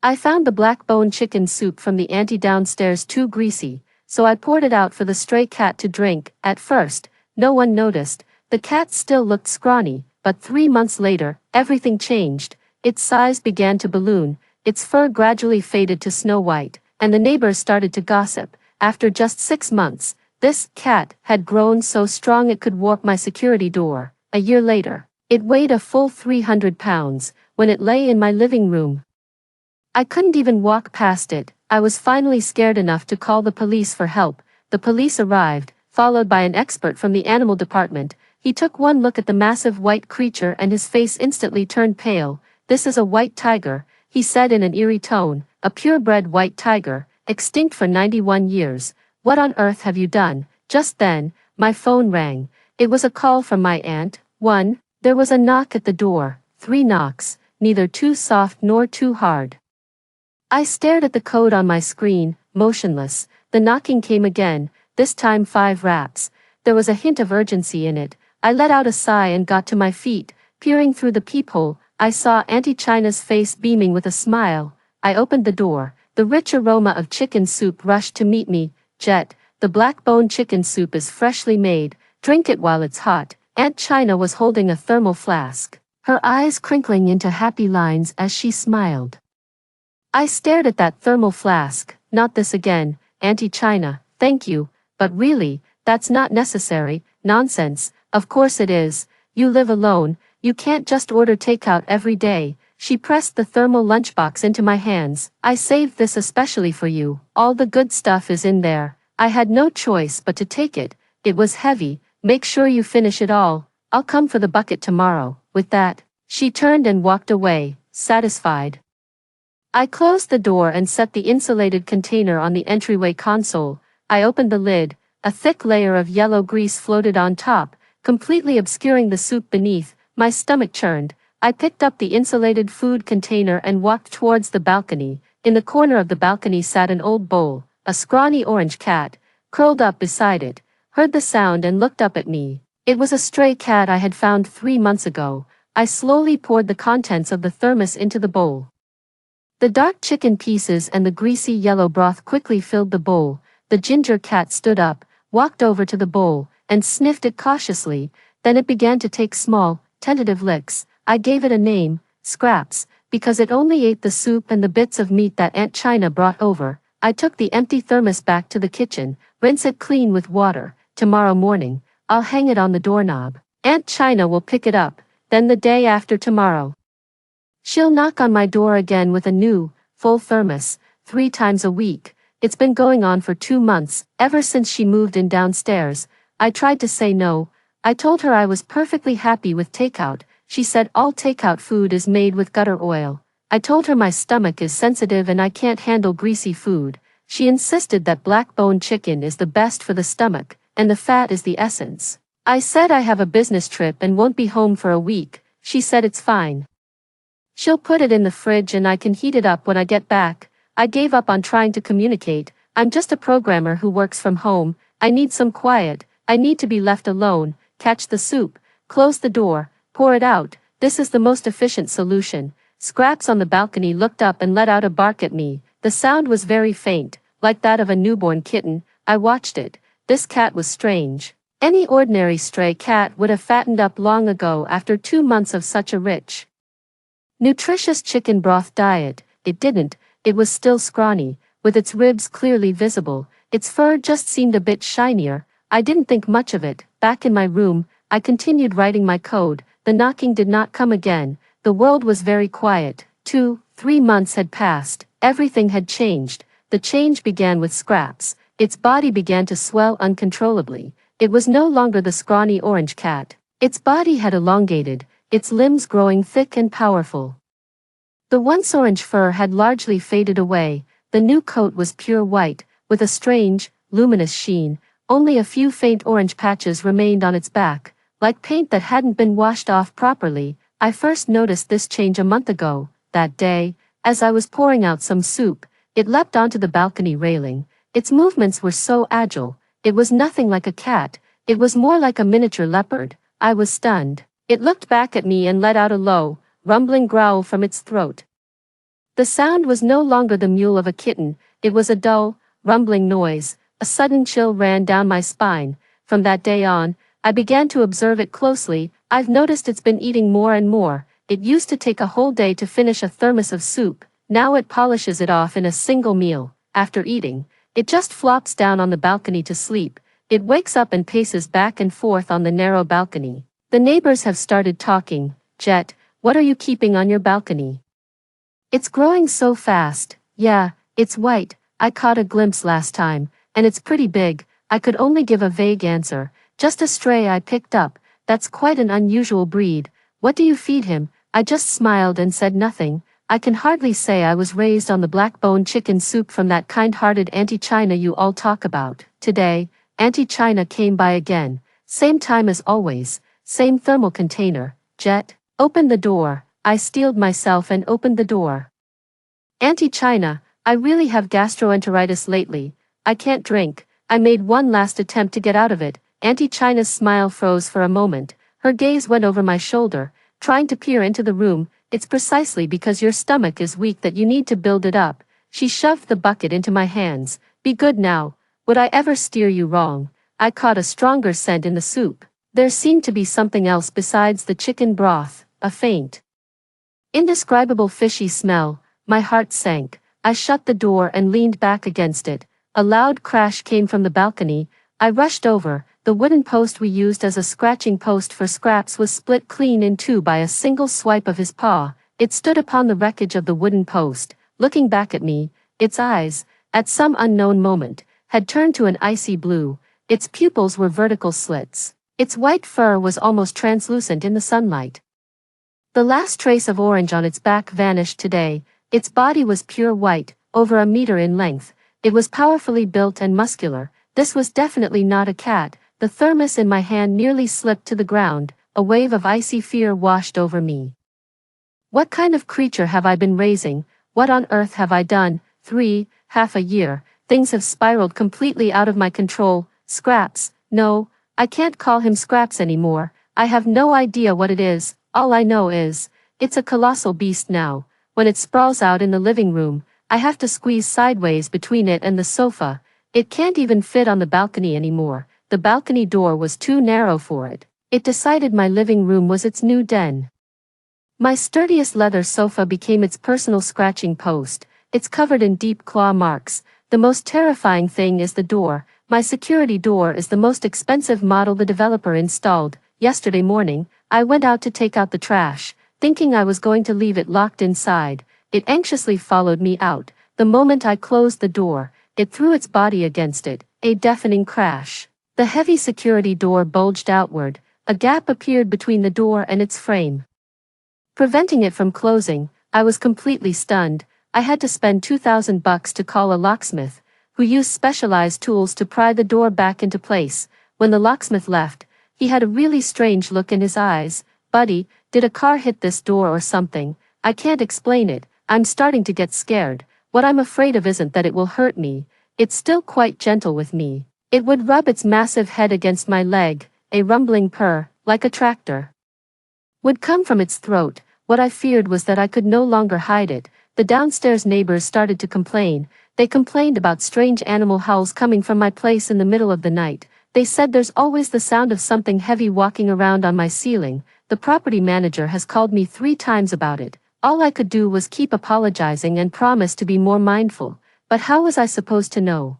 I found the black bone chicken soup from the auntie downstairs too greasy, so I poured it out for the stray cat to drink. At first, no one noticed. The cat still looked scrawny, but 3 months later, everything changed. Its size began to balloon, its fur gradually faded to snow white, and the neighbors started to gossip. After just 6 months, this cat had grown so strong it could warp my security door. A year later, it weighed a full 300 pounds, when it lay in my living room. I couldn't even walk past it. I was finally scared enough to call the police for help. The police arrived, followed by an expert from the animal department. He took one look at the massive white creature and his face instantly turned pale. "This is a white tiger," he said in an eerie tone, "a purebred white tiger, extinct for 91 years. What on earth have you done?" Just then, my phone rang. It was a call from my aunt. There was a knock at the door, 3 knocks, neither too soft nor too hard. I stared at the code on my screen, motionless. The knocking came again, this time 5 raps. There was a hint of urgency in it. I let out a sigh and got to my feet. Peering through the peephole, I saw Auntie China's face beaming with a smile. I opened the door. The rich aroma of chicken soup rushed to meet me. "Jet, the black bone chicken soup is freshly made. Drink it while it's hot." Aunt China was holding a thermal flask, her eyes crinkling into happy lines as she smiled. I stared at that thermal flask. "Not this again, Auntie China, thank you, but really, that's not necessary." "Nonsense, of course it is. You live alone, you can't just order takeout every day." She pressed the thermal lunchbox into my hands. "I saved this especially for you. All the good stuff is in there." I had no choice but to take it. It was heavy. "Make sure you finish it all. I'll come for the bucket tomorrow." With that, she turned and walked away, satisfied. I closed the door and set the insulated container on the entryway console. I opened the lid. A thick layer of yellow grease floated on top, completely obscuring the soup beneath. My stomach churned. I picked up the insulated food container and walked towards the balcony. In the corner of the balcony sat an old bowl. A scrawny orange cat, curled up beside it, heard the sound and looked up at me. It was a stray cat I had found 3 months ago. I slowly poured the contents of the thermos into the bowl. The dark chicken pieces and the greasy yellow broth quickly filled the bowl. The ginger cat stood up, walked over to the bowl, and sniffed it cautiously. Then it began to take small, tentative licks. I gave it a name, Scraps, because it only ate the soup and the bits of meat that Aunt China brought over. I took the empty thermos back to the kitchen. "Rinse it clean with water. Tomorrow morning, I'll hang it on the doorknob. Aunt China will pick it up. Then the day after tomorrow, she'll knock on my door again with a new, full thermos, 3 times a week." It's been going on for 2 months, ever since she moved in downstairs. I tried to say no. I told her I was perfectly happy with takeout. She said all takeout food is made with gutter oil. I told her my stomach is sensitive and I can't handle greasy food. She insisted that black bone chicken is the best for the stomach, and the fat is the essence. I said I have a business trip and won't be home for a week. She said it's fine. She'll put it in the fridge and I can heat it up when I get back. I gave up on trying to communicate. I'm just a programmer who works from home. I need some quiet. I need to be left alone. Catch the soup, close the door, pour it out. This is the most efficient solution. Scraps on the balcony looked up and let out a bark at me. The sound was very faint, like that of a newborn kitten. I watched it. This cat was strange. Any ordinary stray cat would have fattened up long ago after 2 months of such a rich, nutritious chicken broth diet. It didn't. It was still scrawny, with its ribs clearly visible. Its fur just seemed a bit shinier. I didn't think much of it. Back in my room, I continued writing my code. The knocking did not come again. The world was very quiet. 3 months had passed. Everything had changed. The change began with Scraps. Its body began to swell uncontrollably. It was no longer the scrawny orange cat. Its body had elongated, its limbs growing thick and powerful. The once orange fur had largely faded away. The new coat was pure white, with a strange, luminous sheen. Only a few faint orange patches remained on its back, like paint that hadn't been washed off properly. I first noticed this change a month ago. That day, as I was pouring out some soup, it leapt onto the balcony railing. Its movements were so agile. It was nothing like a cat. It was more like a miniature leopard. I was stunned. It looked back at me and let out a low, rumbling growl from its throat. The sound was no longer the mew of a kitten, it was a dull, rumbling noise. A sudden chill ran down my spine. From that day on, I began to observe it closely. I've noticed it's been eating more and more. It used to take a whole day to finish a thermos of soup, now it polishes it off in a single meal. After eating, it just flops down on the balcony to sleep. It wakes up and paces back and forth on the narrow balcony. The neighbors have started talking. Jet, what are you keeping on your balcony? It's growing so fast. Yeah, it's white. I caught a glimpse last time, and it's pretty big. I could only give a vague answer. Just a stray I picked up. That's quite an unusual breed. What do you feed him? I just smiled and said nothing. I can hardly say I was raised on the black-bone chicken soup from that kind-hearted Auntie China you all talk about. Today, Auntie China came by again. Same time as always. Same thermal container. Jet, open the door. I steeled myself and opened the door. Auntie China, I really have gastroenteritis lately. I can't drink. I made one last attempt to get out of it. Auntie China's smile froze for a moment. Her gaze went over my shoulder, trying to peer into the room. It's precisely because your stomach is weak that you need to build it up. She shoved the bucket into my hands. Be good now. Would I ever steer you wrong? I caught a stronger scent in the soup. There seemed to be something else besides the chicken broth, a faint, indescribable fishy smell. My heart sank. I shut the door and leaned back against it. A loud crash came from the balcony. I rushed over. The wooden post we used as a scratching post for scraps was split clean in two by a single swipe of his paw. It stood upon the wreckage of the wooden post, looking back at me. Its eyes, at some unknown moment, had turned to an icy blue. Its pupils were vertical slits. Its white fur was almost translucent in the sunlight. The last trace of orange on its back vanished today. Its body was pure white, over a meter in length. It was powerfully built and muscular. This was definitely not a cat. The thermos in my hand nearly slipped to the ground. A wave of icy fear washed over me. What kind of creature have I been raising? What on earth have I done? Half a year. Things have spiraled completely out of my control. Scraps. No, I can't call him Scraps anymore. I have no idea what it is. All I know is, it's a colossal beast now. When it sprawls out in the living room, I have to squeeze sideways between it and the sofa. It can't even fit on the balcony anymore. The balcony door was too narrow for it. It decided my living room was its new den. My sturdiest leather sofa became its personal scratching post. It's covered in deep claw marks. The most terrifying thing is the door. My security door is the most expensive model the developer installed. Yesterday morning, I went out to take out the trash, thinking I was going to leave it locked inside. It anxiously followed me out. The moment I closed the door, it threw its body against it. A deafening crash. The heavy security door bulged outward. A gap appeared between the door and its frame, preventing it from closing. I was completely stunned. I had to spend $2,000 to call a locksmith, who used specialized tools to pry the door back into place. When the locksmith left, he had a really strange look in his eyes. Buddy, did a car hit this door or something? I can't explain it. I'm starting to get scared. What I'm afraid of isn't that it will hurt me. It's still quite gentle with me. It would rub its massive head against my leg. A rumbling purr, like a tractor, would come from its throat. What I feared was that I could no longer hide it. The downstairs neighbors started to complain. They complained about strange animal howls coming from my place in the middle of the night. They said there's always the sound of something heavy walking around on my ceiling. The property manager has called me 3 times about it. All I could do was keep apologizing and promise to be more mindful. But how was I supposed to know?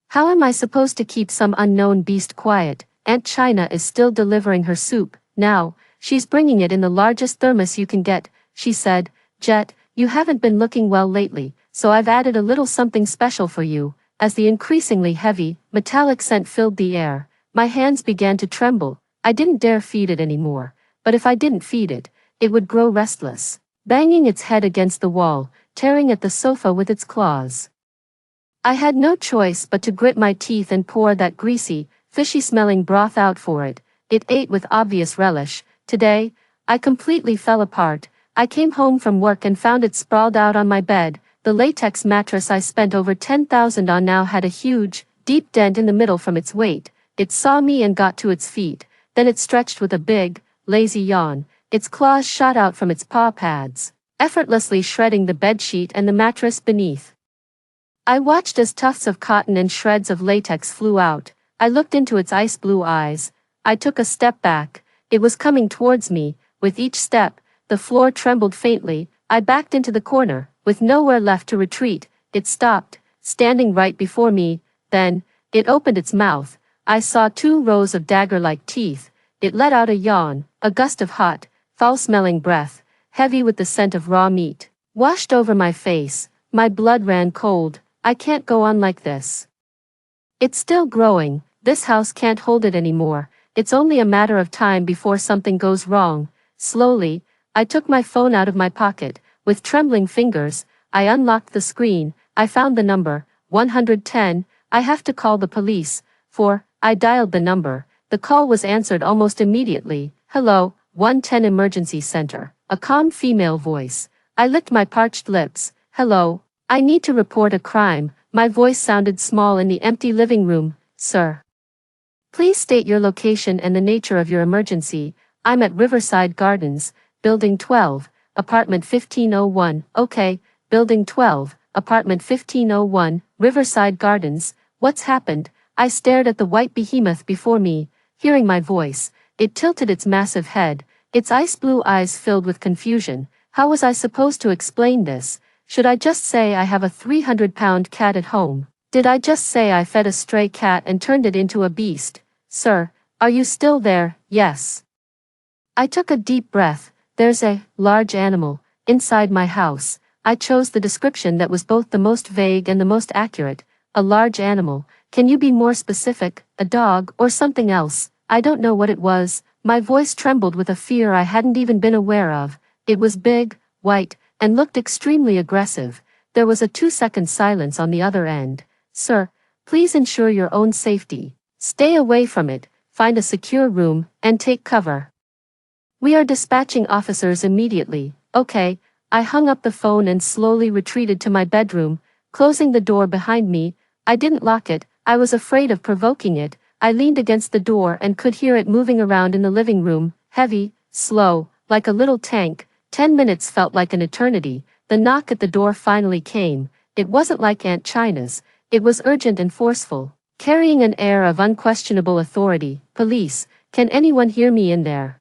How am I supposed to keep some unknown beast quiet? Aunt China is still delivering her soup. Now, she's bringing it in the largest thermos you can get. She said, Jet, you haven't been looking well lately, so I've added a little something special for you. As the increasingly heavy, metallic scent filled the air, my hands began to tremble. I didn't dare feed it anymore. But if I didn't feed it, it would grow restless, banging its head against the wall, tearing at the sofa with its claws. I had no choice but to grit my teeth and pour that greasy, fishy-smelling broth out for it. It ate with obvious relish. Today, I completely fell apart. I came home from work and found it sprawled out on my bed. The latex mattress I spent over $10,000 on now had a huge, deep dent in the middle from its weight. It saw me and got to its feet. Then it stretched with a big, lazy yawn. Its claws shot out from its paw pads. effortlessly shredding the bedsheet and the mattress beneath. I watched as tufts of cotton and shreds of latex flew out. I looked into its ice blue eyes. I took a step back. It was coming towards me. With each step, the floor trembled faintly. I backed into the corner, with nowhere left to retreat. It stopped, standing right before me. Then, it opened its mouth. I saw 2 rows of dagger-like teeth. It let out a yawn, a gust of hot, foul-smelling breath, heavy with the scent of raw meat, washed over my face. My blood ran cold. I can't go on like this. It's still growing. This house can't hold it anymore. It's only a matter of time before something goes wrong. Slowly, I took my phone out of my pocket. With trembling fingers, I unlocked the screen. I found the number, 110. I have to call the police. I dialed the number. The call was answered almost immediately. Hello, 110 Emergency Center. A calm female voice. I licked my parched lips. Hello. I need to report a crime. My voice sounded small in the empty living room. Sir, please state your location and the nature of your emergency. I'm at Riverside Gardens, Building 12, Apartment 1501. Okay, Building 12, Apartment 1501, Riverside Gardens. What's happened? I stared at the white behemoth before me. Hearing my voice, it tilted its massive head, its ice blue eyes filled with confusion. How was I supposed to explain this? Should I just say I have a 300-pound cat at home? Did I just say I fed a stray cat and turned it into a beast? Sir, are you still there? Yes. I took a deep breath. There's a large animal inside my house. I chose the description that was both the most vague and the most accurate. A large animal. Can you be more specific? A dog or something else? I don't know what it was. My voice trembled with a fear I hadn't even been aware of. It was big, white, and looked extremely aggressive. There was a 2-second silence on the other end. Sir, please ensure your own safety. Stay away from it, find a secure room, and take cover. We are dispatching officers immediately. Okay. I hung up the phone and slowly retreated to my bedroom, closing the door behind me. I didn't lock it. I was afraid of provoking it. I leaned against the door and could hear it moving around in the living room, heavy, slow, like a little tank. 10 minutes felt like an eternity. The knock at the door finally came. It wasn't like Aunt China's. It was urgent and forceful, carrying an air of unquestionable authority. Police, can anyone hear me in there?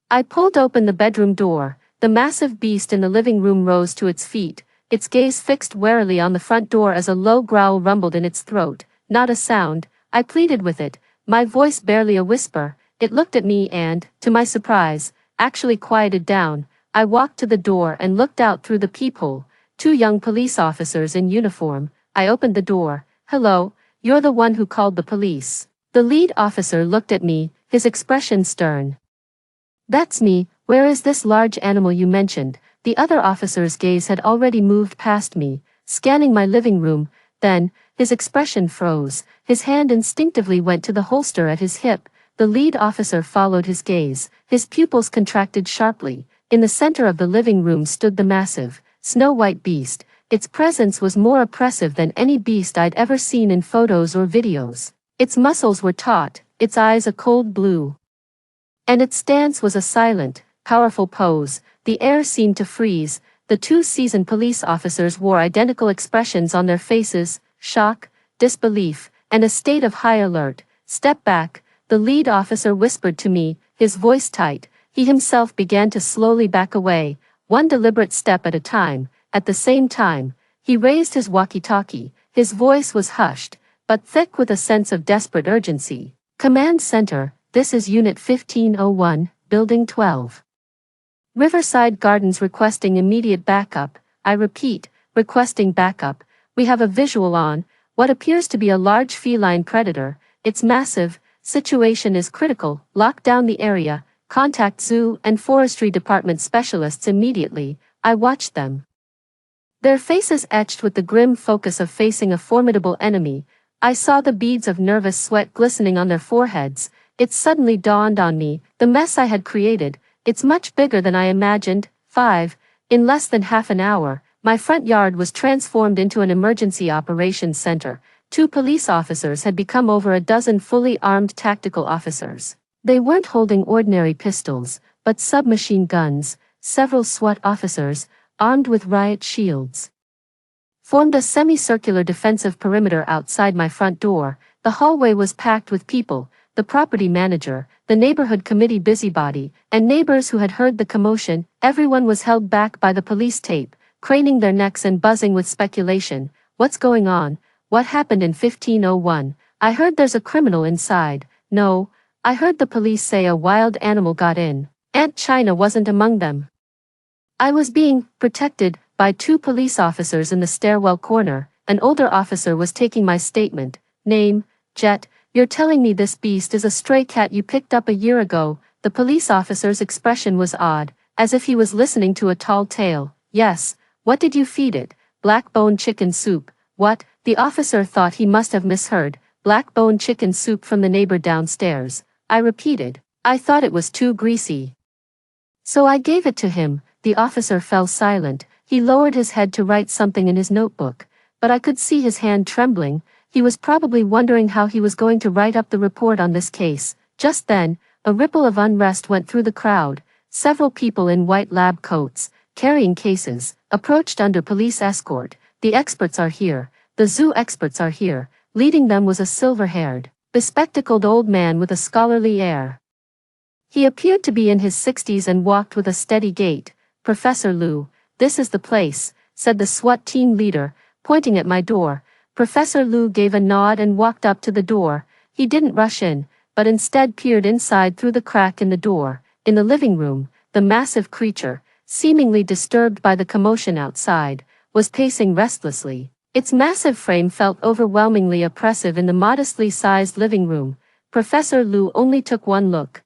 I pulled open the bedroom door. The massive beast in the living room rose to its feet, its gaze fixed warily on the front door as a low growl rumbled in its throat. Not a sound. I pleaded with it, my voice barely a whisper. It looked at me and, to my surprise, actually quieted down. I walked to the door and looked out through the peephole. 2 young police officers in uniform. I opened the door. Hello, you're the one who called the police. The lead officer looked at me, his expression stern. That's me. Where is this large animal you mentioned? The other officer's gaze had already moved past me, scanning my living room. Then, his expression froze. His hand instinctively went to the holster at his hip. The lead officer followed his gaze. His pupils contracted sharply. In the center of the living room stood the massive, snow-white beast. Its presence was more oppressive than any beast I'd ever seen in photos or videos. Its muscles were taut, its eyes a cold blue. And its stance was a silent, powerful pose. The air seemed to freeze. The 2 seasoned police officers wore identical expressions on their faces, shock, disbelief, and a state of high alert. Step back, the lead officer whispered to me, his voice tight. He himself began to slowly back away, one deliberate step at a time. At the same time, he raised his walkie-talkie. His voice was hushed, but thick with a sense of desperate urgency. Command Center, this is Unit 1501, Building 12. Riverside Gardens requesting immediate backup. I repeat, requesting backup. We have a visual on what appears to be a large feline predator. It's massive. Situation is critical. Lock down the area. Contact Zoo and Forestry Department specialists immediately. I watched them, their faces etched with the grim focus of facing a formidable enemy. I saw the beads of nervous sweat glistening on their foreheads. It suddenly dawned on me, the mess I had created. It's much bigger than I imagined. 5. In less than half an hour, my front yard was transformed into an emergency operations center. 2 police officers had become over a dozen fully armed tactical officers. They weren't holding ordinary pistols, but submachine guns, several SWAT officers, armed with riot shields, formed a semicircular defensive perimeter outside my front door. The hallway was packed with people, the property manager, the neighborhood committee busybody, and neighbors who had heard the commotion. Everyone was held back by the police tape, craning their necks and buzzing with speculation. What's going on? What happened in 1501? I heard there's a criminal inside. No, I heard the police say a wild animal got in. Aunt China wasn't among them. I was being protected by two police officers in the stairwell corner. An older officer was taking my statement. Name, Jet. You're telling me this beast is a stray cat you picked up a year ago? The police officer's expression was odd, as if he was listening to a tall tale. Yes. What did you feed it? Black-bone chicken soup. What? The officer thought he must have misheard. Black-bone chicken soup from the neighbor downstairs. I repeated. I thought it was too greasy. So I gave it to him. The officer fell silent. He lowered his head to write something in his notebook, but I could see his hand trembling. He was probably wondering how he was going to write up the report on this case. Just then, a ripple of unrest went through the crowd. Several people in white lab coats, carrying cases, approached under police escort. The experts are here. The zoo experts are here. Leading them was a silver-haired, bespectacled old man with a scholarly air. He appeared to be in his 60s and walked with a steady gait. Professor Liu, this is the place, said the SWAT team leader, pointing at my door. Professor Liu gave a nod and walked up to the door. He didn't rush in, but instead peered inside through the crack in the door. In the living room, the massive creature, seemingly disturbed by the commotion outside, was pacing restlessly. Its massive frame felt overwhelmingly oppressive in the modestly sized living room. Professor Liu only took one look.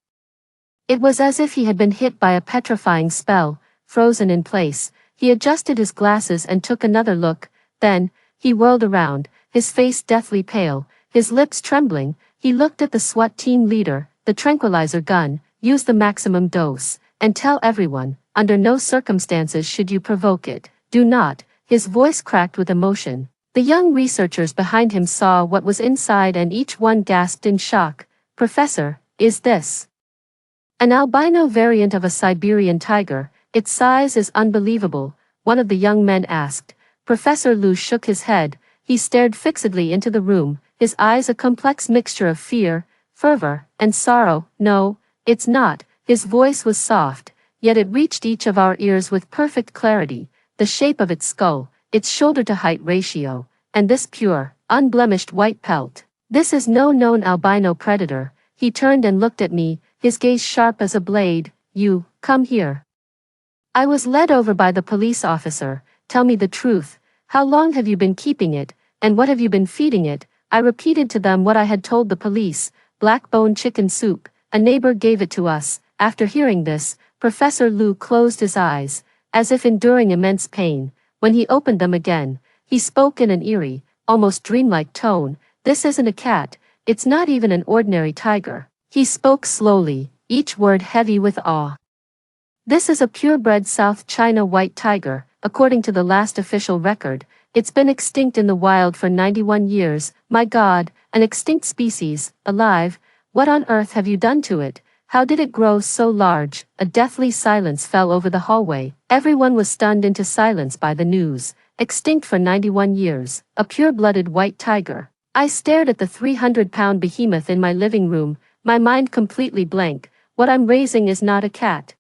It was as if he had been hit by a petrifying spell, frozen in place. He adjusted his glasses and took another look. Then, he whirled around, his face deathly pale, his lips trembling. He looked at the SWAT team leader. The tranquilizer gun, use the maximum dose, and tell everyone, under no circumstances should you provoke it. Do not. His voice cracked with emotion. The young researchers behind him saw what was inside and each one gasped in shock. Professor, is this an albino variant of a Siberian tiger? Its size is unbelievable, one of the young men asked. Professor Liu shook his head. He stared fixedly into the room, his eyes a complex mixture of fear, fervor, and sorrow. No, it's not. His voice was soft, yet it reached each of our ears with perfect clarity. The shape of its skull, its shoulder-to-height ratio, and this pure, unblemished white pelt. This is no known albino predator. He turned and looked at me, his gaze sharp as a blade. You, come here. I was led over by the police officer. Tell me the truth. How long have you been keeping it, and what have you been feeding it? I repeated to them what I had told the police. Black-bone chicken soup. A neighbor gave it to us. After hearing this, Professor Liu closed his eyes, as if enduring immense pain. When he opened them again, he spoke in an eerie, almost dreamlike tone. This isn't a cat. It's not even an ordinary tiger. He spoke slowly, each word heavy with awe. This is a purebred South China white tiger. According to the last official record, it's been extinct in the wild for 91 years. My God, an extinct species, alive. What on earth have you done to it? How did it grow so large? A deathly silence fell over the hallway. Everyone was stunned into silence by the news. Extinct for 91 years, a pure-blooded white tiger. I stared at the 300-pound behemoth in my living room, my mind completely blank. What I'm raising is not a cat.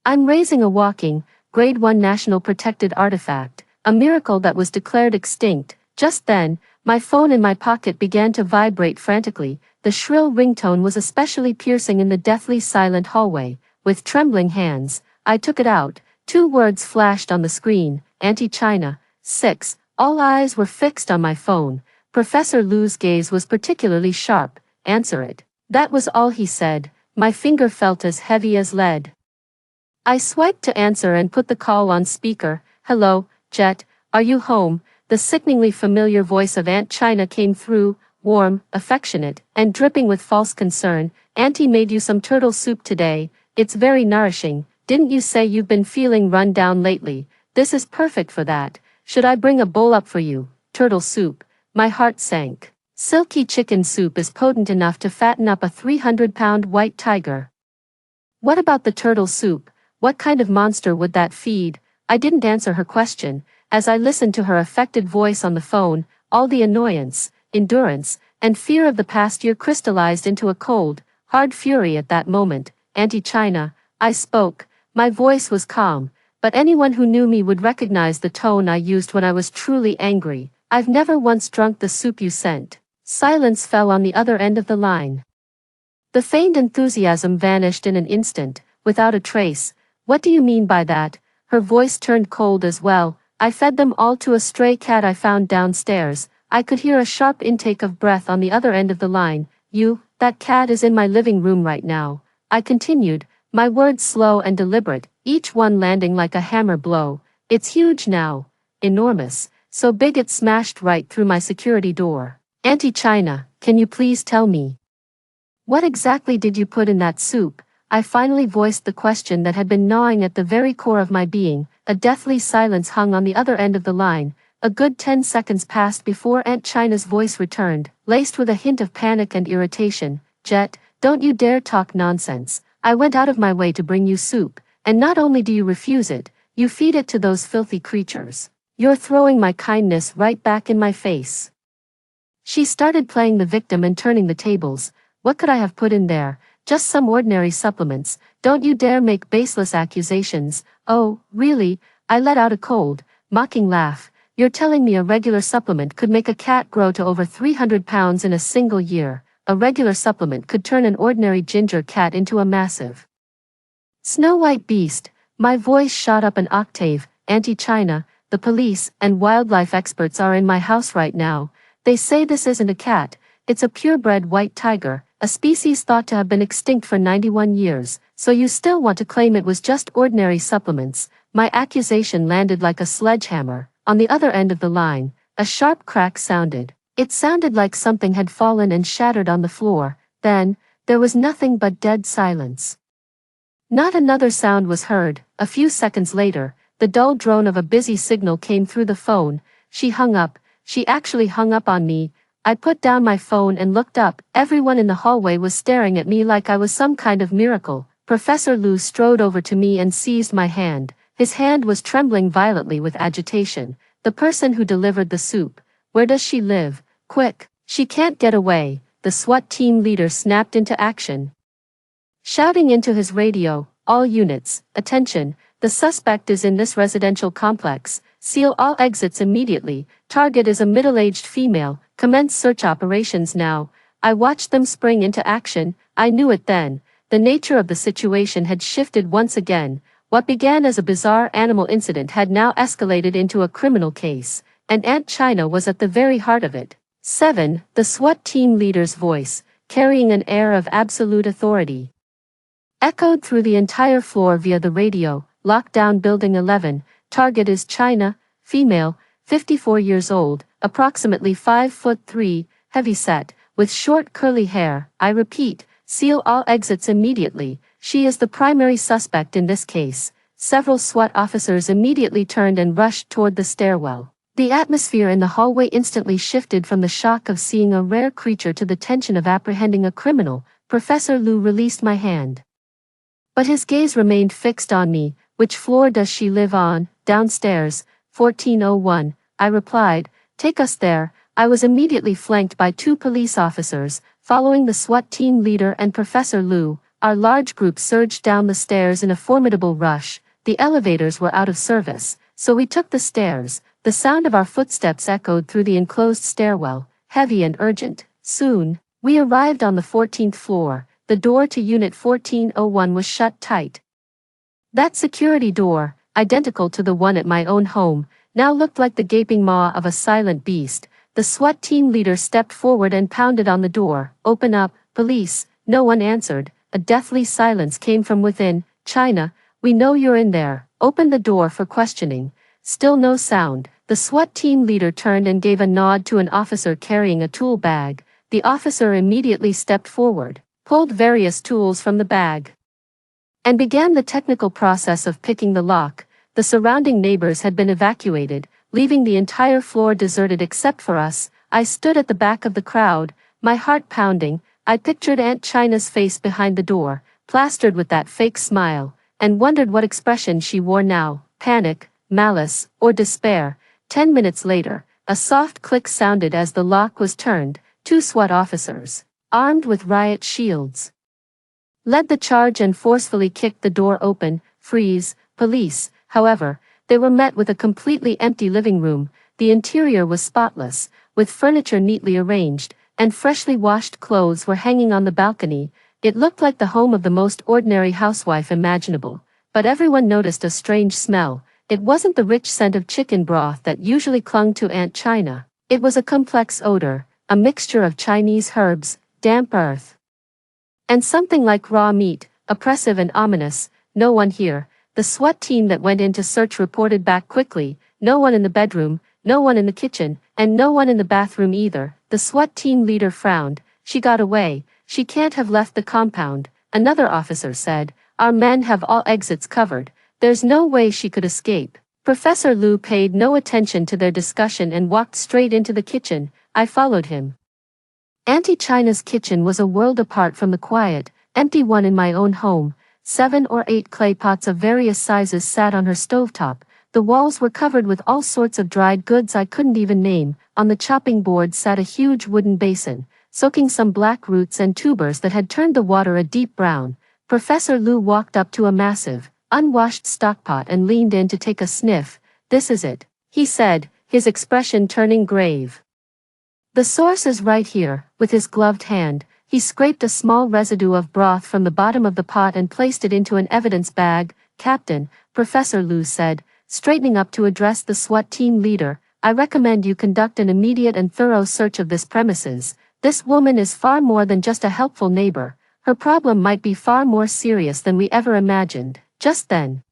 I'm raising a walking, Grade 1 National Protected Artifact, a miracle that was declared extinct. Just then, my phone in my pocket began to vibrate frantically. The shrill ringtone was especially piercing in the deathly silent hallway. With trembling hands, I took it out. 2 words flashed on the screen. Anti-China. 6. All eyes were fixed on my phone. Professor Liu's gaze was particularly sharp. Answer it. That was all he said. My finger felt as heavy as lead. I swiped to answer and put the call on speaker. Hello, Jet, are you home? The sickeningly familiar voice of Aunt China came through, warm, affectionate, and dripping with false concern. Auntie made you some turtle soup today. It's very nourishing. Didn't you say you've been feeling run down lately? This is perfect for that. Should I bring a bowl up for you? Turtle soup. My heart sank. Silky chicken soup is potent enough to fatten up a 300-pound white tiger. What about the turtle soup? What kind of monster would that feed? I didn't answer her question, as I listened to her affected voice on the phone. All the annoyance, endurance, and fear of the past year crystallized into a cold, hard fury at that moment. Auntie China, I spoke. My voice was calm, but anyone who knew me would recognize the tone I used when I was truly angry. I've never once drunk the soup you sent. Silence fell on the other end of the line. The feigned enthusiasm vanished in an instant, without a trace. What do you mean by that? Her voice turned cold as well. I fed them all to a stray cat I found downstairs. I could hear a sharp intake of breath on the other end of the line. That cat is in my living room right now. I continued, my words slow and deliberate, each one landing like a hammer blow. It's huge now. Enormous. So big it smashed right through my security door. Auntie China, can you please tell me? What exactly did you put in that soup? I finally voiced the question that had been gnawing at the very core of my being. A deathly silence hung on the other end of the line. A good 10 seconds passed before Aunt China's voice returned, laced with a hint of panic and irritation. Jet, don't you dare talk nonsense. I went out of my way to bring you soup, and not only do you refuse it, you feed it to those filthy creatures. You're throwing my kindness right back in my face. She started playing the victim and turning the tables. What could I have put in there? Just some ordinary supplements. Don't you dare make baseless accusations. Oh, really? I let out a cold, mocking laugh. You're telling me a regular supplement could make a cat grow to over 300 pounds in a single year. A regular supplement could turn an ordinary ginger cat into a massive Snow White beast. My voice shot up an octave. Auntie China, the police and wildlife experts are in my house right now. They say this isn't a cat, it's a purebred white tiger, a species thought to have been extinct for 91 years, so you still want to claim it was just ordinary supplements. My accusation landed like a sledgehammer. On the other end of the line, a sharp crack sounded. It sounded like something had fallen and shattered on the floor. Then, there was nothing but dead silence. Not another sound was heard. A few seconds later, the dull drone of a busy signal came through the phone. She hung up. She actually hung up on me. I put down my phone and looked up. Everyone in the hallway was staring at me like I was some kind of miracle. Professor Lu strode over to me and seized my hand. His hand was trembling violently with agitation. The person who delivered the soup. Where does she live? Quick. She can't get away. The SWAT team leader snapped into action. Shouting into his radio, all units, attention, the suspect is in this residential complex. Seal all exits immediately. Target is a middle-aged female. Commence search operations now. I watched them spring into action. I knew it then. The nature of the situation had shifted once again. What began as a bizarre animal incident had now escalated into a criminal case, and Aunt China was at the very heart of it. 7. The SWAT team leader's voice, carrying an air of absolute authority, echoed through the entire floor via the radio. Lockdown Building 11. Target is China, female, 54 years old, approximately 5'3", heavy-set, with short curly hair. I repeat, seal all exits immediately. She is the primary suspect in this case. Several SWAT officers immediately turned and rushed toward the stairwell. The atmosphere in the hallway instantly shifted from the shock of seeing a rare creature to the tension of apprehending a criminal. Professor Lu released my hand, but his gaze remained fixed on me. Which floor does she live on? Downstairs, 1401. I replied, take us there. I was immediately flanked by 2 police officers, following the SWAT team leader and Professor Lu. Our large group surged down the stairs in a formidable rush. The elevators were out of service, so we took the stairs. The sound of our footsteps echoed through the enclosed stairwell, heavy and urgent. Soon, we arrived on the 14th floor. The door to Unit 1401 was shut tight. That security door, identical to the one at my own home, now looked like the gaping maw of a silent beast. The SWAT team leader stepped forward and pounded on the door. Open up, police. No one answered. A deathly silence came from within. China, we know you're in there. Open the door for questioning. Still no sound. The SWAT team leader turned and gave a nod to an officer carrying a tool bag. The officer immediately stepped forward, pulled various tools from the bag, and began the technical process of picking the lock. The surrounding neighbors had been evacuated, leaving the entire floor deserted except for us. I stood at the back of the crowd, my heart pounding. I pictured Aunt China's face behind the door, plastered with that fake smile. and wondered what expression she wore now, panic, malice, or despair. 10 minutes later, a soft click sounded as the lock was turned. 2 SWAT officers, armed with riot shields, led the charge and forcefully kicked the door open. Freeze, police. However, they were met with a completely empty living room. The interior was spotless, with furniture neatly arranged, and freshly washed clothes were hanging on the balcony. It looked like the home of the most ordinary housewife imaginable, but everyone noticed a strange smell. It wasn't the rich scent of chicken broth that usually clung to Aunt China. It was a complex odor, a mixture of Chinese herbs, damp earth, and something like raw meat, oppressive and ominous. No one here. The SWAT team that went in to search reported back quickly. No one in the bedroom, no one in the kitchen, and no one in the bathroom either. The SWAT team leader frowned. She got away. She can't have left the compound. Another officer said, our men have all exits covered. There's no way she could escape. Professor Liu paid no attention to their discussion and walked straight into the kitchen. I followed him. Auntie China's kitchen was a world apart from the quiet, empty one in my own home. 7 or 8 clay pots of various sizes sat on her stovetop. The walls were covered with all sorts of dried goods I couldn't even name. On the chopping board sat a huge wooden basin, soaking some black roots and tubers that had turned the water a deep brown. Professor Liu walked up to a massive, unwashed stockpot and leaned in to take a sniff. This is it, he said, his expression turning grave. The source is right here. With his gloved hand, he scraped a small residue of broth from the bottom of the pot and placed it into an evidence bag. Captain, Professor Liu said, straightening up to address the SWAT team leader, I recommend you conduct an immediate and thorough search of this premises. This woman is far more than just a helpful neighbor. Her problem might be far more serious than we ever imagined. Just then,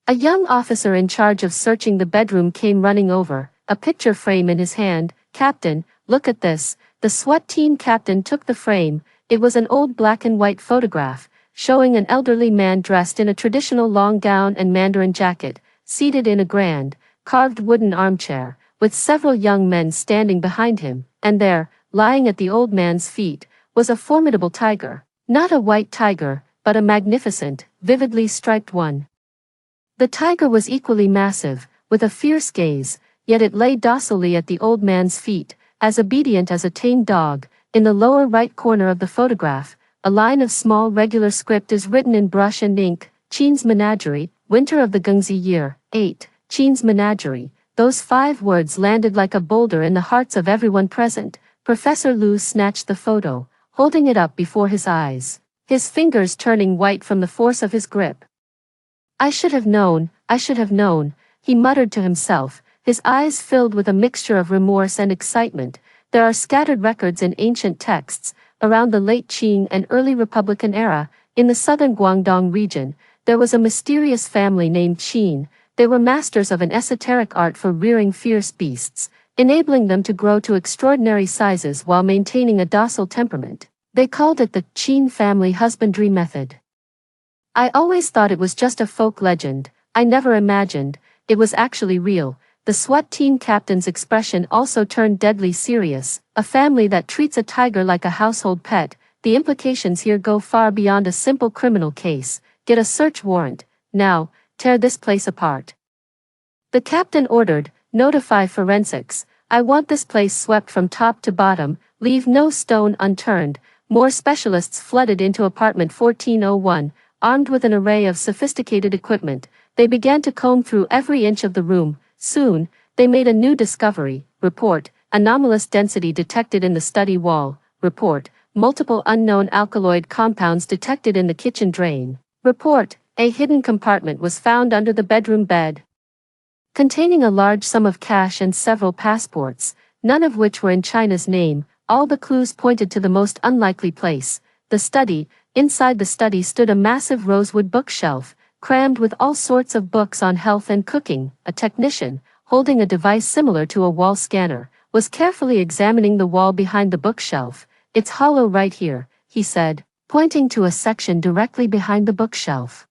a young officer in charge of searching the bedroom came running over, a picture frame in his hand. Captain, look at this. The SWAT team captain took the frame. It was an old black and white photograph, showing an elderly man dressed in a traditional long gown and mandarin jacket, seated in a grand, carved wooden armchair, with several young men standing behind him, and there, lying at the old man's feet, was a formidable tiger. Not a white tiger, but a magnificent, vividly striped one. The tiger was equally massive, with a fierce gaze, yet it lay docilely at the old man's feet, as obedient as a tame dog. In the lower right corner of the photograph, a line of small regular script is written in brush and ink. Qin's Menagerie, Winter of the Gengzi Year, 8. Qin's Menagerie. Those 5 words landed like a boulder in the hearts of everyone present. Professor Liu snatched the photo, holding it up before his eyes, his fingers turning white from the force of his grip. I should have known, he muttered to himself, his eyes filled with a mixture of remorse and excitement. There are scattered records in ancient texts, around the late Qing and early Republican era. In the southern Guangdong region, there was a mysterious family named Qin. They were masters of an esoteric art for rearing fierce beasts, enabling them to grow to extraordinary sizes while maintaining a docile temperament. They called it the Qin family husbandry method. I always thought it was just a folk legend. I never imagined it was actually real. The SWAT team captain's expression also turned deadly serious. A family that treats a tiger like a household pet. The implications here go far beyond a simple criminal case. Get a search warrant. Now, tear this place apart. The captain ordered, notify forensics. I want this place swept from top to bottom, leave no stone unturned. More specialists flooded into apartment 1401, armed with an array of sophisticated equipment. They began to comb through every inch of the room. Soon, they made a new discovery. Report, anomalous density detected in the study wall. Report, multiple unknown alkaloid compounds detected in the kitchen drain. Report, a hidden compartment was found under the bedroom bed, containing a large sum of cash and several passports, none of which were in China's name. All the clues pointed to the most unlikely place, the study. Inside the study stood a massive rosewood bookshelf, crammed with all sorts of books on health and cooking. A technician, holding a device similar to a wall scanner, was carefully examining the wall behind the bookshelf. It's hollow right here, he said, pointing to a section directly behind the bookshelf.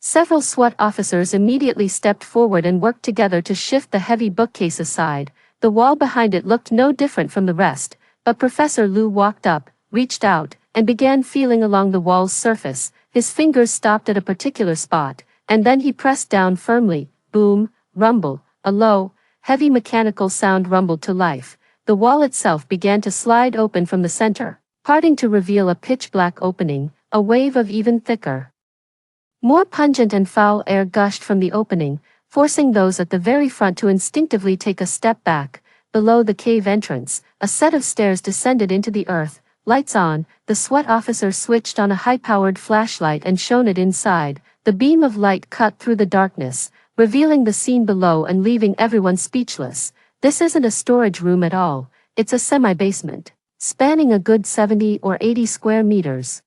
Several SWAT officers immediately stepped forward and worked together to shift the heavy bookcase aside. The wall behind it looked no different from the rest, but Professor Liu walked up, reached out, and began feeling along the wall's surface. His fingers stopped at a particular spot, and then he pressed down firmly. Boom, rumble, a low, heavy mechanical sound rumbled to life. The wall itself began to slide open from the center, parting to reveal a pitch-black opening, a wave of even thicker, more pungent and foul air gushed from the opening, forcing those at the very front to instinctively take a step back. Below the cave entrance, a set of stairs descended into the earth. Lights on, the SWAT officer switched on a high-powered flashlight and shone it inside. The beam of light cut through the darkness, revealing the scene below and leaving everyone speechless. This isn't a storage room at all, it's a semi-basement, spanning a good 70 or 80 square meters.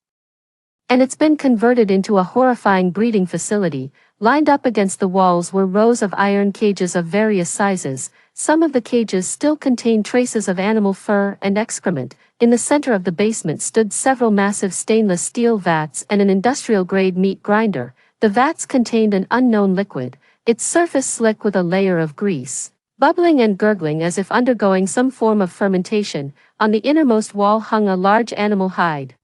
And it's been converted into a horrifying breeding facility. Lined up against the walls were rows of iron cages of various sizes. Some of the cages still contain traces of animal fur and excrement. In the center of the basement stood several massive stainless steel vats and an industrial-grade meat grinder. The vats contained an unknown liquid, its surface slick with a layer of grease, bubbling and gurgling as if undergoing some form of fermentation. On the innermost wall hung a large animal hide.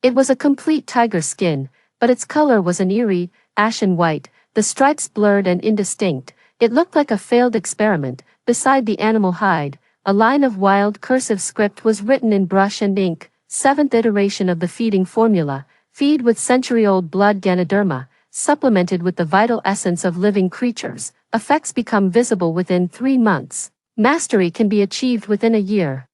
It was a complete tiger skin, but its color was an eerie, ashen white, the stripes blurred and indistinct. It looked like a failed experiment. Beside the animal hide, a line of wild cursive script was written in brush and ink. 7th iteration of the feeding formula. Feed with century-old blood Ganoderma, supplemented with the vital essence of living creatures. Effects become visible within 3 months. Mastery can be achieved within a year.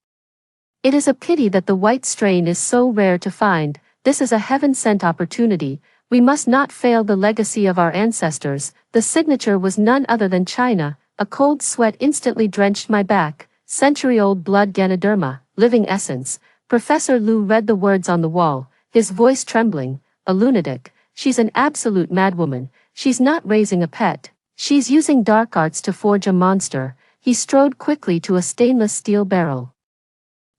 It is a pity that the white strain is so rare to find. This is a heaven-sent opportunity. We must not fail the legacy of our ancestors. The signature was none other than China. A cold sweat instantly drenched my back. Century-old blood Ganoderma, living essence. Professor Liu read the words on the wall, his voice trembling. A lunatic. She's an absolute madwoman. She's not raising a pet. She's using dark arts to forge a monster. He strode quickly to a stainless steel barrel.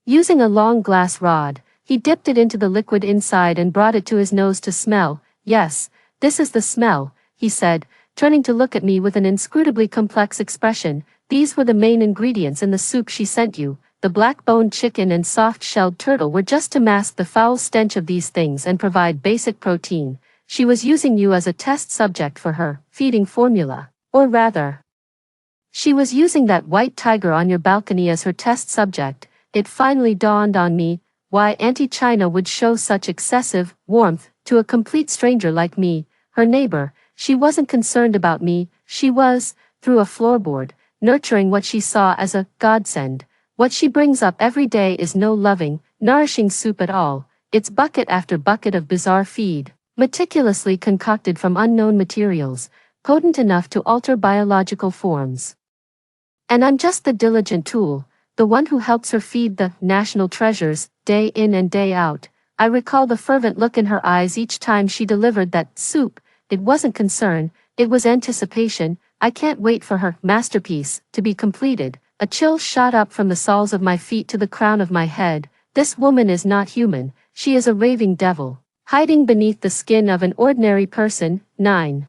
Using a long glass rod, he dipped it into the liquid inside and brought it to his nose to smell. Yes, this is the smell, he said, turning to look at me with an inscrutably complex expression. These were the main ingredients in the soup she sent you. The black-boned chicken and soft-shelled turtle were just to mask the foul stench of these things and provide basic protein. She was using you as a test subject for her feeding formula. Or rather, she was using that white tiger on your balcony as her test subject. It finally dawned on me why Auntie China would show such excessive warmth to a complete stranger like me, her neighbor. She wasn't concerned about me, she was, through a floorboard, nurturing what she saw as a godsend. What she brings up every day is no loving, nourishing soup at all. It's bucket after bucket of bizarre feed, meticulously concocted from unknown materials, potent enough to alter biological forms. And I'm just the diligent tool, the one who helps her feed the national treasures, day in and day out. I recall the fervent look in her eyes each time she delivered that soup. It wasn't concern, it was anticipation. I can't wait for her masterpiece to be completed. A chill shot up from the soles of my feet to the crown of my head. This woman is not human, she is a raving devil, hiding beneath the skin of an ordinary person. 9.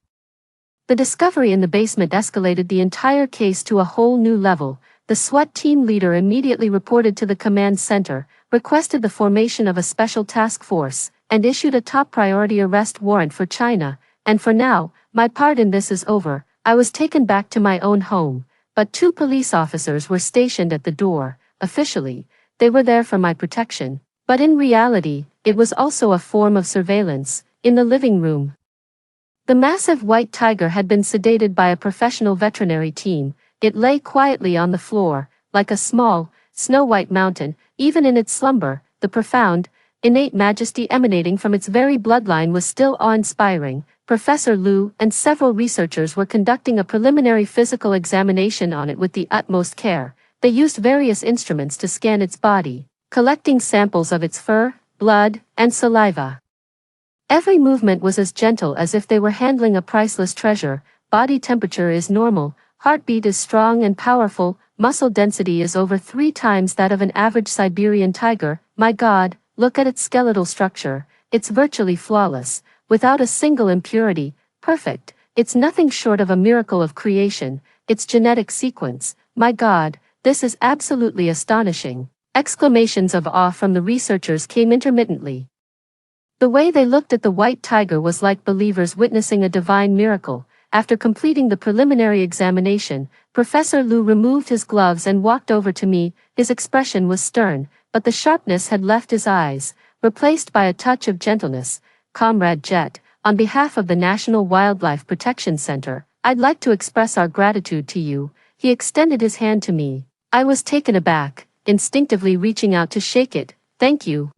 The discovery in the basement escalated the entire case to a whole new level. The SWAT team leader immediately reported to the command center, requested the formation of a special task force, and issued a top priority arrest warrant for China. And for now, my part in this is over. I was taken back to my own home, but 2 police officers were stationed at the door. Officially, they were there for my protection, but in reality, it was also a form of surveillance. In the living room, the massive white tiger had been sedated by a professional veterinary team. It lay quietly on the floor, like a small, snow-white mountain. Even in its slumber, the profound, innate majesty emanating from its very bloodline was still awe-inspiring. Professor Liu and several researchers were conducting a preliminary physical examination on it with the utmost care. They used various instruments to scan its body, collecting samples of its fur, blood, and saliva. Every movement was as gentle as if they were handling a priceless treasure. Body temperature is normal. Heartbeat is strong and powerful, muscle density is over 3 times that of an average Siberian tiger. My God, look at its skeletal structure, it's virtually flawless, without a single impurity, perfect. It's nothing short of a miracle of creation. Its genetic sequence, my God, this is absolutely astonishing. Exclamations of awe from the researchers came intermittently. The way they looked at the white tiger was like believers witnessing a divine miracle. After completing the preliminary examination, Professor Lu removed his gloves and walked over to me. His expression was stern, but the sharpness had left his eyes, replaced by a touch of gentleness. Comrade Jet, on behalf of the National Wildlife Protection Center, I'd like to express our gratitude to you. He extended his hand to me. I was taken aback, instinctively reaching out to shake it. Thank you.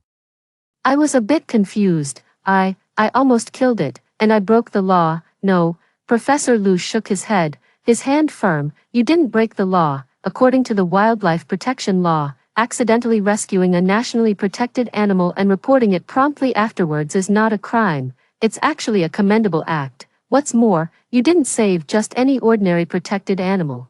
I was a bit confused. I almost killed it, and I broke the law. No, Professor Lu shook his head, his hand firm. You didn't break the law. According to the wildlife protection law, accidentally rescuing a nationally protected animal and reporting it promptly afterwards is not a crime. It's actually a commendable act. What's more, you didn't save just any ordinary protected animal.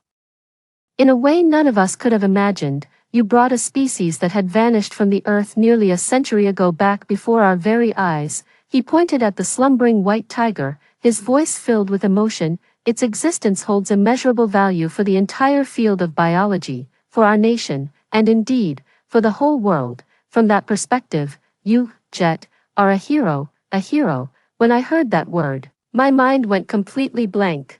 In a way none of us could have imagined, you brought a species that had vanished from the earth nearly a century ago back before our very eyes. He pointed at the slumbering white tiger, his voice filled with emotion. Its existence holds immeasurable value for the entire field of biology, for our nation, and indeed, for the whole world. From that perspective, you, Jet, are a hero, a hero. When I heard that word, my mind went completely blank.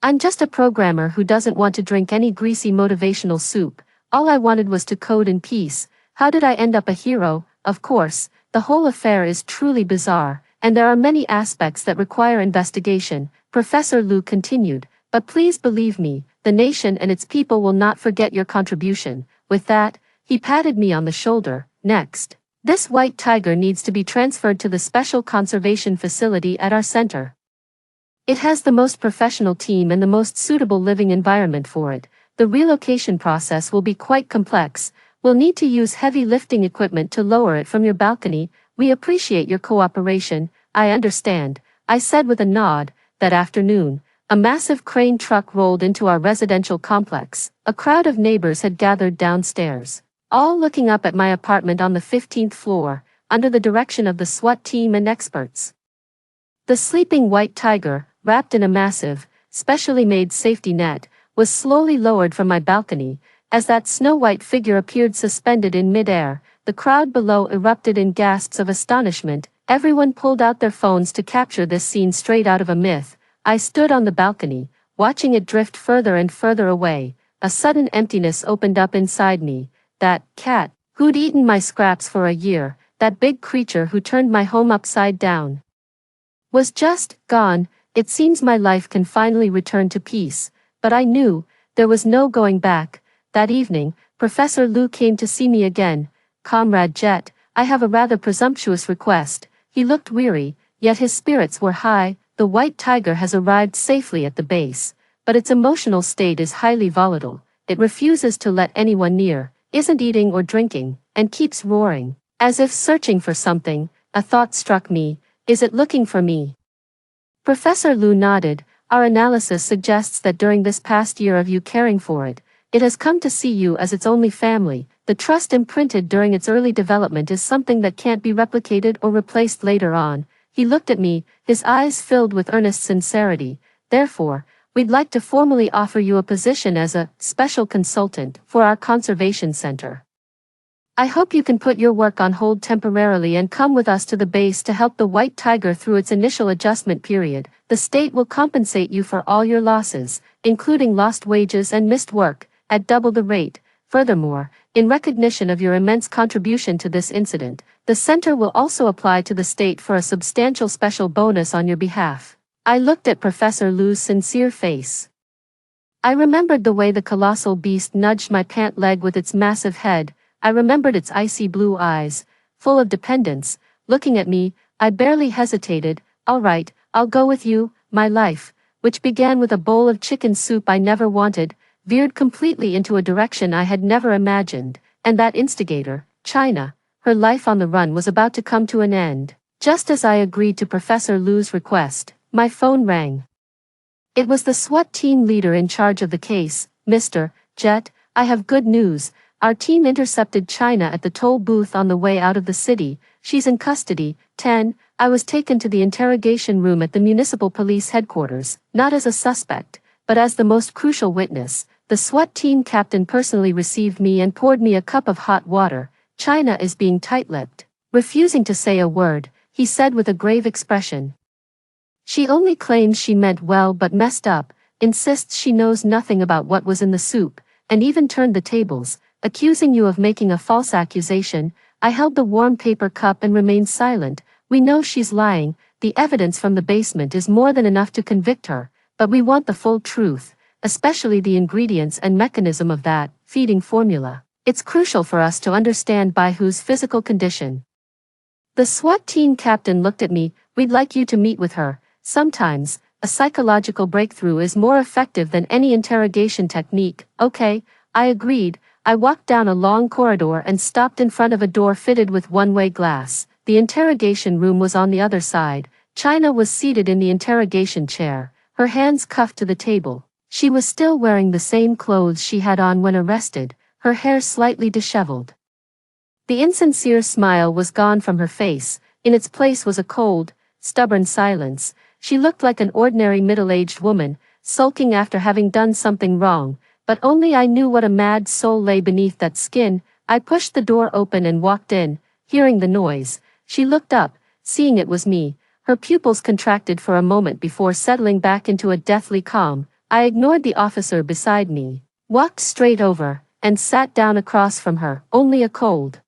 I'm just a programmer who doesn't want to drink any greasy motivational soup. All I wanted was to code in peace. How did I end up a hero? Of course, the whole affair is truly bizarre, and there are many aspects that require investigation, Professor Lu continued, but please believe me, the nation and its people will not forget your contribution. With that, he patted me on the shoulder. Next, this white tiger needs to be transferred to the special conservation facility at our center. It has the most professional team and the most suitable living environment for it. The relocation process will be quite complex. We'll need to use heavy lifting equipment to lower it from your balcony. We appreciate your cooperation. I understand, I said with a nod. That afternoon, a massive crane truck rolled into our residential complex. A crowd of neighbors had gathered downstairs, all looking up at my apartment on the 15th floor, under the direction of the SWAT team and experts. The sleeping white tiger, wrapped in a massive, specially made safety net, was slowly lowered from my balcony. As that snow-white figure appeared suspended in mid-air, the crowd below erupted in gasps of astonishment. Everyone pulled out their phones to capture this scene straight out of a myth. I stood on the balcony, watching it drift further and further away. A sudden emptiness opened up inside me. That cat, who'd eaten my scraps for a year, that big creature who turned my home upside down, was just gone. It seems my life can finally return to peace. But I knew, there was no going back. That evening, Professor Lu came to see me again. Comrade Jet, I have a rather presumptuous request. He looked weary, yet his spirits were high. The white tiger has arrived safely at the base, but its emotional state is highly volatile. It refuses to let anyone near, isn't eating or drinking, and keeps roaring, as if searching for something. A thought struck me. Is it looking for me? Professor Lu nodded. Our analysis suggests that during this past year of you caring for it, it has come to see you as its only family. The trust imprinted during its early development is something that can't be replicated or replaced later on. He looked at me, his eyes filled with earnest sincerity. Therefore, we'd like to formally offer you a position as a special consultant for our conservation center. I hope you can put your work on hold temporarily and come with us to the base to help the white tiger through its initial adjustment period. The state will compensate you for all your losses, including lost wages and missed work, at double the rate. Furthermore, in recognition of your immense contribution to this incident, the center will also apply to the state for a substantial special bonus on your behalf. I looked at Professor Lu's sincere face. I remembered the way the colossal beast nudged my pant leg with its massive head. I remembered its icy blue eyes, full of dependence, looking at me. I barely hesitated. All right, I'll go with you. My life, which began with a bowl of chicken soup I never wanted, veered completely into a direction I had never imagined, and that instigator, China, her life on the run was about to come to an end. Just as I agreed to Professor Lu's request, my phone rang. It was the SWAT team leader in charge of the case. Mr. Jet, I have good news. Our team intercepted China at the toll booth on the way out of the city. She's in custody. 10. I was taken to the interrogation room at the municipal police headquarters, not as a suspect, but as the most crucial witness. The SWAT team captain personally received me and poured me a cup of hot water. China is being tight-lipped. Refusing to say a word, he said with a grave expression. She only claims she meant well but messed up, insists she knows nothing about what was in the soup, and even turned the tables, accusing you of making a false accusation. I held the warm paper cup and remained silent. We know she's lying, the evidence from the basement is more than enough to convict her, but we want the full truth, especially the ingredients and mechanism of that feeding formula. It's crucial for us to understand by whose physical condition. The SWAT team captain looked at me. We'd like you to meet with her. Sometimes, a psychological breakthrough is more effective than any interrogation technique. Okay, I agreed. I walked down a long corridor and stopped in front of a door fitted with one-way glass. The interrogation room was on the other side. China was seated in the interrogation chair, her hands cuffed to the table. She was still wearing the same clothes she had on when arrested, her hair slightly disheveled. The insincere smile was gone from her face. In its place was a cold, stubborn silence. She looked like an ordinary middle-aged woman, sulking after having done something wrong, but only I knew what a mad soul lay beneath that skin. I pushed the door open and walked in, hearing the noise. She looked up, seeing it was me. Her pupils contracted for a moment before settling back into a deathly calm. I ignored the officer beside me, walked straight over, and sat down across from her. Only a cold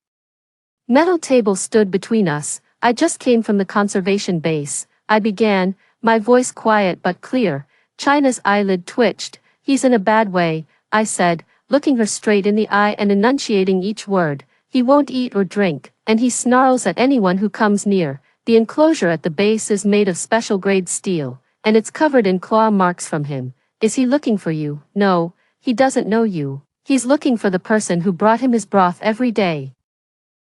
metal table stood between us. I just came from the conservation base, I began, my voice quiet but clear. China's eyelid twitched. He's in a bad way, I said, looking her straight in the eye and enunciating each word. He won't eat or drink, and he snarls at anyone who comes near. The enclosure at the base is made of special grade steel, and it's covered in claw marks from him. Is he looking for you? No, he doesn't know you. He's looking for the person who brought him his broth every day.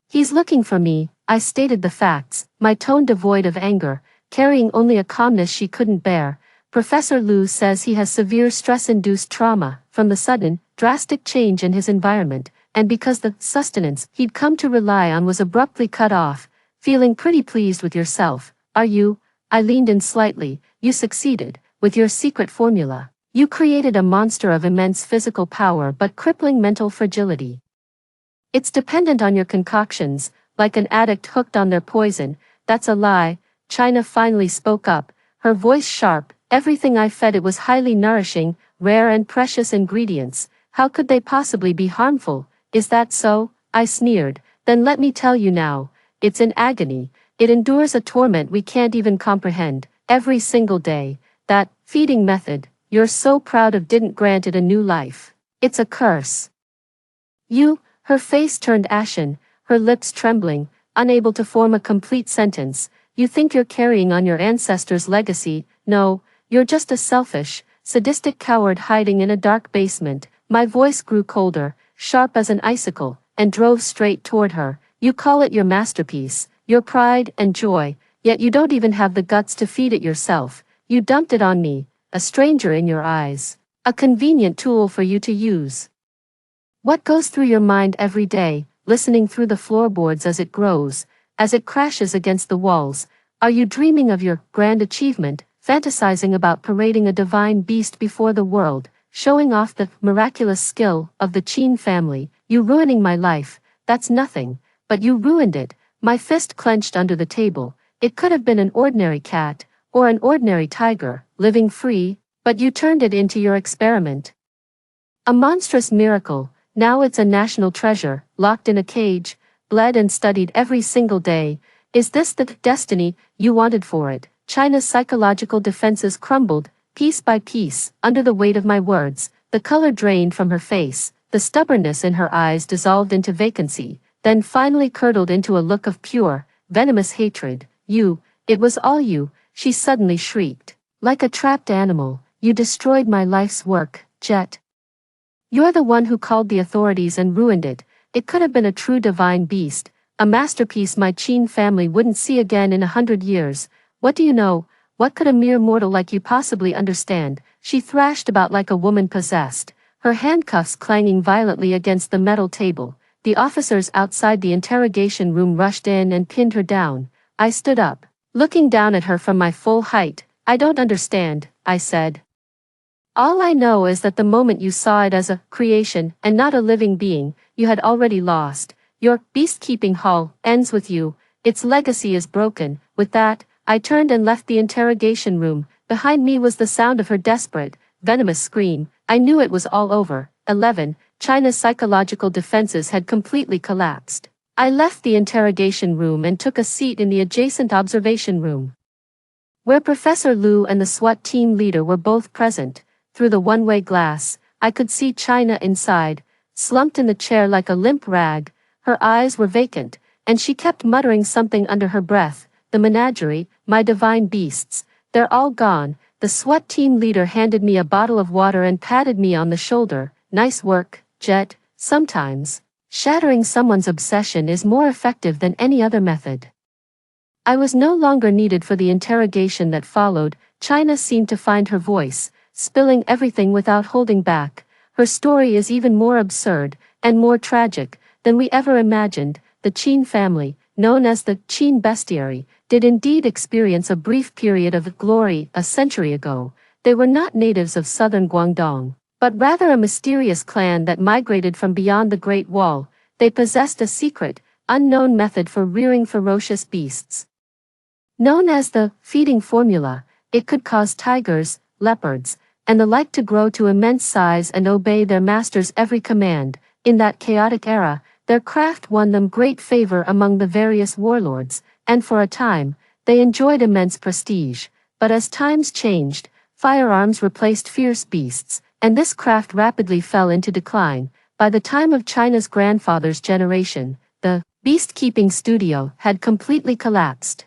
He's looking for me. I stated the facts, my tone devoid of anger, carrying only a calmness she couldn't bear. Professor Liu says he has severe stress-induced trauma from the sudden, drastic change in his environment, and because the sustenance he'd come to rely on was abruptly cut off. Feeling pretty pleased with yourself, are you? I leaned in slightly. You succeeded, with your secret formula. You created a monster of immense physical power but crippling mental fragility. It's dependent on your concoctions, like an addict hooked on their poison. That's a lie. China finally spoke up, her voice sharp. Everything I fed it was highly nourishing, rare and precious ingredients. How could they possibly be harmful? Is that so? I sneered. Then let me tell you now. It's in agony. It endures a torment we can't even comprehend, every single day. That feeding method you're so proud of didn't grant it a new life. It's a curse. Her face turned ashen, her lips trembling, unable to form a complete sentence. You think you're carrying on your ancestors' legacy? No, you're just a selfish, sadistic coward hiding in a dark basement. My voice grew colder, sharp as an icicle, and drove straight toward her. You call it your masterpiece, your pride and joy, yet you don't even have the guts to feed it yourself. You dumped it on me, a stranger in your eyes, a convenient tool for you to use. What goes through your mind every day, listening through the floorboards as it grows, as it crashes against the walls? Are you dreaming of your grand achievement, fantasizing about parading a divine beast before the world, showing off the miraculous skill of the Qin family? You ruining my life, that's nothing, but you ruined it. My fist clenched under the table. It could have been an ordinary cat, or an ordinary tiger, living free, but you turned it into your experiment. A monstrous miracle. Now it's a national treasure, locked in a cage, bled and studied every single day. Is this the destiny you wanted for it? China's psychological defenses crumbled, piece by piece, under the weight of my words. The color drained from her face, the stubbornness in her eyes dissolved into vacancy, then finally curdled into a look of pure, venomous hatred. It was all you, she suddenly shrieked. Like a trapped animal, you destroyed my life's work, Jet. You're the one who called the authorities and ruined it. It could have been a true divine beast, a masterpiece my Qin family wouldn't see again in 100 years. What do you know? What could a mere mortal like you possibly understand? She thrashed about like a woman possessed, her handcuffs clanging violently against the metal table. The officers outside the interrogation room rushed in and pinned her down. I stood up, looking down at her from my full height. I don't understand, I said. All I know is that the moment you saw it as a creation and not a living being, you had already lost. Your beast-keeping haul ends with you. Its legacy is broken. With that, I turned and left the interrogation room. Behind me was the sound of her desperate, venomous scream. I knew it was all over. 11. China's psychological defenses had completely collapsed. I left the interrogation room and took a seat in the adjacent observation room, where Professor Liu and the SWAT team leader were both present. Through the one-way glass, I could see China inside, slumped in the chair like a limp rag. Her eyes were vacant, and she kept muttering something under her breath. The menagerie, my divine beasts, they're all gone. The SWAT team leader handed me a bottle of water and patted me on the shoulder. Nice work, Jet. Sometimes, shattering someone's obsession is more effective than any other method. I was no longer needed for the interrogation that followed. China seemed to find her voice, spilling everything without holding back. Her story is even more absurd, and more tragic, than we ever imagined. The Qin family, known as the Qin bestiary, did indeed experience a brief period of glory a century ago. They were not natives of southern Guangdong, but rather a mysterious clan that migrated from beyond the Great Wall. They possessed a secret, unknown method for rearing ferocious beasts. Known as the feeding formula, it could cause tigers, leopards, and the like to grow to immense size and obey their master's every command. In that chaotic era, their craft won them great favor among the various warlords, and for a time, they enjoyed immense prestige. But as times changed, firearms replaced fierce beasts, and this craft rapidly fell into decline. By the time of China's grandfather's generation, the beast-keeping studio had completely collapsed.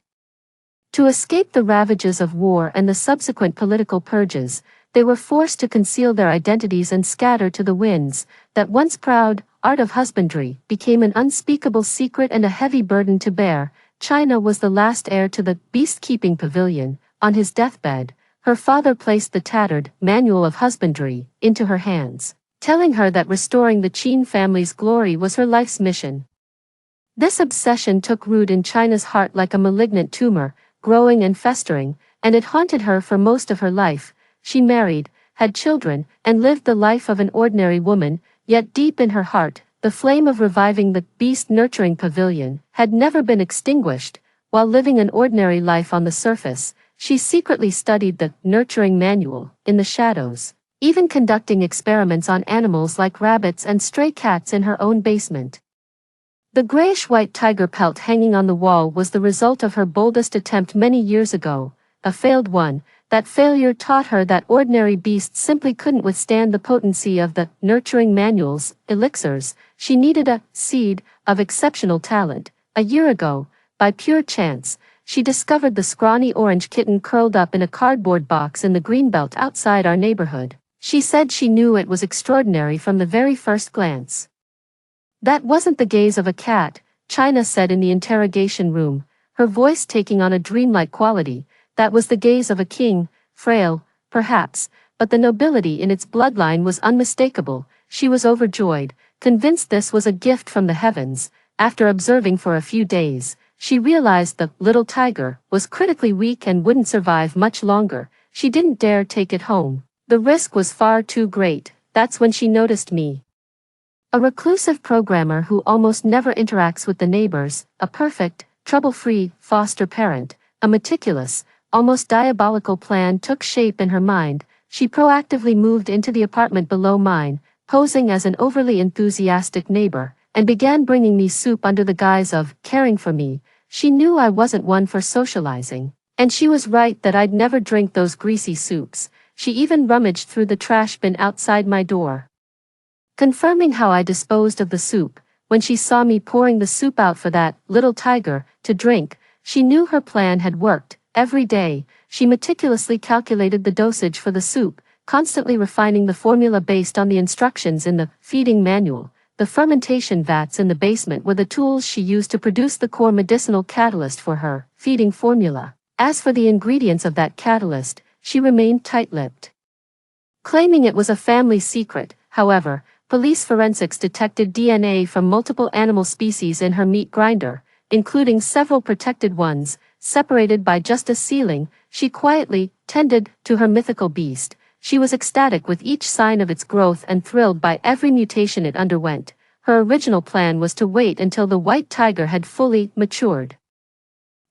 To escape the ravages of war and the subsequent political purges, they were forced to conceal their identities and scatter to the winds. That once proud art of husbandry became an unspeakable secret and a heavy burden to bear. China was the last heir to the beast-keeping pavilion. On his deathbed, her father placed the tattered Manual of Husbandry into her hands, telling her that restoring the Qin family's glory was her life's mission. This obsession took root in China's heart like a malignant tumor, growing and festering, and it haunted her for most of her life. She married, had children, and lived the life of an ordinary woman, yet deep in her heart, the flame of reviving the beast-nurturing pavilion had never been extinguished. While living an ordinary life on the surface, she secretly studied the nurturing manual in the shadows, even conducting experiments on animals like rabbits and stray cats in her own basement. The grayish-white tiger pelt hanging on the wall was the result of her boldest attempt many years ago, a failed one. That failure taught her that ordinary beasts simply couldn't withstand the potency of the nurturing manual's elixirs. She needed a seed of exceptional talent. A year ago, by pure chance, she discovered the scrawny orange kitten curled up in a cardboard box in the greenbelt outside our neighborhood. She said she knew it was extraordinary from the very first glance. That wasn't the gaze of a cat, China said in the interrogation room, her voice taking on a dreamlike quality. That was the gaze of a king, frail, perhaps, but the nobility in its bloodline was unmistakable. She was overjoyed, convinced this was a gift from the heavens. After observing for a few days, she realized the little tiger was critically weak and wouldn't survive much longer. She didn't dare take it home. The risk was far too great. That's when she noticed me. A reclusive programmer who almost never interacts with the neighbors, a perfect, trouble-free foster parent. A meticulous, almost diabolical plan took shape in her mind. She proactively moved into the apartment below mine, posing as an overly enthusiastic neighbor, and began bringing me soup under the guise of caring for me. She knew I wasn't one for socializing, and she was right that I'd never drink those greasy soups. She even rummaged through the trash bin outside my door, confirming how I disposed of the soup. When she saw me pouring the soup out for that little tiger to drink, she knew her plan had worked. Every day, she meticulously calculated the dosage for the soup, constantly refining the formula based on the instructions in the feeding manual. The fermentation vats in the basement were the tools she used to produce the core medicinal catalyst for her feeding formula. As for the ingredients of that catalyst, she remained tight-lipped, claiming it was a family secret. However, police forensics detected DNA from multiple animal species in her meat grinder, including several protected ones, separated by just a ceiling. She quietly tended to her mythical beast. She was ecstatic with each sign of its growth and thrilled by every mutation it underwent. Her original plan was to wait until the white tiger had fully matured,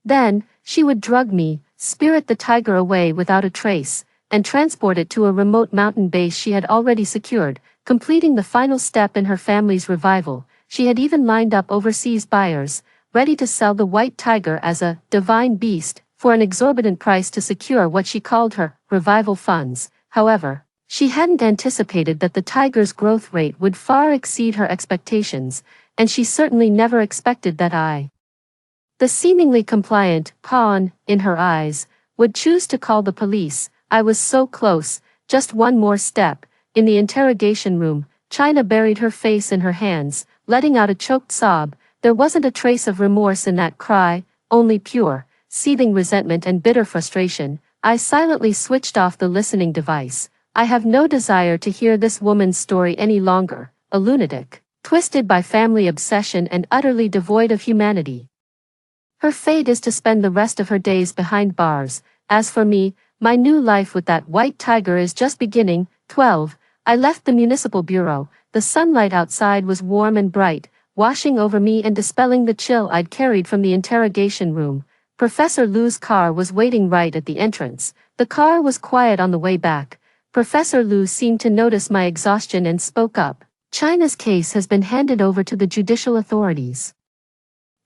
Then, she would drug me, spirit the tiger away without a trace, and transport it to a remote mountain base she had already secured, completing the final step in her family's revival. She had even lined up overseas buyers, ready to sell the white tiger as a divine beast for an exorbitant price to secure what she called her revival funds. However, she hadn't anticipated that the tiger's growth rate would far exceed her expectations, and she certainly never expected that I, the seemingly compliant pawn in her eyes, would choose to call the police. I was so close, just one more step. In the interrogation room, China buried her face in her hands, letting out a choked sob. There wasn't a trace of remorse in that cry, only pure, seething resentment and bitter frustration. I silently switched off the listening device. I have no desire to hear this woman's story any longer, a lunatic, twisted by family obsession and utterly devoid of humanity. Her fate is to spend the rest of her days behind bars. As for me, my new life with that white tiger is just beginning. 12. I left the municipal bureau. The sunlight outside was warm and bright, washing over me and dispelling the chill I'd carried from the interrogation room. Professor Lu's car was waiting right at the entrance. The car was quiet on the way back. Professor Lu seemed to notice my exhaustion and spoke up. China's case has been handed over to the judicial authorities.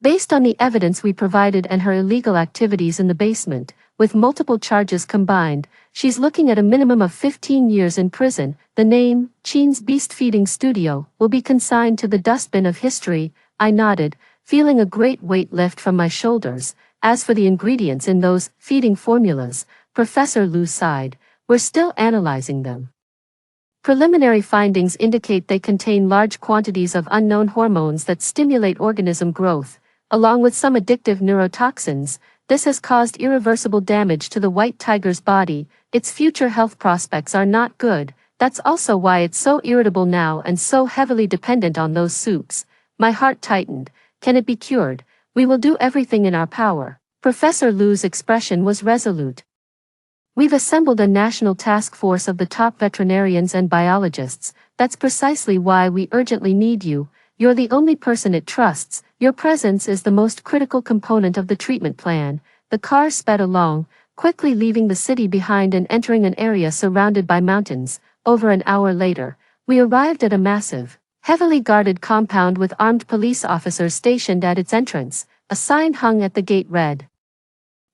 Based on the evidence we provided and her illegal activities in the basement, with multiple charges combined, she's looking at a minimum of 15 years in prison. The name, Chin's Beast Feeding Studio, will be consigned to the dustbin of history. I nodded, feeling a great weight lift from my shoulders. As for the ingredients in those feeding formulas, Professor Lu sighed. We're still analyzing them. Preliminary findings indicate they contain large quantities of unknown hormones that stimulate organism growth, along with some addictive neurotoxins. This has caused irreversible damage to the white tiger's body. Its future health prospects are not good. That's also why it's so irritable now and so heavily dependent on those soups. My heart tightened. Can it be cured? We will do everything in our power. Professor Lu's expression was resolute. We've assembled a national task force of the top veterinarians and biologists. That's precisely why we urgently need you. You're the only person it trusts. Your presence is the most critical component of the treatment plan. The car sped along, quickly leaving the city behind and entering an area surrounded by mountains. Over an hour later, we arrived at a massive, heavily guarded compound with armed police officers stationed at its entrance. A sign hung at the gate read,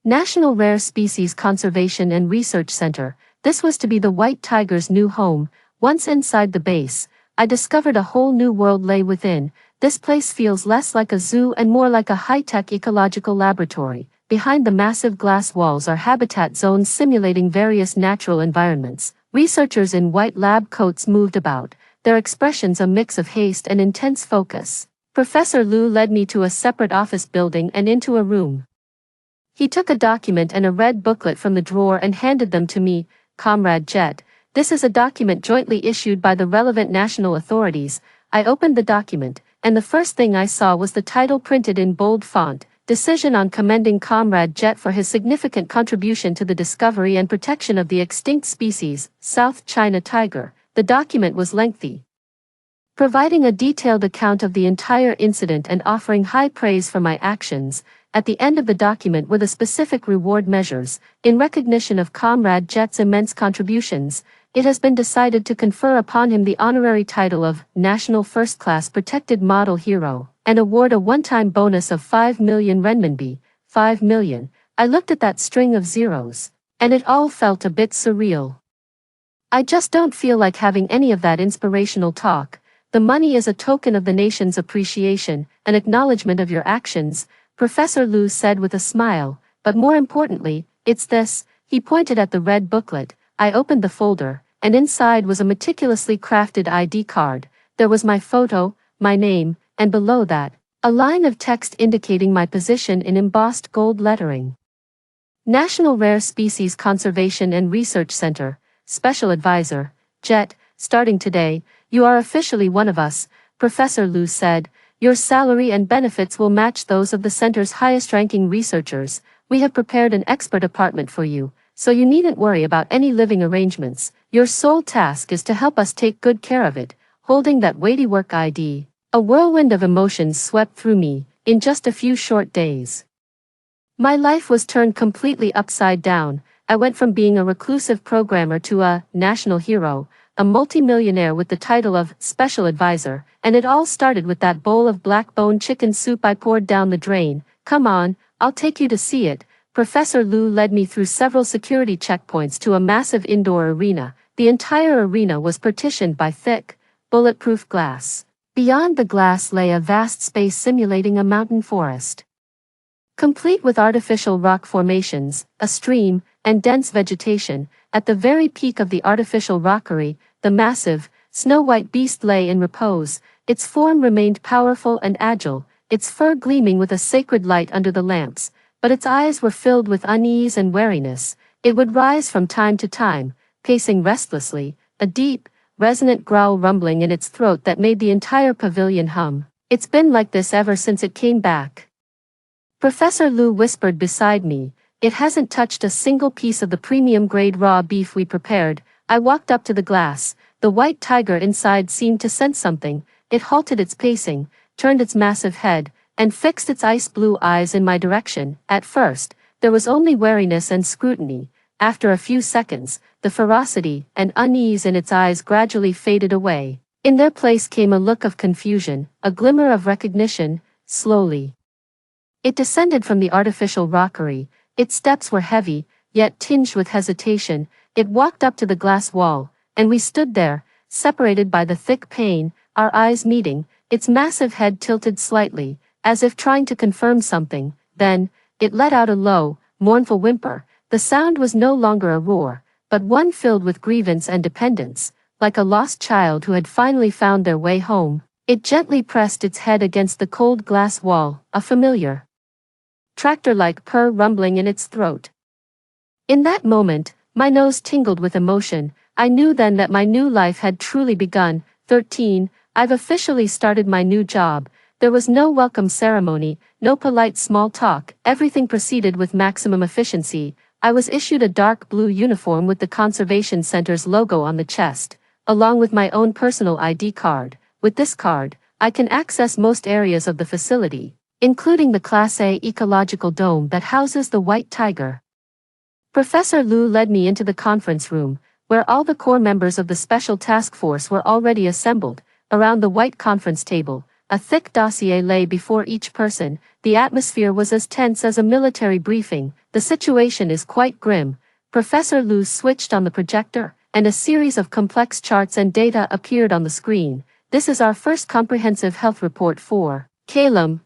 National Rare Species Conservation and Research Center. This was to be the white tiger's new home. Once inside the base, I discovered a whole new world lay within. This place feels less like a zoo and more like a high-tech ecological laboratory. Behind the massive glass walls are habitat zones simulating various natural environments. Researchers in white lab coats moved about, their expressions a mix of haste and intense focus. Professor Lu led me to a separate office building and into a room. He took a document and a red booklet from the drawer and handed them to me. Comrade Jet, this is a document jointly issued by the relevant national authorities. I opened the document, and the first thing I saw was the title printed in bold font, Decision on commending Comrade Jet for his significant contribution to the discovery and protection of the extinct species, South China tiger. The document was lengthy, providing a detailed account of the entire incident and offering high praise for my actions. At the end of the document were the specific reward measures. In recognition of Comrade Jet's immense contributions, it has been decided to confer upon him the honorary title of National First Class Protected Model Hero, and award a one-time bonus of 5 million renminbi. 5 million. I looked at that string of zeros, and it all felt a bit surreal. I just don't feel like having any of that inspirational talk. The money is a token of the nation's appreciation, an acknowledgement of your actions, Professor Lu said with a smile, but more importantly, it's this. He pointed at the red booklet. I opened the folder, and inside was a meticulously crafted ID card. There was my photo, my name, and below that, a line of text indicating my position in embossed gold lettering. National Rare Species Conservation and Research Center, Special Advisor, Jet, starting today, you are officially one of us, Professor Lu said. Your salary and benefits will match those of the center's highest-ranking researchers. We have prepared an expert apartment for you, so you needn't worry about any living arrangements. Your sole task is to help us take good care of it. Holding that weighty work ID, a whirlwind of emotions swept through me, in just a few short days. My life was turned completely upside down. I went from being a reclusive programmer to a national hero, a multimillionaire with the title of special advisor, and it all started with that bowl of black bone chicken soup I poured down the drain. Come on, I'll take you to see it. Professor Lu led me through several security checkpoints to a massive indoor arena. The entire arena was partitioned by thick, bulletproof glass. Beyond the glass lay a vast space simulating a mountain forest, complete with artificial rock formations, a stream, and dense vegetation. At the very peak of the artificial rockery, the massive, snow-white beast lay in repose. Its form remained powerful and agile, its fur gleaming with a sacred light under the lamps, but its eyes were filled with unease and wariness. It would rise from time to time, pacing restlessly, a deep, resonant growl rumbling in its throat that made the entire pavilion hum. It's been like this ever since it came back, Professor Lu whispered beside me. It hasn't touched a single piece of the premium-grade raw beef we prepared. I walked up to the glass. The white tiger inside seemed to sense something. It halted its pacing, turned its massive head, and fixed its ice-blue eyes in my direction. At first, there was only wariness and scrutiny. After a few seconds, the ferocity and unease in its eyes gradually faded away. In their place came a look of confusion, a glimmer of recognition. Slowly, it descended from the artificial rockery. Its steps were heavy, yet tinged with hesitation. It walked up to the glass wall, and we stood there, separated by the thick pane, our eyes meeting, its massive head tilted slightly, as if trying to confirm something. Then, it let out a low, mournful whimper. The sound was no longer a roar, but one filled with grievance and dependence, like a lost child who had finally found their way home. It gently pressed its head against the cold glass wall, a familiar, tractor-like purr rumbling in its throat. In that moment, my nose tingled with emotion. I knew then that my new life had truly begun. 13, I've officially started my new job. There was no welcome ceremony, no polite small talk. Everything proceeded with maximum efficiency. I was issued a dark blue uniform with the Conservation Center's logo on the chest, along with my own personal ID card. With this card, I can access most areas of the facility, including the Class A ecological dome that houses the white tiger. Professor Lu led me into the conference room, where all the core members of the special task force were already assembled. Around the white conference table, a thick dossier lay before each person. The atmosphere was as tense as a military briefing. The situation is quite grim. Professor Lu switched on the projector, and a series of complex charts and data appeared on the screen. This is our first comprehensive health report for Calum.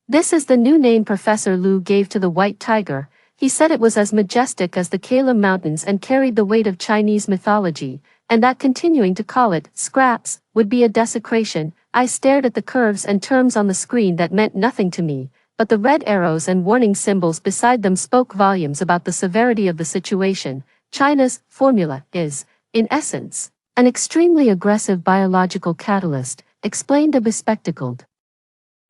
This is the new name Professor Lu gave to the white tiger. He said it was as majestic as the Calum Mountains and carried the weight of Chinese mythology, and that continuing to call it scraps would be a desecration. I stared at the curves and terms on the screen that meant nothing to me, but the red arrows and warning symbols beside them spoke volumes about the severity of the situation. China's formula is, in essence, an extremely aggressive biological catalyst, explained a bespectacled,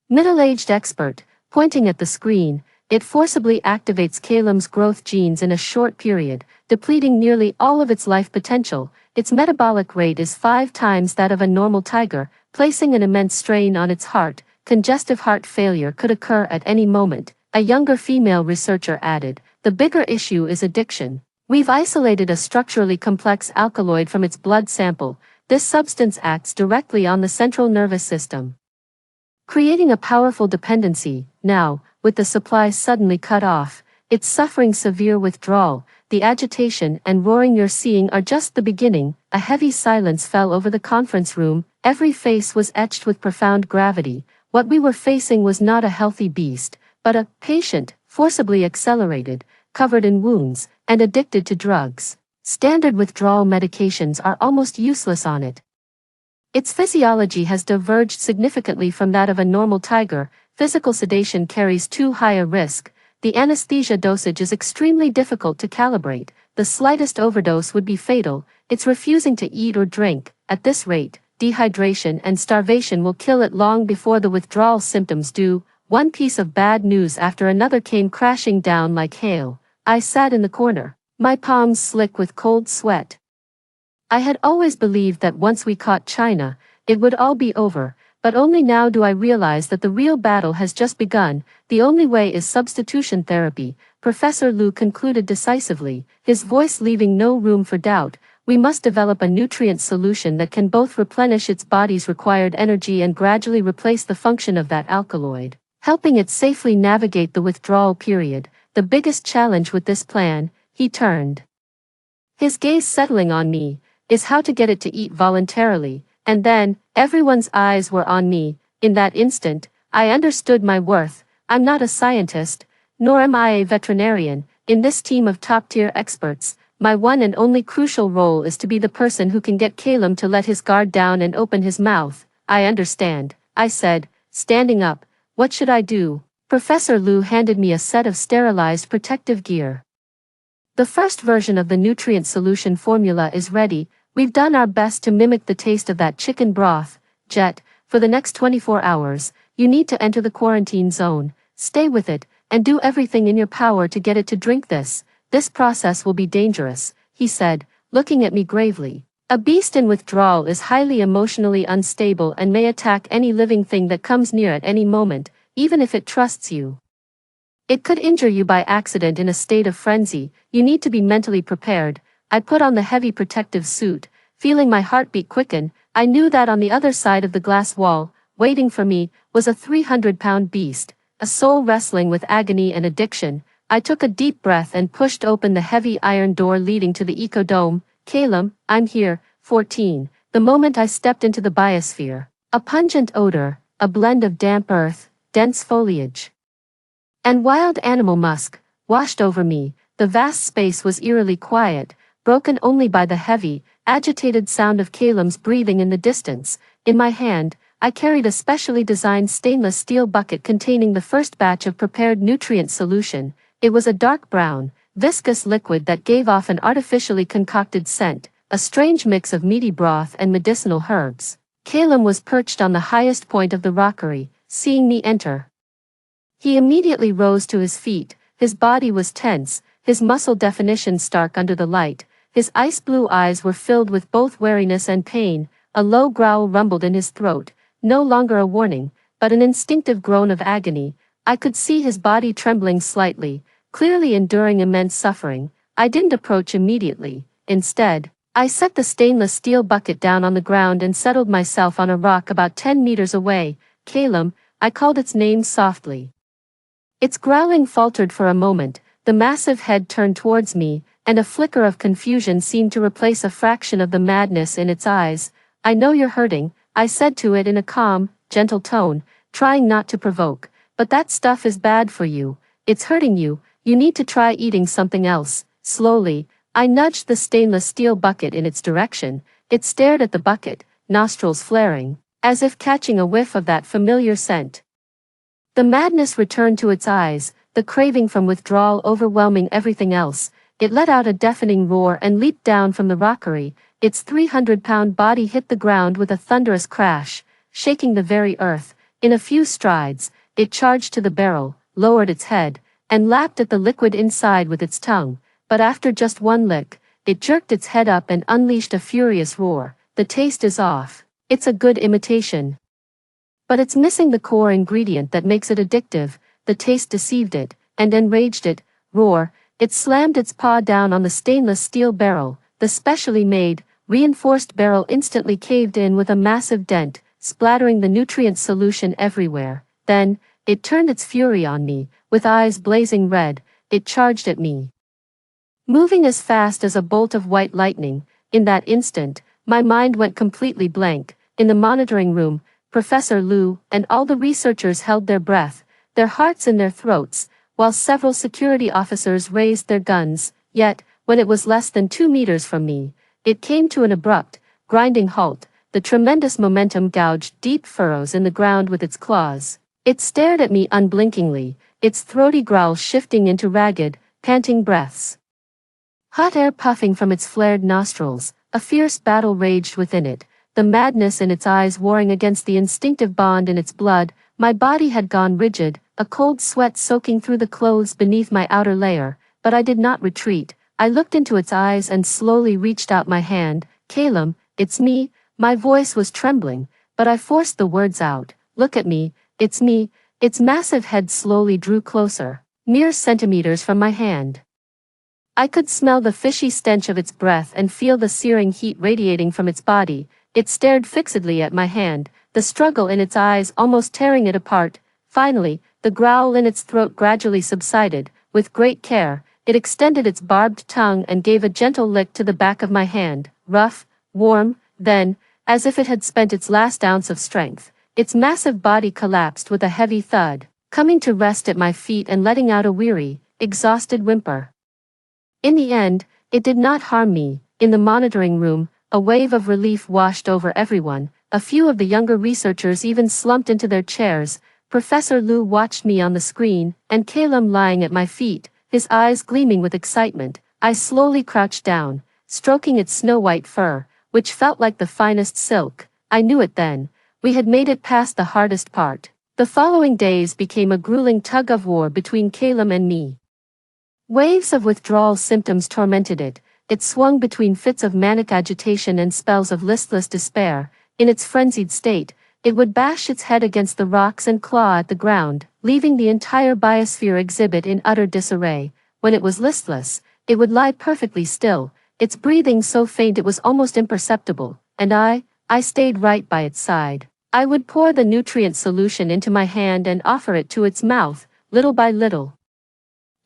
middle-aged expert, pointing at the screen. It forcibly activates Calum's growth genes in a short period, depleting nearly all of its life potential. Its metabolic rate is 5 times that of a normal tiger, placing an immense strain on its heart. Congestive heart failure could occur at any moment, a younger female researcher added. The bigger issue is addiction. We've isolated a structurally complex alkaloid from its blood sample. This substance acts directly on the central nervous system, creating a powerful dependency. Now, with the supply suddenly cut off, it's suffering severe withdrawal. The agitation and roaring you're seeing are just the beginning. A heavy silence fell over the conference room. Every face was etched with profound gravity. What we were facing was not a healthy beast, but a patient, forcibly accelerated, covered in wounds, and addicted to drugs. Standard withdrawal medications are almost useless on it. Its physiology has diverged significantly from that of a normal tiger. Physical sedation carries too high a risk. The anesthesia dosage is extremely difficult to calibrate. The slightest overdose would be fatal. It's refusing to eat or drink. At this rate, dehydration and starvation will kill it long before the withdrawal symptoms do. One piece of bad news after another came crashing down like hail. I sat in the corner, my palms slick with cold sweat. I had always believed that once we caught China, it would all be over, but only now do I realize that the real battle has just begun. The only way is substitution therapy, Professor Lu concluded decisively, his voice leaving no room for doubt. We must develop a nutrient solution that can both replenish its body's required energy and gradually replace the function of that alkaloid, helping it safely navigate the withdrawal period. The biggest challenge with this plan, he turned his gaze settling on me, is how to get it to eat voluntarily, and then, everyone's eyes were on me. In that instant, I understood my worth. I'm not a scientist, nor am I a veterinarian. In this team of top-tier experts, my one and only crucial role is to be the person who can get Calum to let his guard down and open his mouth. I understand, I said, standing up. What should I do? Professor Lu handed me a set of sterilized protective gear. The first version of the nutrient solution formula is ready. We've done our best to mimic the taste of that chicken broth. Jet, for the next 24 hours, you need to enter the quarantine zone, stay with it, and do everything in your power to get it to drink this. This process will be dangerous, he said, looking at me gravely. A beast in withdrawal is highly emotionally unstable and may attack any living thing that comes near at any moment, even if it trusts you. It could injure you by accident in a state of frenzy. You need to be mentally prepared. I put on the heavy protective suit, feeling my heartbeat quicken. I knew that on the other side of the glass wall, waiting for me, was a 300-pound beast, a soul wrestling with agony and addiction. I took a deep breath and pushed open the heavy iron door leading to the ecodome. Calum, I'm here. 14. The moment I stepped into the biosphere, a pungent odor, a blend of damp earth, dense foliage, and wild animal musk, washed over me. The vast space was eerily quiet, broken only by the heavy, agitated sound of Calum's breathing in the distance. In my hand, I carried a specially designed stainless steel bucket containing the first batch of prepared nutrient solution. It was a dark brown, viscous liquid that gave off an artificially concocted scent, a strange mix of meaty broth and medicinal herbs. Calum was perched on the highest point of the rockery, seeing me enter. He immediately rose to his feet. His body was tense, his muscle definition stark under the light. His ice-blue eyes were filled with both wariness and pain. A low growl rumbled in his throat, no longer a warning, but an instinctive groan of agony. I could see his body trembling slightly, clearly enduring immense suffering. I didn't approach immediately. Instead, I set the stainless steel bucket down on the ground and settled myself on a rock about 10 meters away. Calum, I called its name softly. Its growling faltered for a moment. The massive head turned towards me, and a flicker of confusion seemed to replace a fraction of the madness in its eyes. I know you're hurting, I said to it in a calm, gentle tone, trying not to provoke, but that stuff is bad for you. It's hurting you. You need to try eating something else. Slowly, I nudged the stainless steel bucket in its direction. It stared at the bucket, nostrils flaring, as if catching a whiff of that familiar scent. The madness returned to its eyes, the craving from withdrawal overwhelming everything else. It let out a deafening roar and leaped down from the rockery. Its 300-pound body hit the ground with a thunderous crash, shaking the very earth. In a few strides, it charged to the barrel, lowered its head, and lapped at the liquid inside with its tongue. But after just one lick, it jerked its head up and unleashed a furious roar. The taste is off. It's a good imitation, but it's missing the core ingredient that makes it addictive. The taste deceived it, and enraged it. Roar. It slammed its paw down on the stainless steel barrel. The specially made, reinforced barrel instantly caved in with a massive dent, splattering the nutrient solution everywhere. Then, it turned its fury on me. With eyes blazing red, it charged at me, moving as fast as a bolt of white lightning. In that instant, my mind went completely blank. In the monitoring room, Professor Lu and all the researchers held their breath, their hearts in their throats, while several security officers raised their guns. Yet, when it was less than 2 meters from me, it came to an abrupt, grinding halt. The tremendous momentum gouged deep furrows in the ground with its claws. It stared at me unblinkingly, its throaty growl shifting into ragged, panting breaths. Hot air puffing from its flared nostrils. A fierce battle raged within it, the madness in its eyes warring against the instinctive bond in its blood. My body had gone rigid, a cold sweat soaking through the clothes beneath my outer layer, but I did not retreat. I looked into its eyes and slowly reached out my hand. Calum, it's me. My voice was trembling, but I forced the words out. Look at me, it's me. Its massive head slowly drew closer, mere centimeters from my hand. I could smell the fishy stench of its breath and feel the searing heat radiating from its body. It stared fixedly at my hand, the struggle in its eyes almost tearing it apart. Finally, the growl in its throat gradually subsided. With great care, it extended its barbed tongue and gave a gentle lick to the back of my hand, rough, warm, then, as if it had spent its last ounce of strength, its massive body collapsed with a heavy thud, coming to rest at my feet and letting out a weary, exhausted whimper. In the end, it did not harm me. In the monitoring room, a wave of relief washed over everyone. A few of the younger researchers even slumped into their chairs. Professor Liu watched me on the screen, and Calum lying at my feet, his eyes gleaming with excitement. I slowly crouched down, stroking its snow-white fur, which felt like the finest silk. I knew it then. We had made it past the hardest part. The following days became a grueling tug-of-war between Calum and me. Waves of withdrawal symptoms tormented it. It swung between fits of manic agitation and spells of listless despair. In its frenzied state, it would bash its head against the rocks and claw at the ground, leaving the entire biosphere exhibit in utter disarray. When it was listless, it would lie perfectly still, its breathing so faint it was almost imperceptible, and I stayed right by its side. I would pour the nutrient solution into my hand and offer it to its mouth, little by little.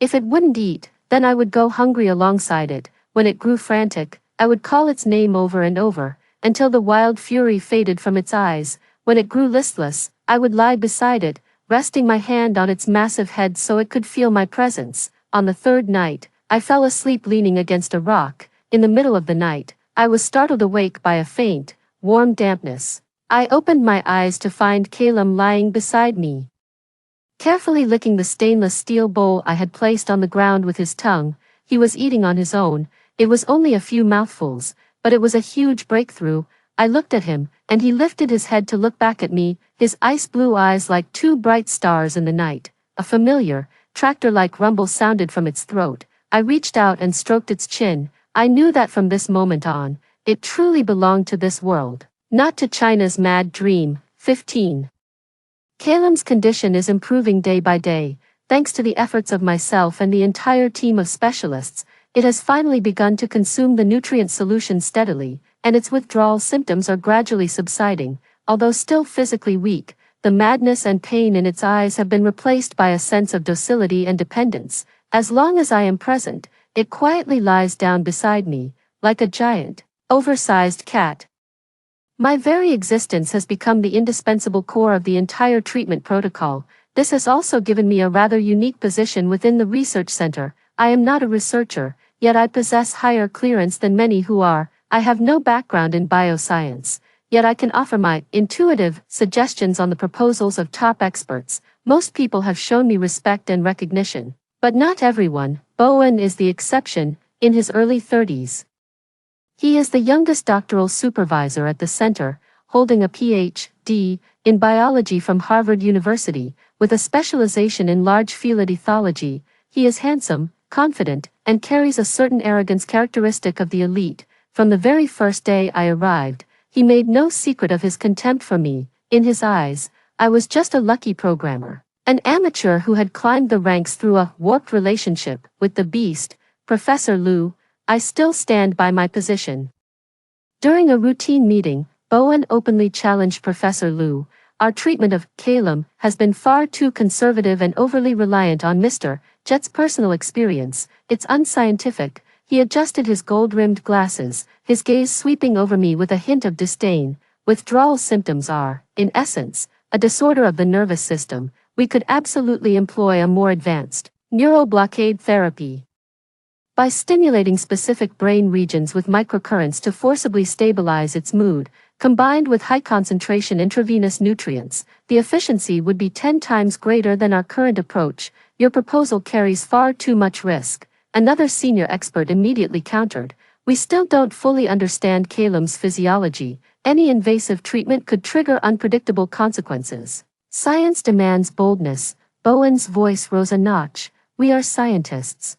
If it wouldn't eat, then I would go hungry alongside it. When it grew frantic, I would call its name over and over, until the wild fury faded from its eyes. When it grew listless, I would lie beside it, resting my hand on its massive head so it could feel my presence. On the third night, I fell asleep leaning against a rock. In the middle of the night, I was startled awake by a faint, warm dampness. I opened my eyes to find Calum lying beside me, carefully licking the stainless steel bowl I had placed on the ground with his tongue. He was eating on his own. It was only a few mouthfuls, but it was a huge breakthrough. I looked at him, and he lifted his head to look back at me, his ice-blue eyes like two bright stars in the night. A familiar, tractor-like rumble sounded from its throat. I reached out and stroked its chin. I knew that from this moment on, it truly belonged to this world, not to China's mad dream. 15. Calum's condition is improving day by day. Thanks to the efforts of myself and the entire team of specialists, it has finally begun to consume the nutrient solution steadily, and its withdrawal symptoms are gradually subsiding. Although still physically weak, the madness and pain in its eyes have been replaced by a sense of docility and dependence. As long as I am present, it quietly lies down beside me, like a giant, oversized cat. My very existence has become the indispensable core of the entire treatment protocol. This has also given me a rather unique position within the research center. I am not a researcher, yet I possess higher clearance than many who are. I have no background in bioscience, yet I can offer my intuitive suggestions on the proposals of top experts. Most people have shown me respect and recognition, but not everyone. Bowen is the exception, in his early 30s. He is the youngest doctoral supervisor at the center, holding a Ph.D. in biology from Harvard University, with a specialization in large-field ethology. He is handsome, confident, and carries a certain arrogance characteristic of the elite. From the very first day I arrived, he made no secret of his contempt for me. In his eyes, I was just a lucky programmer, an amateur who had climbed the ranks through a warped relationship with the beast, Professor Liu. I still stand by my position. During a routine meeting, Bowen openly challenged Professor Liu. Our treatment of Calum has been far too conservative and overly reliant on Mr. Jet's personal experience. It's unscientific. He adjusted his gold-rimmed glasses, his gaze sweeping over me with a hint of disdain. Withdrawal symptoms are, in essence, a disorder of the nervous system. We could absolutely employ a more advanced neural blockade therapy. By stimulating specific brain regions with microcurrents to forcibly stabilize its mood, combined with high-concentration intravenous nutrients, the efficiency would be 10 times greater than our current approach. Your proposal carries far too much risk. Another senior expert immediately countered. We still don't fully understand Calum's physiology. Any invasive treatment could trigger unpredictable consequences. Science demands boldness. Bowen's voice rose a notch. We are scientists,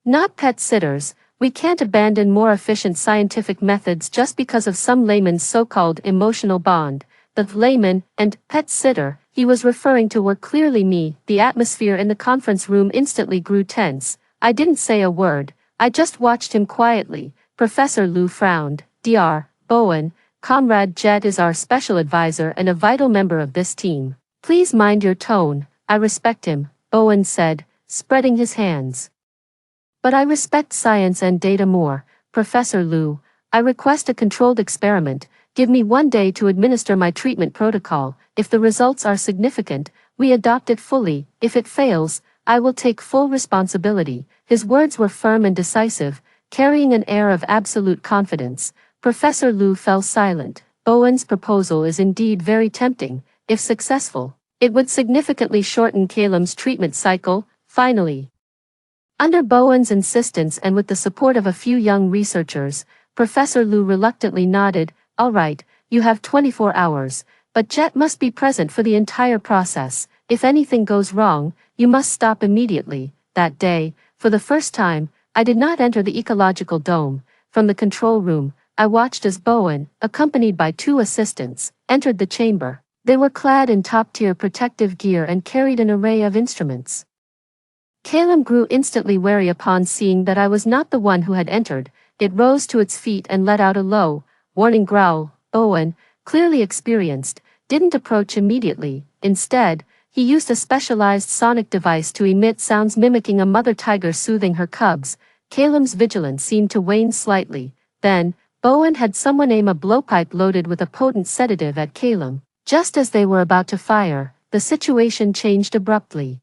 not pet sitters. We can't abandon more efficient scientific methods just because of some layman's so-called emotional bond. the layman, and pet sitter he was referring to were clearly me. The atmosphere in the conference room instantly grew tense. I didn't say a word. I just watched him quietly. Professor Liu frowned. Dr. Bowen, Comrade Jet is our special advisor and a vital member of this team. Please mind your tone. I respect him, Bowen said, spreading his hands. But I respect science and data more, Professor Liu. I request a controlled experiment. Give me 1 day to administer my treatment protocol. If the results are significant, we adopt it fully. If it fails, I will take full responsibility. His words were firm and decisive, carrying an air of absolute confidence. Professor Liu fell silent. Bowen's proposal is indeed very tempting. If successful, it would significantly shorten Caleb's treatment cycle. Finally, under Bowen's insistence and with the support of a few young researchers, Professor Liu reluctantly nodded. All right, you have 24 hours, but Jet must be present for the entire process. If anything goes wrong, you must stop immediately. That day, for the first time, I did not enter the ecological dome. From the control room, I watched as Bowen, accompanied by 2 assistants, entered the chamber. They were clad in top-tier protective gear and carried an array of instruments. Caleb grew instantly wary upon seeing that I was not the one who had entered. It rose to its feet and let out a low, warning growl. Bowen, clearly experienced, didn't approach immediately. Instead, he used a specialized sonic device to emit sounds mimicking a mother tiger soothing her cubs. Caleb's vigilance seemed to wane slightly. Then, Bowen had someone aim a blowpipe loaded with a potent sedative at Caleb. Just as they were about to fire, the situation changed abruptly.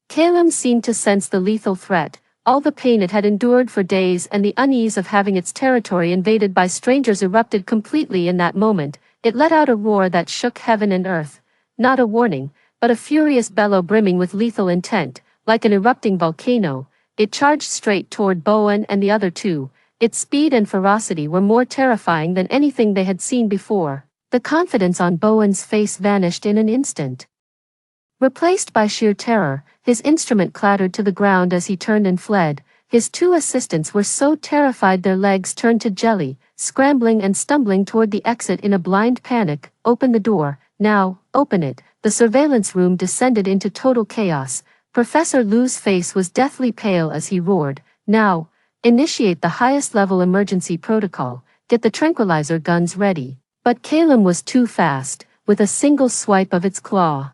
Caleb seemed to sense the lethal threat, all the pain it had endured for days and the unease of having its territory invaded by strangers erupted completely in that moment. It let out a roar that shook heaven and earth. Not a warning, but a furious bellow brimming with lethal intent. Like an erupting volcano, it charged straight toward Bowen and the other 2. Its speed and ferocity were more terrifying than anything they had seen before. The confidence on Bowen's face vanished in an instant. Replaced by sheer terror, his instrument clattered to the ground as he turned and fled. His 2 assistants were so terrified their legs turned to jelly, scrambling and stumbling toward the exit in a blind panic. Open the door, now, open it. The surveillance room descended into total chaos. Professor Liu's face was deathly pale as he roared, now, initiate the highest level emergency protocol, get the tranquilizer guns ready. But Caleb was too fast. With a single swipe of its claw,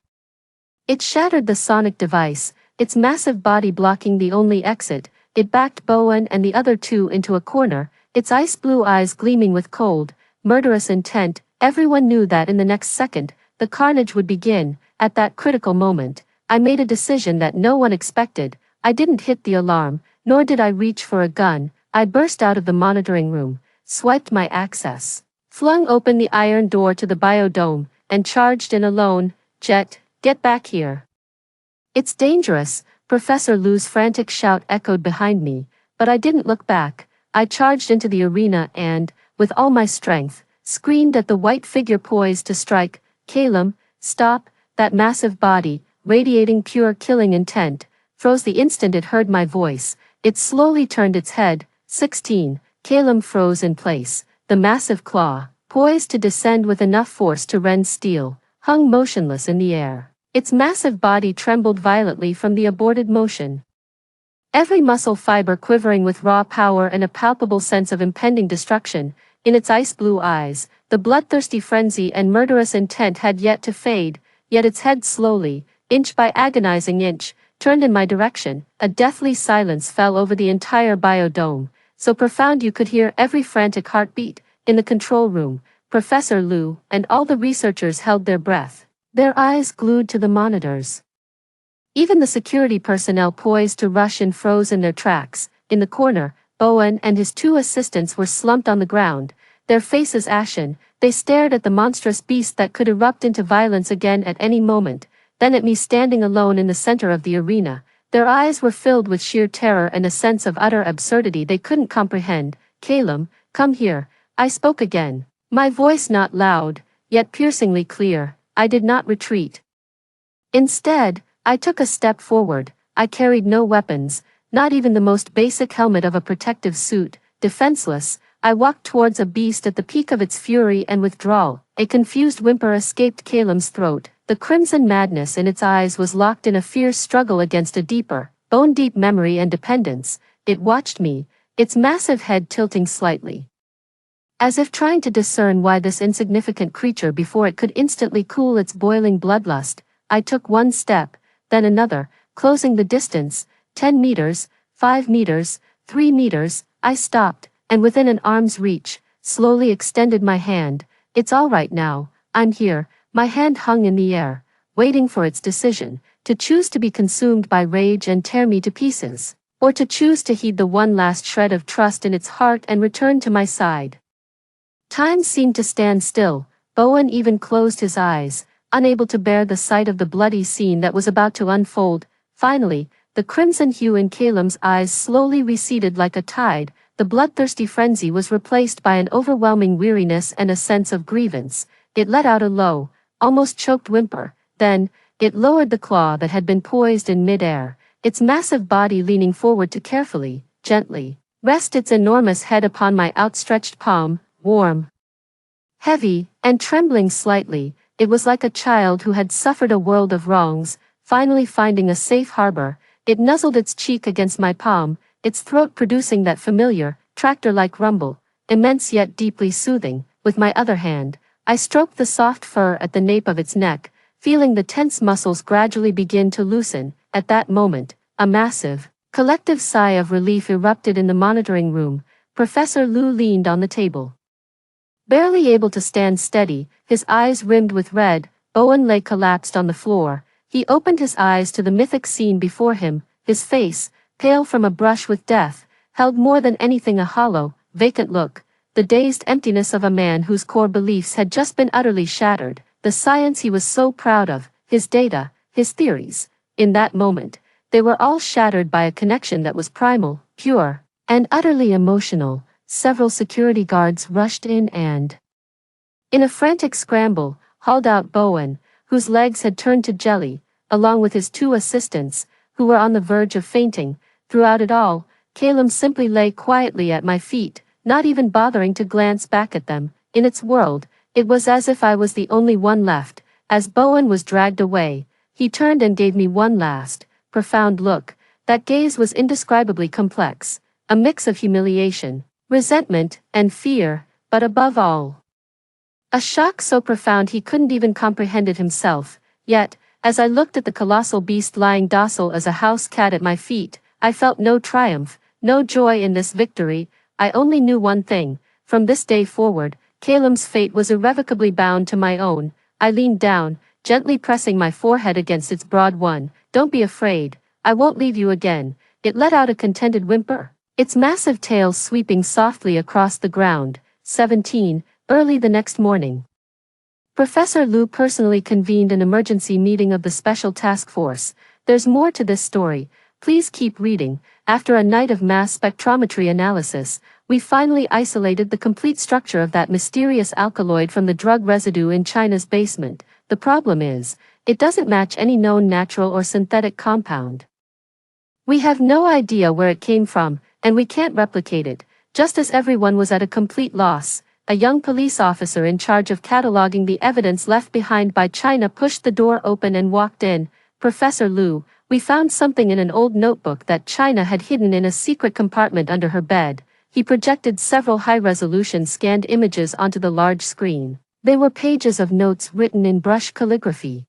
it shattered the sonic device, its massive body blocking the only exit. It backed Bowen and the other 2 into a corner, its ice blue eyes gleaming with cold, murderous intent. Everyone knew that in the next second, the carnage would begin. At that critical moment, I made a decision that no one expected. I didn't hit the alarm, nor did I reach for a gun. I burst out of the monitoring room, swiped my access, flung open the iron door to the biodome, and charged in alone. Jet, get back here. It's dangerous, Professor Liu's frantic shout echoed behind me, but I didn't look back. I charged into the arena and, with all my strength, screamed at the white figure poised to strike. Caleb, stop. That massive body, radiating pure killing intent, froze the instant it heard my voice. It slowly turned its head. 16. Caleb froze in place. The massive claw, poised to descend with enough force to rend steel, hung motionless in the air. Its massive body trembled violently from the aborted motion. Every muscle fiber quivering with raw power and a palpable sense of impending destruction. In its ice-blue eyes, the bloodthirsty frenzy and murderous intent had yet to fade, yet its head slowly, inch by agonizing inch, turned in my direction. A deathly silence fell over the entire biodome, so profound you could hear every frantic heartbeat. In the control room, Professor Liu and all the researchers held their breath, their eyes glued to the monitors. Even the security personnel poised to rush in froze in their tracks. In the corner, Bowen and his 2 assistants were slumped on the ground, their faces ashen. They stared at the monstrous beast that could erupt into violence again at any moment, then at me standing alone in the center of the arena. Their eyes were filled with sheer terror and a sense of utter absurdity they couldn't comprehend. Caleb, come here, I spoke again. My voice not loud, yet piercingly clear. I did not retreat. Instead, I took a step forward. I carried no weapons, not even the most basic helmet of a protective suit. Defenseless, I walked towards a beast at the peak of its fury and withdrawal. A confused whimper escaped Caleb's throat. The crimson madness in its eyes was locked in a fierce struggle against a deeper, bone-deep memory and dependence. It watched me, its massive head tilting slightly, as if trying to discern why this insignificant creature before it could instantly cool its boiling bloodlust. I took one step, then another, closing the distance. 10 meters, 5 meters, 3 meters, I stopped, and within an arm's reach, slowly extended my hand. It's all right now, I'm here. My hand hung in the air, waiting for its decision, to choose to be consumed by rage and tear me to pieces, or to choose to heed the one last shred of trust in its heart and return to my side. Time seemed to stand still. Bowen even closed his eyes, unable to bear the sight of the bloody scene that was about to unfold. Finally, the crimson hue in Caleb's eyes slowly receded like a tide. The bloodthirsty frenzy was replaced by an overwhelming weariness and a sense of grievance. It let out a low, almost choked whimper. Then, it lowered the claw that had been poised in mid-air, its massive body leaning forward to carefully, gently, rest its enormous head upon my outstretched palm. Warm, heavy, and trembling slightly, it was like a child who had suffered a world of wrongs, finally finding a safe harbor. It nuzzled its cheek against my palm, its throat producing that familiar, tractor-like rumble, immense yet deeply soothing. With my other hand, I stroked the soft fur at the nape of its neck, feeling the tense muscles gradually begin to loosen. At that moment, a massive, collective sigh of relief erupted in the monitoring room. Professor Liu leaned on the table, barely able to stand steady, his eyes rimmed with red. Bowen lay collapsed on the floor. He opened his eyes to the mythic scene before him. His face, pale from a brush with death, held more than anything a hollow, vacant look, the dazed emptiness of a man whose core beliefs had just been utterly shattered. The science he was so proud of, his data, his theories, in that moment, they were all shattered by a connection that was primal, pure, and utterly emotional. Several security guards rushed in and, in a frantic scramble, hauled out Bowen, whose legs had turned to jelly, along with his 2 assistants, who were on the verge of fainting. Throughout it all, Caleb simply lay quietly at my feet, not even bothering to glance back at them. In its world, it was as if I was the only one left. As Bowen was dragged away, he turned and gave me one last, profound look. That gaze was indescribably complex, a mix of humiliation, resentment, and fear, but above all, a shock so profound he couldn't even comprehend it himself. Yet, as I looked at the colossal beast lying docile as a house cat at my feet, I felt no triumph, no joy in this victory. I only knew one thing: from this day forward, Caleb's fate was irrevocably bound to my own. I leaned down, gently pressing my forehead against its broad one. "Don't be afraid, I won't leave you again." It let out a contented whimper, its massive tail sweeping softly across the ground. 17. Early the next morning, Professor Liu personally convened an emergency meeting of the Special Task Force. There's more to this story. Please keep reading. After a night of mass spectrometry analysis, we finally isolated the complete structure of that mysterious alkaloid from the drug residue in China's basement. The problem is, it doesn't match any known natural or synthetic compound. We have no idea where it came from, and we can't replicate it. Just as everyone was at a complete loss, a young police officer in charge of cataloging the evidence left behind by China pushed the door open and walked in. "Professor Liu, we found something in an old notebook that China had hidden in a secret compartment under her bed." He projected several high-resolution scanned images onto the large screen. They were pages of notes written in brush calligraphy.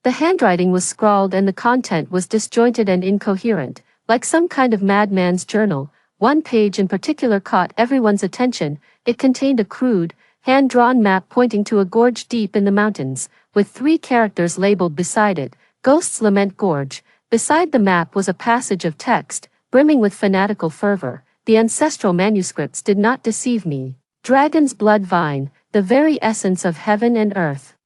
The handwriting was scrawled and the content was disjointed and incoherent, like some kind of madman's journal. One page in particular caught everyone's attention. It contained a crude, hand-drawn map pointing to a gorge deep in the mountains, with 3 characters labeled beside it: Ghost's Lament Gorge. Beside the map was a passage of text, brimming with fanatical fervor. The ancestral manuscripts did not deceive me. Dragon's blood vine, the very essence of heaven and earth.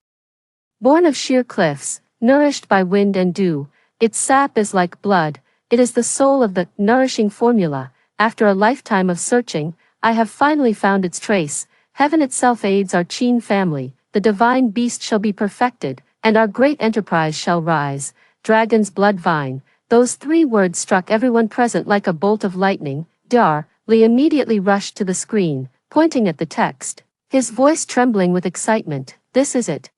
Born of sheer cliffs, nourished by wind and dew, its sap is like blood. It is the soul of the nourishing formula. After a lifetime of searching, I have finally found its trace. Heaven itself aids our Qin family. The divine beast shall be perfected, and our great enterprise shall rise. Dragon's blood vine. Those 3 words struck everyone present like a bolt of lightning. Dar, Lee immediately rushed to the screen, pointing at the text. His voice trembling with excitement. This is it.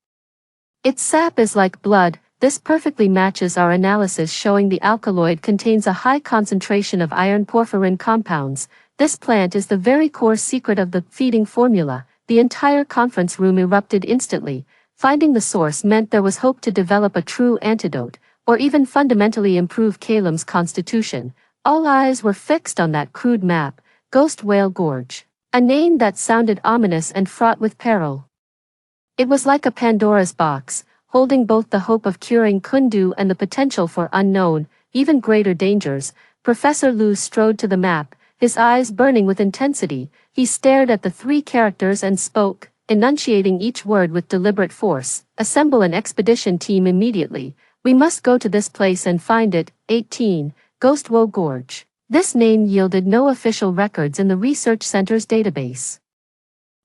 Its sap is like blood. This perfectly matches our analysis showing the alkaloid contains a high concentration of iron porphyrin compounds. This plant is the very core secret of the feeding formula. The entire conference room erupted instantly. Finding the source meant there was hope to develop a true antidote, or even fundamentally improve Calem's constitution. All eyes were fixed on that crude map, Ghost Whale Gorge. A name that sounded ominous and fraught with peril. It was like a Pandora's box, holding both the hope of curing Kundu and the potential for unknown, even greater dangers. Professor Lu strode to the map, his eyes burning with intensity. He stared at the three characters and spoke, enunciating each word with deliberate force. Assemble an expedition team immediately. We must go to this place and find it. 18. Ghost Whale Gorge. This name yielded no official records in the research center's database.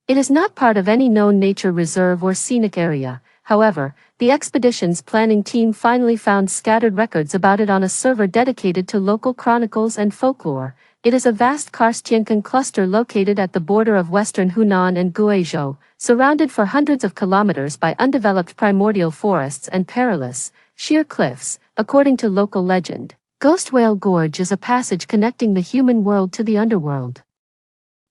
It is not part of any known nature reserve or scenic area. However, the expedition's planning team finally found scattered records about it on a server dedicated to local chronicles and folklore. It is a vast Karstienkan cluster located at the border of western Hunan and Guizhou, surrounded for hundreds of kilometers by undeveloped primordial forests and perilous, sheer cliffs, according to local legend. Ghost Whale Gorge is a passage connecting the human world to the underworld.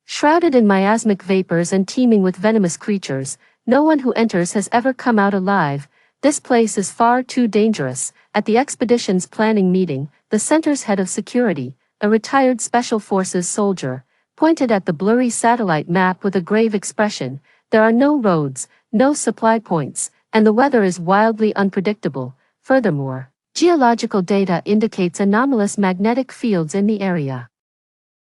Shrouded in miasmic vapors and teeming with venomous creatures, no one who enters has ever come out alive. This place is far too dangerous. At the expedition's planning meeting, the center's head of security, a retired special forces soldier, pointed at the blurry satellite map with a grave expression. There are no roads, no supply points, and the weather is wildly unpredictable. Furthermore, geological data indicates anomalous magnetic fields in the area,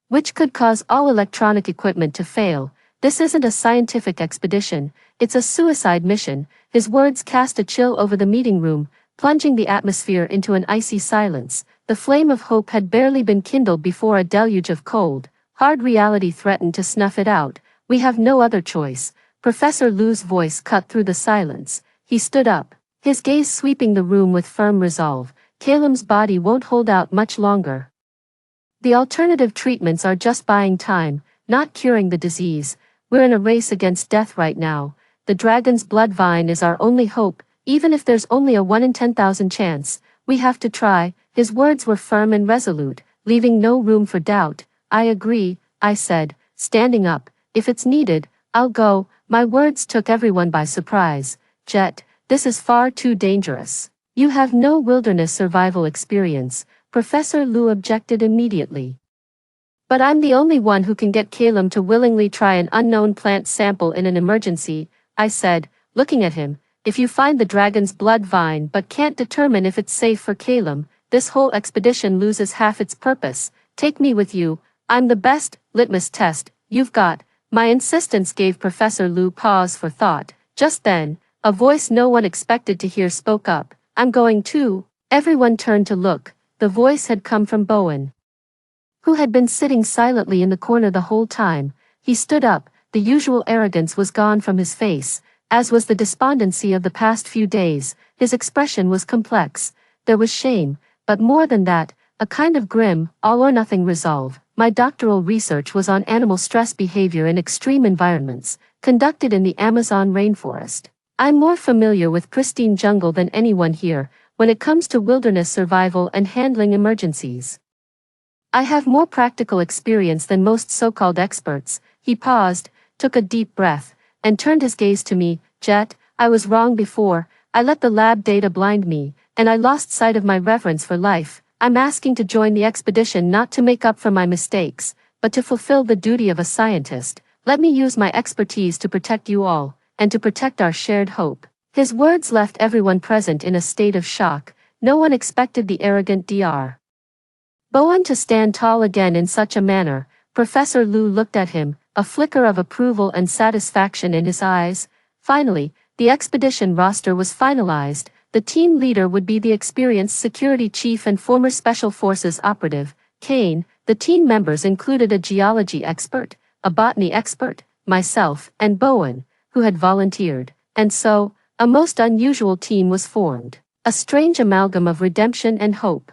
which could cause all electronic equipment to fail. This isn't a scientific expedition, it's a suicide mission. His words cast a chill over the meeting room, plunging the atmosphere into an icy silence. The flame of hope had barely been kindled before a deluge of cold, hard reality threatened to snuff it out. We have no other choice. Professor Lu's voice cut through the silence. He stood up, his gaze sweeping the room with firm resolve. Calem's body won't hold out much longer. The alternative treatments are just buying time, not curing the disease. We're in a race against death right now. The dragon's blood vine is our only hope, even if there's only a 1 in 10,000 chance. We have to try. His words were firm and resolute, leaving no room for doubt. I agree, I said, standing up. If it's needed, I'll go. My words took everyone by surprise. Jet, this is far too dangerous. You have no wilderness survival experience, Professor Lu objected immediately. But I'm the only one who can get Calem to willingly try an unknown plant sample in an emergency, I said, looking at him. If you find the dragon's blood vine but can't determine if it's safe for Calem, this whole expedition loses half its purpose. Take me with you. I'm the best litmus test you've got. My insistence gave Professor Lu pause for thought. Just then, a voice no one expected to hear spoke up. I'm going too. Everyone turned to look. The voice had come from Bowen, who had been sitting silently in the corner the whole time. He stood up. The usual arrogance was gone from his face, as was the despondency of the past few days. His expression was complex. There was shame, but more than that, a kind of grim, all-or-nothing resolve. My doctoral research was on animal stress behavior in extreme environments, conducted in the Amazon rainforest. I'm more familiar with pristine jungle than anyone here, when it comes to wilderness survival and handling emergencies. I have more practical experience than most so-called experts. He paused, took a deep breath, and turned his gaze to me. Jet, I was wrong before. I let the lab data blind me, and I lost sight of my reverence for life. I'm asking to join the expedition not to make up for my mistakes, but to fulfill the duty of a scientist. Let me use my expertise to protect you all, and to protect our shared hope. His words left everyone present in a state of shock. No one expected the arrogant Dr. Bowen to stand tall again in such a manner. Professor Lu looked at him, a flicker of approval and satisfaction in his eyes. Finally, the expedition roster was finalized. The team leader would be the experienced security chief and former Special Forces operative, Kane. The team members included a geology expert, a botany expert, myself, and Bowen, who had volunteered. And so, a most unusual team was formed. A strange amalgam of redemption and hope.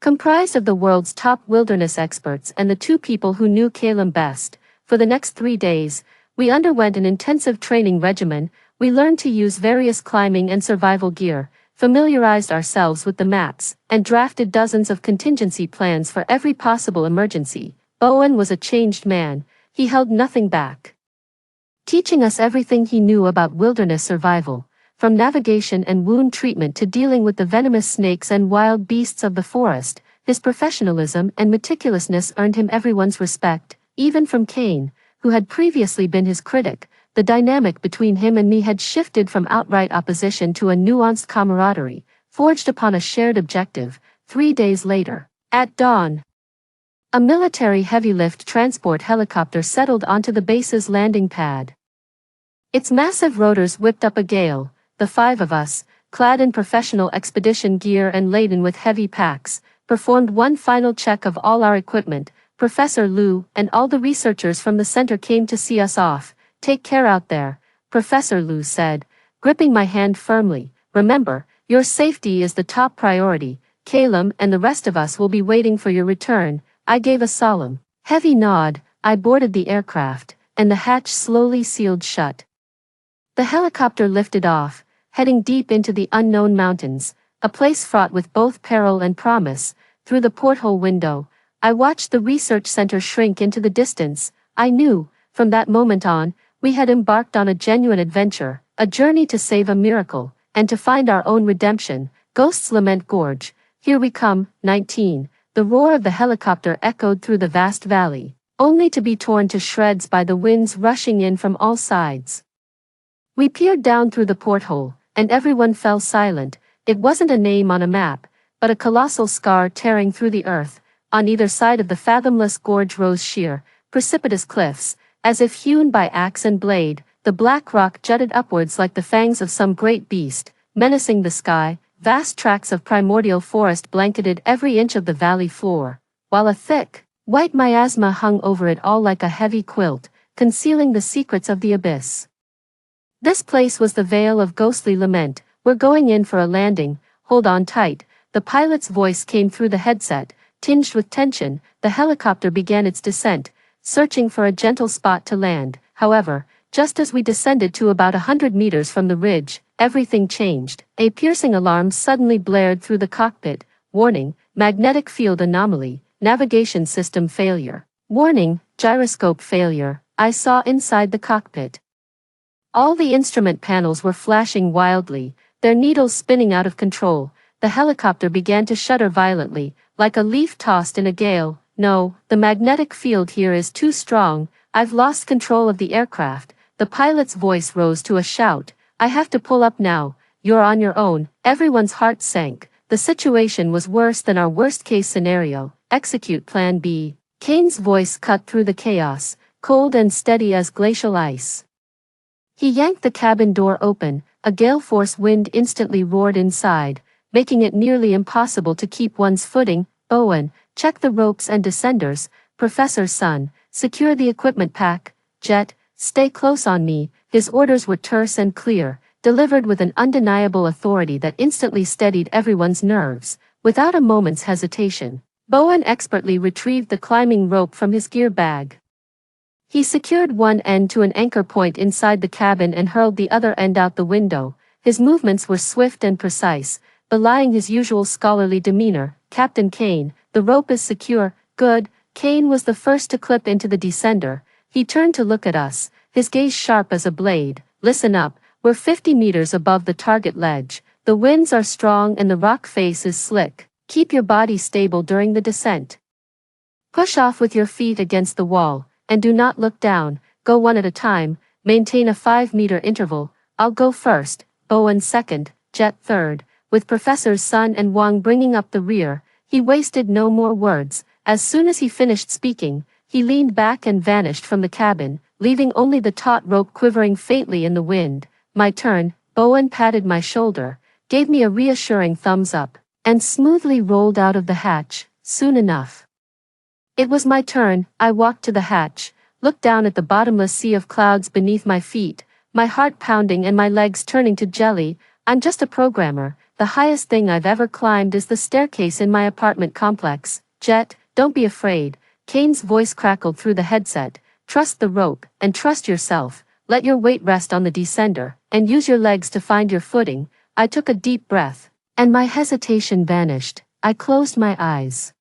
Comprised of the world's top wilderness experts and the two people who knew Calum best. For the next 3 days, we underwent an intensive training regimen. We learned to use various climbing and survival gear, familiarized ourselves with the maps, and drafted dozens of contingency plans for every possible emergency. Bowen was a changed man. He held nothing back, teaching us everything he knew about wilderness survival, from navigation and wound treatment to dealing with the venomous snakes and wild beasts of the forest. His professionalism and meticulousness earned him everyone's respect, even from Kane, who had previously been his critic. The dynamic between him and me had shifted from outright opposition to a nuanced camaraderie, forged upon a shared objective. 3 days later, at dawn, a military heavy-lift transport helicopter settled onto the base's landing pad. Its massive rotors whipped up a gale. The 5 of us, clad in professional expedition gear and laden with heavy packs, performed one final check of all our equipment. Professor Liu and all the researchers from the center came to see us off. "Take care out there," Professor Liu said, gripping my hand firmly. "Remember, your safety is the top priority. Calum and the rest of us will be waiting for your return." I gave a solemn, heavy nod. I boarded the aircraft, and the hatch slowly sealed shut. The helicopter lifted off, heading deep into the unknown mountains, a place fraught with both peril and promise. Through the porthole window, I watched the research center shrink into the distance. I knew, from that moment on, we had embarked on a genuine adventure, a journey to save a miracle, and to find our own redemption. Ghosts Lament Gorge. "Here we come." 19. The roar of the helicopter echoed through the vast valley, only to be torn to shreds by the winds rushing in from all sides. We peered down through the porthole, and everyone fell silent. It wasn't a name on a map, but a colossal scar tearing through the earth. On either side of the fathomless gorge rose sheer, precipitous cliffs, as if hewn by axe and blade. The black rock jutted upwards like the fangs of some great beast, menacing the sky. Vast tracts of primordial forest blanketed every inch of the valley floor, while a thick, white miasma hung over it all like a heavy quilt, concealing the secrets of the abyss. This place was the Vale of Ghostly Lament. "We're going in for a landing, hold on tight." The pilot's voice came through the headset, tinged with tension. The helicopter began its descent, searching for a gentle spot to land. However, just as we descended to about 100 meters from the ridge, everything changed. A piercing alarm suddenly blared through the cockpit. "Warning, magnetic field anomaly, navigation system failure. Warning, gyroscope failure." I saw inside the cockpit. All the instrument panels were flashing wildly, their needles spinning out of control. The helicopter began to shudder violently, like a leaf tossed in a gale. "No, the magnetic field here is too strong. I've lost control of the aircraft." The pilot's voice rose to a shout. "I have to pull up now. You're on your own." Everyone's heart sank. The situation was worse than our worst-case scenario. "Execute Plan B." Kane's voice cut through the chaos, cold and steady as glacial ice. He yanked the cabin door open. A gale-force wind instantly roared inside, making it nearly impossible to keep one's footing. "Bowen, check the ropes and descenders." "Professor Sun, secure the equipment pack." "Jet, stay close on me." His orders were terse and clear, delivered with an undeniable authority that instantly steadied everyone's nerves. Without a moment's hesitation, Bowen expertly retrieved the climbing rope from his gear bag. He secured one end to an anchor point inside the cabin and hurled the other end out the window. His movements were swift and precise, belying his usual scholarly demeanor. "Captain Kane, the rope is secure." "Good." Kane was the first to clip into the descender. He turned to look at us, his gaze sharp as a blade. "Listen up, we're 50 meters above the target ledge. The winds are strong and the rock face is slick. Keep your body stable during the descent. Push off with your feet against the wall, and do not look down. Go one at a time, maintain a 5-meter interval. I'll go first, Bowen second, Jet third." With Professors Sun and Wang bringing up the rear, he wasted no more words. As soon as he finished speaking, he leaned back and vanished from the cabin, leaving only the taut rope quivering faintly in the wind. "My turn." Bowen patted my shoulder, gave me a reassuring thumbs up, and smoothly rolled out of the hatch. Soon enough, it was my turn. I walked to the hatch, looked down at the bottomless sea of clouds beneath my feet, my heart pounding and my legs turning to jelly. "I'm just a programmer. the highest thing I've ever climbed is the staircase in my apartment complex. Jet, don't be afraid. Kane's voice crackled through the headset. Trust the rope, and trust yourself. Let your weight rest on the descender, and use your legs to find your footing. I took a deep breath, and my hesitation vanished. I closed my eyes,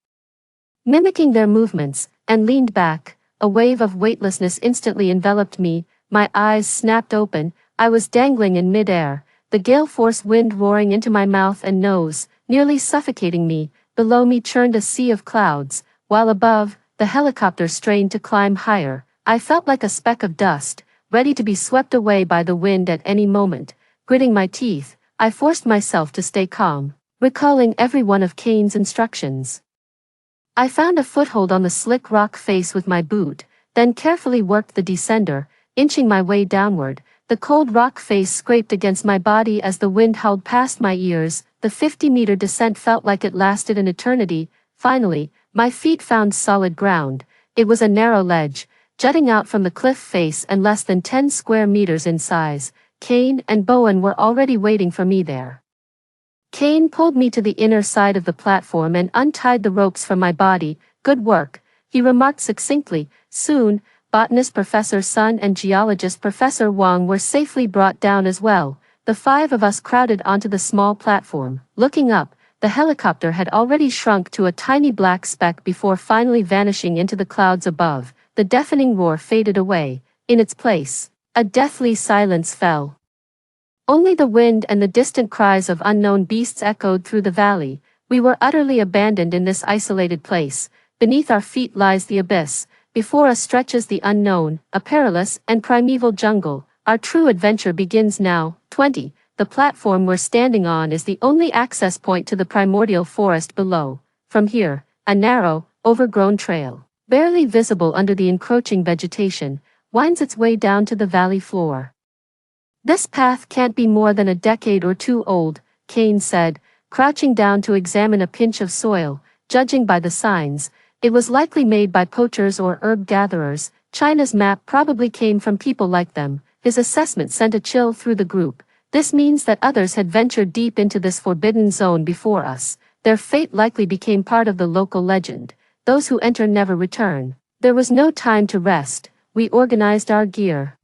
mimicking their movements, and leaned back. A wave of weightlessness instantly enveloped me. My eyes snapped open. I was dangling in midair, the gale force wind roaring into my mouth and nose, nearly suffocating me. Below me churned a sea of clouds, while above, the helicopter strained to climb higher. I felt like a speck of dust, ready to be swept away by the wind at any moment. Gritting my teeth, I forced myself to stay calm, recalling every one of Kane's instructions. I found a foothold on the slick rock face with my boot, then carefully worked the descender, inching my way downward. The cold rock face scraped against my body as the wind howled past my ears. The 50-meter descent felt like it lasted an eternity. Finally, my feet found solid ground. It was a narrow ledge, jutting out from the cliff face and less than 10 square meters in size. Kane and Bowen were already waiting for me there. Kane pulled me to the inner side of the platform and untied the ropes from my body. Good work, he remarked succinctly. Soon, botanist Professor Sun and geologist Professor Wang were safely brought down as well. The 5 of us crowded onto the small platform. Looking up, the helicopter had already shrunk to a tiny black speck before finally vanishing into the clouds above. The deafening roar faded away. In its place, a deathly silence fell. Only the wind and the distant cries of unknown beasts echoed through the valley. We were utterly abandoned in this isolated place. Beneath our feet lies the abyss. Before us stretches the unknown, a perilous and primeval jungle. Our true adventure begins now. 20. The platform we're standing on is the only access point to the primordial forest below. From here, a narrow, overgrown trail, barely visible under the encroaching vegetation, winds its way down to the valley floor. This path can't be more than a decade or two old, Kane said, crouching down to examine a pinch of soil. Judging by the signs, it was likely made by poachers or herb gatherers. China's map probably came from people like them. His assessment sent a chill through the group. This means that others had ventured deep into this forbidden zone before us. Their fate likely became part of the local legend. Those who enter never return. There was no time to rest. We organized our gear,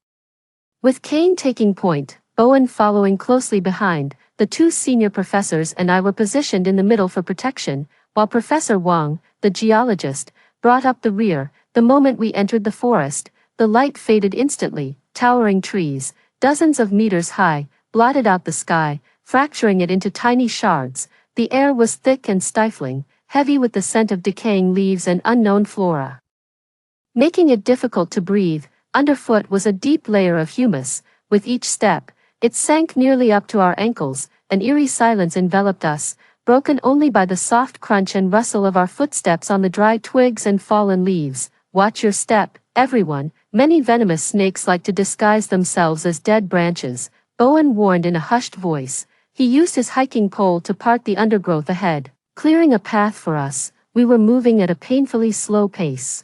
with Kane taking point, Bowen following closely behind. The 2 senior professors and I were positioned in the middle for protection, while Professor Wang, the geologist, brought up the rear. The moment we entered the forest, the light faded instantly. Towering trees, dozens of meters high, blotted out the sky, fracturing it into tiny shards. The air was thick and stifling, heavy with the scent of decaying leaves and unknown flora, making it difficult to breathe. Underfoot was a deep layer of humus. With each step, it sank nearly up to our ankles. An eerie silence enveloped us, broken only by the soft crunch and rustle of our footsteps on the dry twigs and fallen leaves. Watch your step, everyone. Many venomous snakes like to disguise themselves as dead branches, Bowen warned in a hushed voice. He used his hiking pole to part the undergrowth ahead, clearing a path for us. We were moving at a painfully slow pace,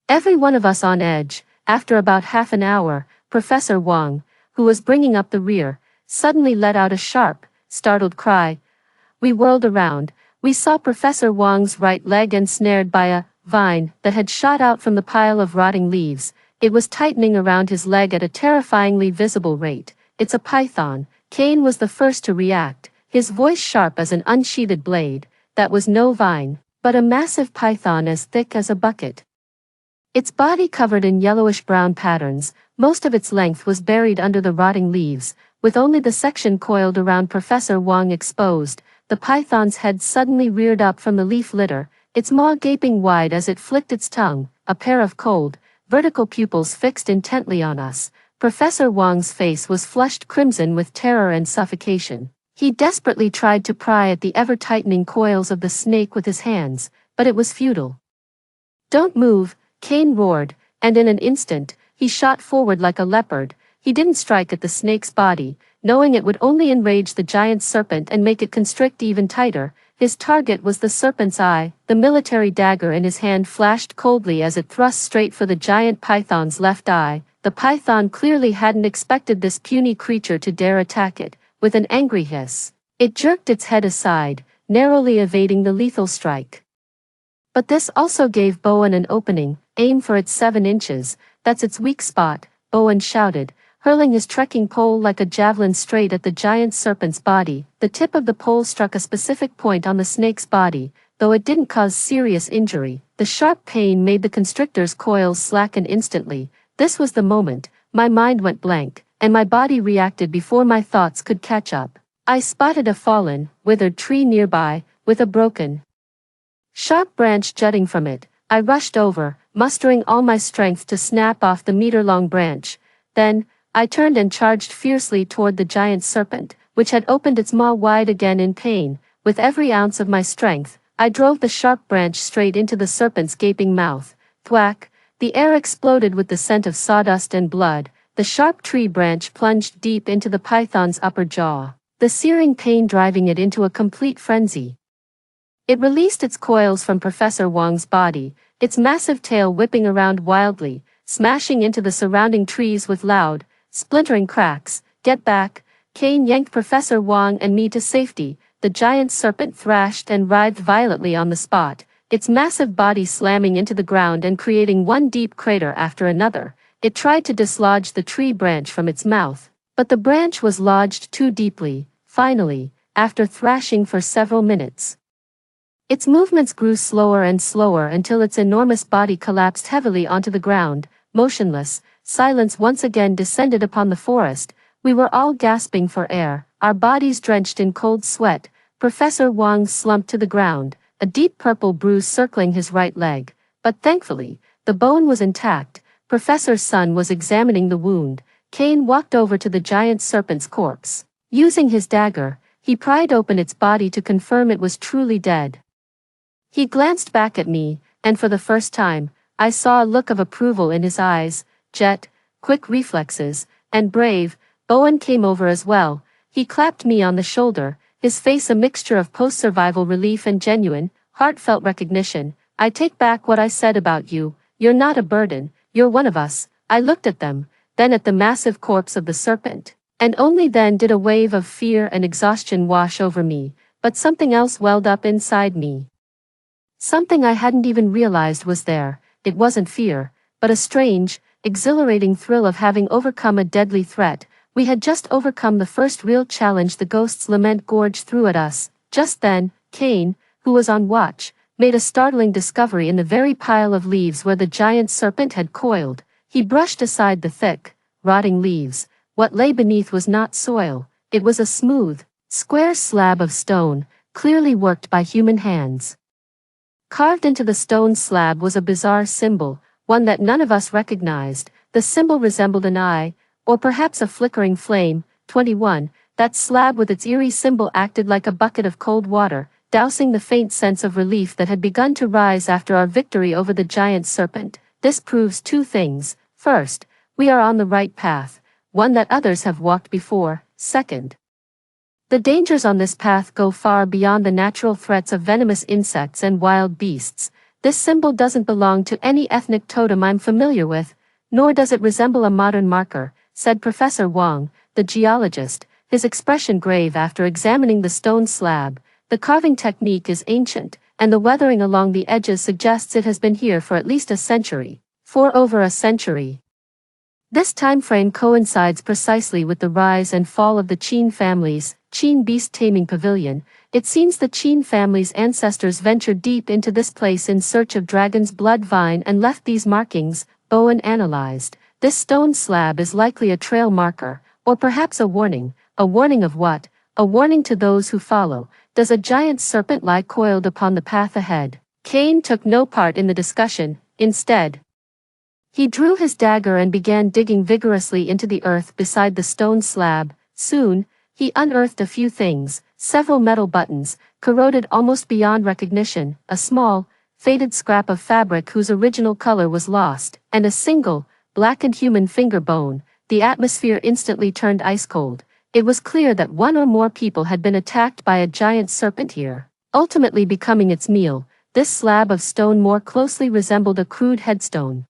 every one of us on edge. After about half an hour, Professor Wang, who was bringing up the rear, suddenly let out a sharp, startled cry. We whirled around. We saw Professor Wang's right leg ensnared by a vine that had shot out from the pile of rotting leaves. It was tightening around his leg at a terrifyingly visible rate. It's a python. Kane was the first to react, his voice sharp as an unsheathed blade. That was no vine, but a massive python as thick as a bucket. Its body covered in yellowish-brown patterns, most of its length was buried under the rotting leaves, with only the section coiled around Professor Wang exposed. The python's head suddenly reared up from the leaf litter, its maw gaping wide as it flicked its tongue, a pair of cold, vertical pupils fixed intently on us. Professor Wang's face was flushed crimson with terror and suffocation. He desperately tried to pry at the ever-tightening coils of the snake with his hands, but it was futile. "Don't move," Kane roared, and in an instant, he shot forward like a leopard. He didn't strike at the snake's body, knowing it would only enrage the giant serpent and make it constrict even tighter. His target was the serpent's eye. The military dagger in his hand flashed coldly as it thrust straight for the giant python's left eye. The python clearly hadn't expected this puny creature to dare attack it. With an angry hiss, It jerked its head aside, narrowly evading the lethal strike. But this also gave Bowen an opening. Aim for its 7 inches, that's its weak spot, Bowen shouted, hurling his trekking pole like a javelin straight at the giant serpent's body. The tip of the pole struck a specific point on the snake's body, though it didn't cause serious injury. The sharp pain made the constrictor's coils slacken instantly. This was the moment. My mind went blank, and my body reacted before my thoughts could catch up. I spotted a fallen, withered tree nearby, with a broken, sharp branch jutting from it. I rushed over, mustering all my strength to snap off the meter-long branch. Then, I turned and charged fiercely toward the giant serpent, which had opened its maw wide again in pain. With every ounce of my strength, I drove the sharp branch straight into the serpent's gaping mouth. Thwack! The air exploded with the scent of sawdust and blood. The sharp tree branch plunged deep into the python's upper jaw, the searing pain driving it into a complete frenzy. It released its coils from Professor Wong's body, its massive tail whipping around wildly, smashing into the surrounding trees with loud, splintering cracks. Get back! Kane yanked Professor Wong and me to safety. The giant serpent thrashed and writhed violently on the spot, its massive body slamming into the ground and creating one deep crater after another. It tried to dislodge the tree branch from its mouth, but the branch was lodged too deeply. Finally, after thrashing for several minutes, its movements grew slower and slower until its enormous body collapsed heavily onto the ground, motionless. Silence once again descended upon the forest. We were all gasping for air, our bodies drenched in cold sweat. Professor Wong slumped to the ground, a deep purple bruise circling his right leg. But thankfully, the bone was intact. Professor Sun was examining the wound. Kane walked over to the giant serpent's corpse. Using his dagger, he pried open its body to confirm it was truly dead. He glanced back at me, and for the first time, I saw a look of approval in his eyes. Jet, quick reflexes, and brave. Bowen came over as well. He clapped me on the shoulder, his face a mixture of post-survival relief and genuine, heartfelt recognition. I take back what I said about you. You're not a burden, you're one of us. I looked at them, then at the massive corpse of the serpent, and only then did a wave of fear and exhaustion wash over me. But something else welled up inside me. Something I hadn't even realized was there. It wasn't fear, but a strange, exhilarating thrill of having overcome a deadly threat. We had just overcome the first real challenge the ghost's lament gorge threw at us. Just then, Kane, who was on watch, made a startling discovery in the very pile of leaves where the giant serpent had coiled. He brushed aside the thick, rotting leaves. What lay beneath was not soil. It was a smooth, square slab of stone, clearly worked by human hands. Carved into the stone slab was a bizarre symbol, one that none of us recognized. The symbol resembled an eye, or perhaps a flickering flame. 21. That slab with its eerie symbol acted like a bucket of cold water, dousing the faint sense of relief that had begun to rise after our victory over the giant serpent. This proves 2 things. First, we are on the right path, one that others have walked before. Second, the dangers on this path go far beyond the natural threats of venomous insects and wild beasts. This symbol doesn't belong to any ethnic totem I'm familiar with, nor does it resemble a modern marker, said Professor Wong, the geologist, his expression grave after examining the stone slab. The carving technique is ancient, and the weathering along the edges suggests it has been here for at least a century. For over a century. This time frame coincides precisely with the rise and fall of the Qin family's Qin beast taming pavilion. It seems the Qin family's ancestors ventured deep into this place in search of dragon's blood vine and left these markings. Bowen analyzed. This stone slab is likely a trail marker, or perhaps a warning. A warning of what? A warning to those who follow. Does a giant serpent lie coiled upon the path ahead? Kane took no part in the discussion. Instead, he drew his dagger and began digging vigorously into the earth beside the stone slab. Soon, he unearthed a few things, several metal buttons, corroded almost beyond recognition, a small, faded scrap of fabric whose original color was lost, and a single, blackened human finger bone. The atmosphere instantly turned ice cold. It was clear that one or more people had been attacked by a giant serpent here, ultimately becoming its meal. This slab of stone more closely resembled a crude headstone.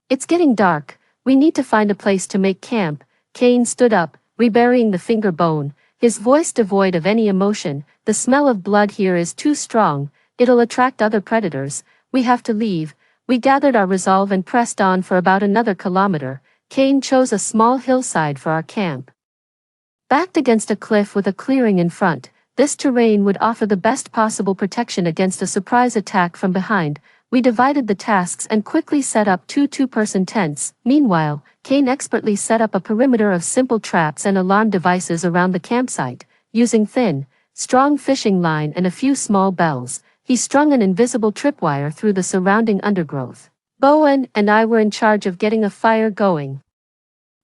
It's getting dark. We need to find a place to make camp. Kane stood up, reburying the finger bone. his voice devoid of any emotion. "The smell of blood here is too strong, it'll attract other predators, we have to leave." We gathered our resolve and pressed on for about another kilometer. Kane chose a small hillside for our camp. Backed against a cliff with a clearing in front, this terrain would offer the best possible protection against a surprise attack from behind. We divided the tasks and quickly set up two-person tents. Meanwhile, Kane expertly set up a perimeter of simple traps and alarm devices around the campsite. Using thin, strong fishing line and a few small bells, he strung an invisible tripwire through the surrounding undergrowth. Bowen and I were in charge of getting a fire going.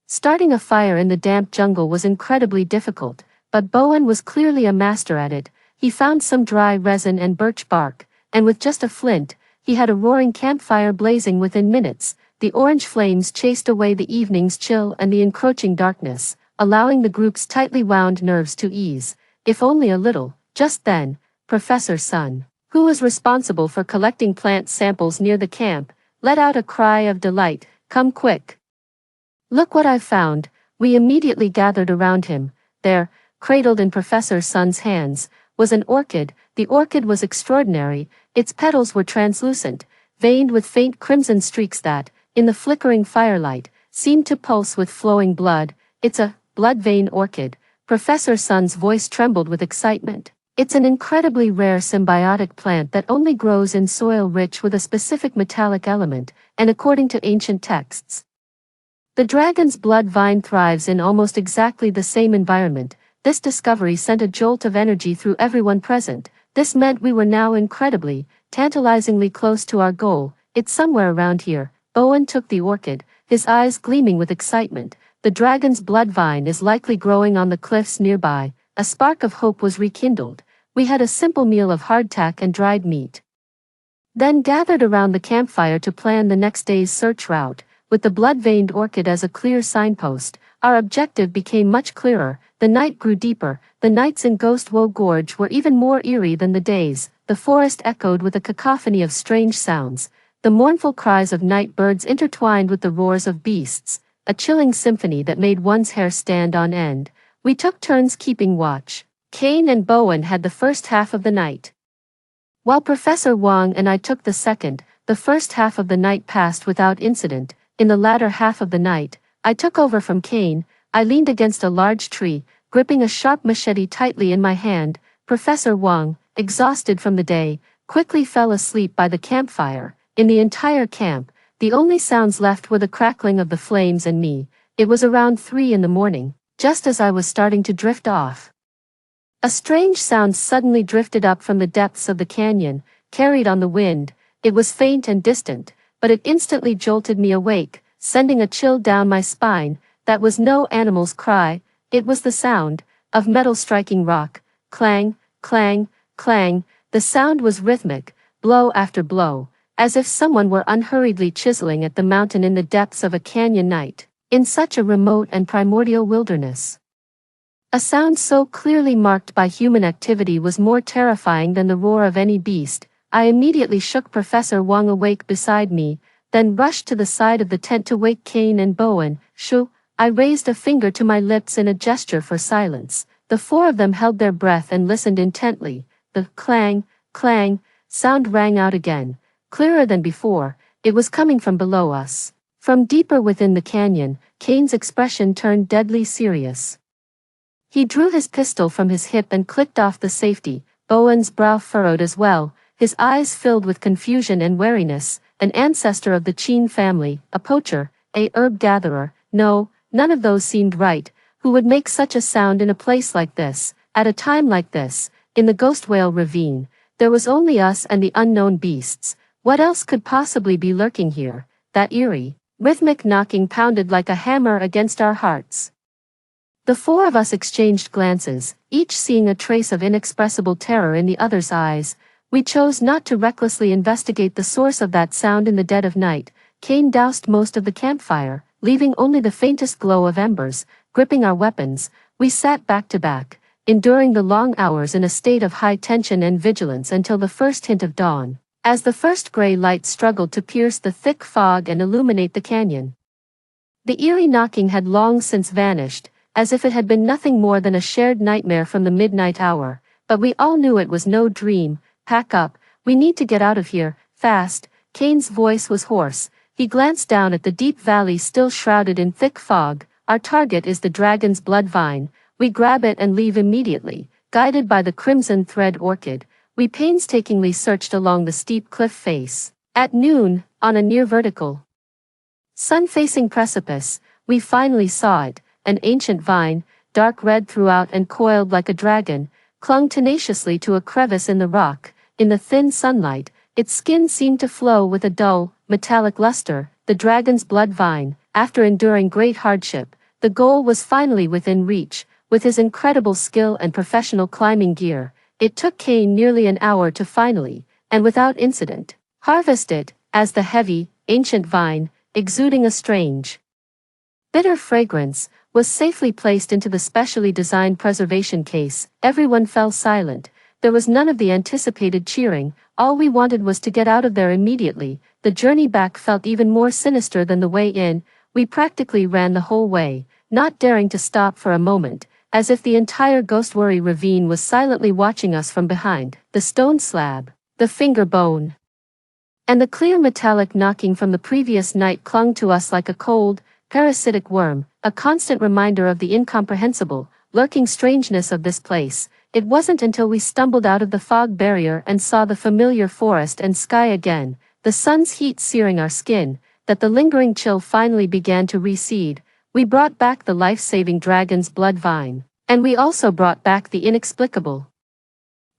Starting a fire in the damp jungle was incredibly difficult, but Bowen was clearly a master at it. He found some dry resin and birch bark, and with just a flint, he had a roaring campfire blazing within minutes. The orange flames chased away the evening's chill and the encroaching darkness, allowing the group's tightly wound nerves to ease, if only a little. Just then, Professor Sun, who was responsible for collecting plant samples near the camp, let out a cry of delight. "Come quick! Look what I've found." We immediately gathered around him. There, cradled in Professor Sun's hands, was an orchid. The orchid was extraordinary. Its petals were translucent, veined with faint crimson streaks that, in the flickering firelight, seemed to pulse with flowing blood. "It's a blood vein orchid." Professor Sun's voice trembled with excitement. "It's an incredibly rare symbiotic plant that only grows in soil rich with a specific metallic element, and according to ancient texts, the dragon's blood vine thrives in almost exactly the same environment." This discovery sent a jolt of energy through everyone present. This meant we were now incredibly, tantalizingly close to our goal. "It's somewhere around here." Bowen took the orchid, his eyes gleaming with excitement. "The dragon's blood vine is likely growing on the cliffs nearby." A spark of hope was rekindled. We had a simple meal of hardtack and dried meat, then gathered around the campfire to plan the next day's search route. With the blood-veined orchid as a clear signpost, our objective became much clearer. The night grew deeper. The nights in Ghostwoe Gorge were even more eerie than the days. The forest echoed with a cacophony of strange sounds. The mournful cries of night birds intertwined with the roars of beasts, a chilling symphony that made one's hair stand on end. We took turns keeping watch. Kane and Bowen had the first half of the night, while Professor Wang and I took the second. The first half of the night passed without incident. In the latter half of the night, I took over from Kane. I leaned against a large tree, gripping a sharp machete tightly in my hand. Professor Wang, exhausted from the day, quickly fell asleep by the campfire. In the entire camp, the only sounds left were the crackling of the flames and me. It was around 3 in the morning, just as I was starting to drift off. A strange sound suddenly drifted up from the depths of the canyon, carried on the wind. It was faint and distant, but it instantly jolted me awake, sending a chill down my spine. That was no animal's cry. It was the sound of metal striking rock. Clang, clang, clang. The sound was rhythmic, blow after blow, as if someone were unhurriedly chiseling at the mountain in the depths of a canyon night, in such a remote and primordial wilderness. A sound so clearly marked by human activity was more terrifying than the roar of any beast. I immediately shook Professor Wang awake beside me, then rushed to the side of the tent to wake Kane and Bowen. "Shoo!" I raised a finger to my lips in a gesture for silence. The four of them held their breath and listened intently. The clang, clang sound rang out again, clearer than before. It was coming from below us. From deeper within the canyon, Kane's expression turned deadly serious. He drew his pistol from his hip and clicked off the safety. Bowen's brow furrowed as well, his eyes filled with confusion and wariness. An ancestor of the Chin family, a poacher, a herb gatherer. No, none of those seemed right. Who would make such a sound in a place like this, at a time like this? In the Ghost Whale Ravine, there was only us and the unknown beasts. What else could possibly be lurking here? That eerie, rhythmic knocking pounded like a hammer against our hearts. The four of us exchanged glances, each seeing a trace of inexpressible terror in the other's eyes. We chose not to recklessly investigate the source of that sound in the dead of night. Kane doused most of the campfire, leaving only the faintest glow of embers. Gripping our weapons, we sat back to back, enduring the long hours in a state of high tension and vigilance until the first hint of dawn, as the first gray light struggled to pierce the thick fog and illuminate the canyon. The eerie knocking had long since vanished, as if it had been nothing more than a shared nightmare from the midnight hour. But we all knew it was no dream. Pack up, we need to get out of here, fast. Kane's voice was hoarse. He glanced down at the deep valley still shrouded in thick fog. Our target is the dragon's blood vine. We grab it and leave immediately. Guided by the crimson thread orchid, we painstakingly searched along the steep cliff face. At noon, on a near vertical, sun-facing precipice, we finally saw it. An ancient vine, dark red throughout and coiled like a dragon, clung tenaciously to a crevice in the rock. In the thin sunlight, its skin seemed to flow with a dull, metallic luster. The dragon's blood vine. After enduring great hardship, the goal was finally within reach. With his incredible skill and professional climbing gear, it took Kane nearly an hour to finally, and without incident, harvest it, as the heavy, ancient vine, exuding a strange, bitter fragrance, was safely placed into the specially designed preservation case. Everyone fell silent. There was none of the anticipated cheering. All we wanted was to get out of there immediately. The journey back felt even more sinister than the way in. We practically ran the whole way, not daring to stop for a moment, as if the entire Ghostworry ravine was silently watching us from behind. The stone slab, the finger bone, and the clear metallic knocking from the previous night clung to us like a cold, parasitic worm, a constant reminder of the incomprehensible, lurking strangeness of this place. It wasn't until we stumbled out of the fog barrier and saw the familiar forest and sky again, the sun's heat searing our skin, that the lingering chill finally began to recede. We brought back the life-saving dragon's blood vine, and we also brought back the inexplicable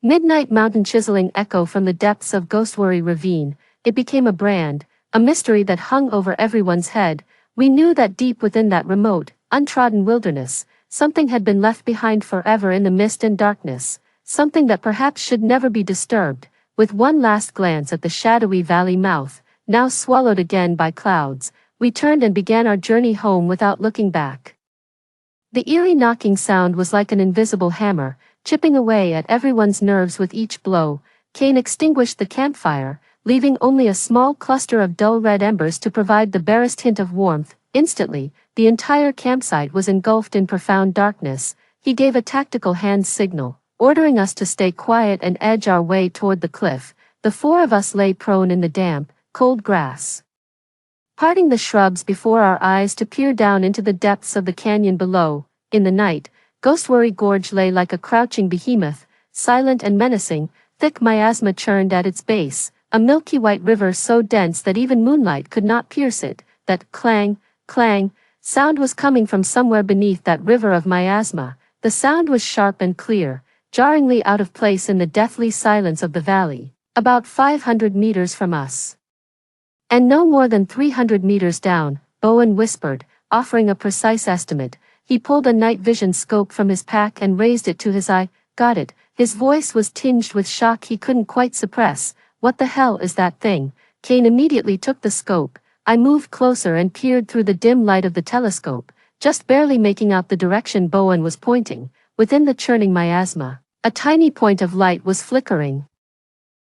midnight mountain chiseling echo from the depths of Ghostworry Ravine. It became a brand, a mystery that hung over everyone's head. We knew that deep within that remote, untrodden wilderness, something had been left behind forever in the mist and darkness, something that perhaps should never be disturbed. With one last glance at the shadowy valley mouth, now swallowed again by clouds, we turned and began our journey home without looking back. The eerie knocking sound was like an invisible hammer, chipping away at everyone's nerves with each blow. Kane extinguished the campfire, leaving only a small cluster of dull red embers to provide the barest hint of warmth. Instantly, the entire campsite was engulfed in profound darkness. He gave a tactical hand signal, ordering us to stay quiet and edge our way toward the cliff. The four of us lay prone in the damp, cold grass, parting the shrubs before our eyes to peer down into the depths of the canyon below. In the night, Ghostworry Gorge lay like a crouching behemoth, silent and menacing. Thick miasma churned at its base, a milky white river so dense that even moonlight could not pierce it. That clang, clang sound was coming from somewhere beneath that river of miasma. The sound was sharp and clear, jarringly out of place in the deathly silence of the valley, about 500 meters from us. And no more than 300 meters down, Bowen whispered, offering a precise estimate. He pulled a night vision scope from his pack and raised it to his eye. Got it. His voice was tinged with shock he couldn't quite suppress. What the hell is that thing? Kane immediately took the scope. I moved closer and peered through the dim light of the telescope, just barely making out the direction Bowen was pointing. Within the churning miasma, a tiny point of light was flickering.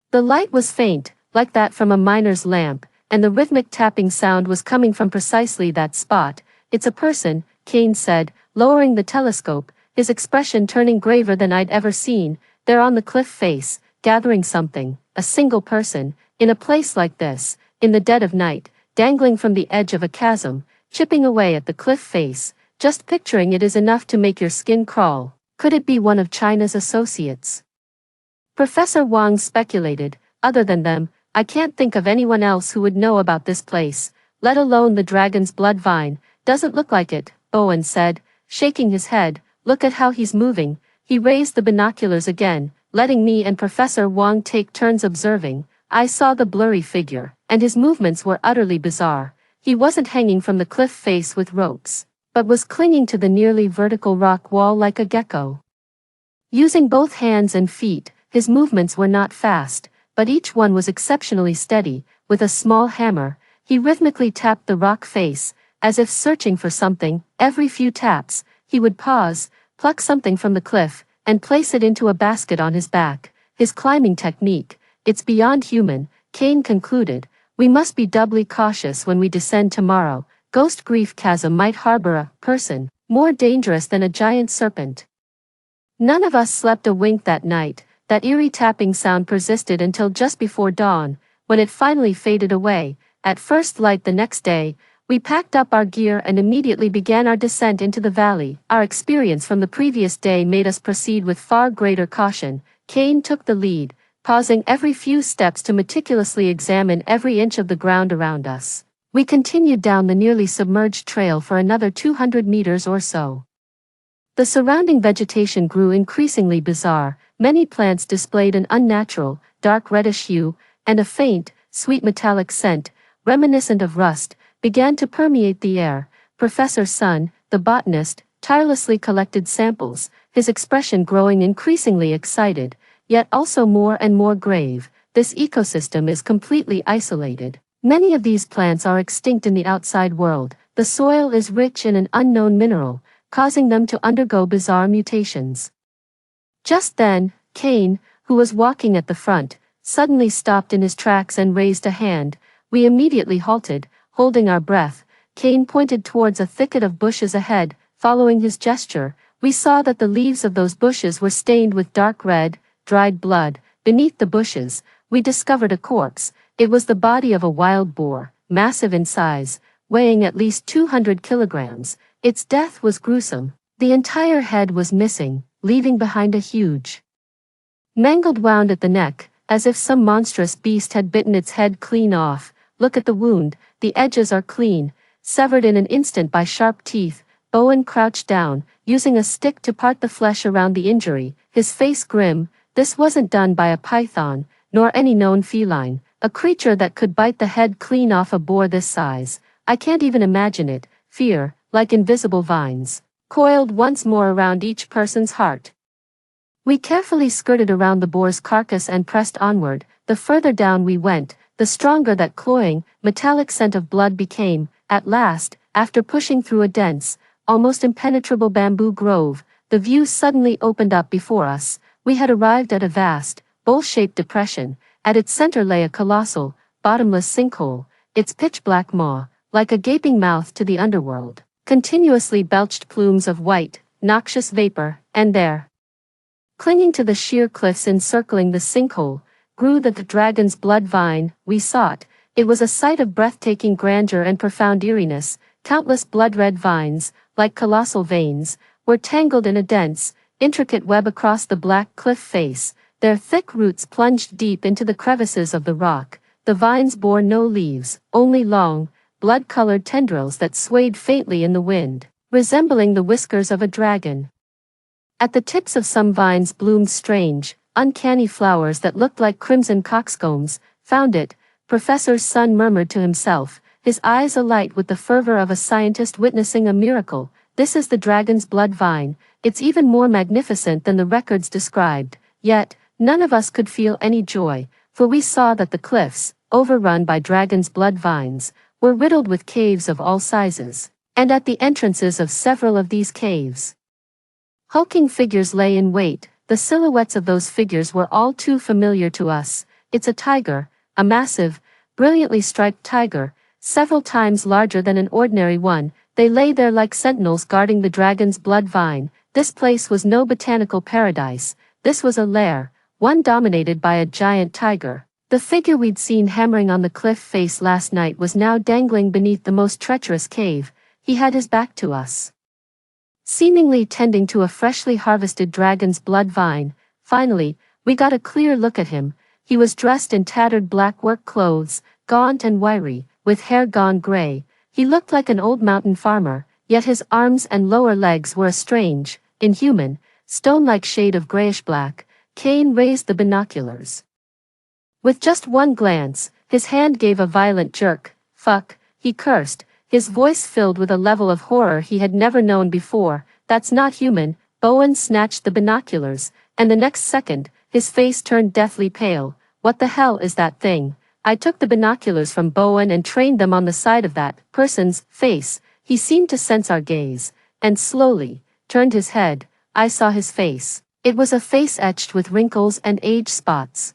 The light was faint, like that from a miner's lamp, and the rhythmic tapping sound was coming from precisely that spot. It's a person, Kane said, lowering the telescope, his expression turning graver than I'd ever seen. They're on the cliff face, gathering something. A single person, in a place like this, in the dead of night, dangling from the edge of a chasm, chipping away at the cliff face. Just picturing it is enough to make your skin crawl. Could it be one of China's associates? Professor Wang speculated. Other than them, I can't think of anyone else who would know about this place, let alone the dragon's blood vine. Doesn't look like it, Bowen said, shaking his head. Look at how he's moving. He raised the binoculars again, letting me and Professor Wang take turns observing. I saw the blurry figure, and his movements were utterly bizarre. He wasn't hanging from the cliff face with ropes, but was clinging to the nearly vertical rock wall like a gecko. Using both hands and feet, his movements were not fast, but each one was exceptionally steady. With a small hammer, he rhythmically tapped the rock face, as if searching for something. Every few taps, he would pause, pluck something from the cliff, and place it into a basket on his back. His climbing technique, it's beyond human, Kane concluded. We must be doubly cautious when we descend tomorrow. Ghost Grief Chasm might harbor a person, more dangerous than a giant serpent. None of us slept a wink that night. That eerie tapping sound persisted until just before dawn, when it finally faded away. At first light the next day, we packed up our gear and immediately began our descent into the valley. Our experience from the previous day made us proceed with far greater caution. Kane took the lead, pausing every few steps to meticulously examine every inch of the ground around us. We continued down the nearly submerged trail for another 200 meters or so. The surrounding vegetation grew increasingly bizarre. Many plants displayed an unnatural, dark reddish hue, and a faint, sweet metallic scent, reminiscent of rust, began to permeate the air. Professor Sun, the botanist, tirelessly collected samples, his expression growing increasingly excited, yet also more and more grave. This ecosystem is completely isolated. Many of these plants are extinct in the outside world. The soil is rich in an unknown mineral, causing them to undergo bizarre mutations. Just then, Kane, who was walking at the front, suddenly stopped in his tracks and raised a hand. We immediately halted, holding our breath. Kane pointed towards a thicket of bushes ahead. Following his gesture, we saw that the leaves of those bushes were stained with dark red, dried blood. Beneath the bushes, we discovered a corpse. It was the body of a wild boar, massive in size, weighing at least 200 kilograms. Its death was gruesome. The entire head was missing, leaving behind a huge, mangled wound at the neck, as if some monstrous beast had bitten its head clean off. Look at the wound, the edges are clean, severed in an instant by sharp teeth. Bowen crouched down, using a stick to part the flesh around the injury, his face grim. This wasn't done by a python, nor any known feline, a creature that could bite the head clean off a boar this size. I can't even imagine it. Fear, like invisible vines, coiled once more around each person's heart. We carefully skirted around the boar's carcass and pressed onward. The further down we went, the stronger that cloying, metallic scent of blood became. At last, after pushing through a dense, almost impenetrable bamboo grove, the view suddenly opened up before us. We had arrived at a vast, bowl-shaped depression. At its center lay a colossal, bottomless sinkhole, its pitch-black maw, like a gaping mouth to the underworld, continuously belched plumes of white, noxious vapor, and there, clinging to the sheer cliffs encircling the sinkhole, grew the dragon's blood vine we sought. It was a sight of breathtaking grandeur and profound eeriness. Countless blood-red vines, like colossal veins, were tangled in a dense, intricate web across the black cliff face. Their thick roots plunged deep into the crevices of the rock. The vines bore no leaves, only long, blood-colored tendrils that swayed faintly in the wind, resembling the whiskers of a dragon. At the tips of some vines bloomed strange, uncanny flowers that looked like crimson coxcombs. Found it, Professor Sun murmured to himself, his eyes alight with the fervor of a scientist witnessing a miracle. This is the dragon's blood vine. It's even more magnificent than the records described. Yet, none of us could feel any joy, for we saw that the cliffs, overrun by dragon's blood vines, were riddled with caves of all sizes, and at the entrances of several of these caves, hulking figures lay in wait. The silhouettes of those figures were all too familiar to us. It's a tiger, a massive, brilliantly striped tiger, several times larger than an ordinary one. They lay there like sentinels guarding the dragon's blood vine. This place was no botanical paradise. This was a lair, one dominated by a giant tiger. The figure we'd seen hammering on the cliff face last night was now dangling beneath the most treacherous cave. He had his back to us, seemingly tending to a freshly harvested dragon's blood vine. Finally, we got a clear look at him. He was dressed in tattered black work clothes, gaunt and wiry, with hair gone gray. He looked like an old mountain farmer, yet his arms and lower legs were a strange, inhuman, stone-like shade of grayish-black. Kane raised the binoculars. With just one glance, his hand gave a violent jerk. "Fuck," he cursed, his voice filled with a level of horror he had never known before. "That's not human." Bowen snatched the binoculars, and the next second, his face turned deathly pale. "What the hell is that thing?" I took the binoculars from Bowen and trained them on the side of that person's face. He seemed to sense our gaze, and slowly turned his head. I saw his face. It was a face etched with wrinkles and age spots,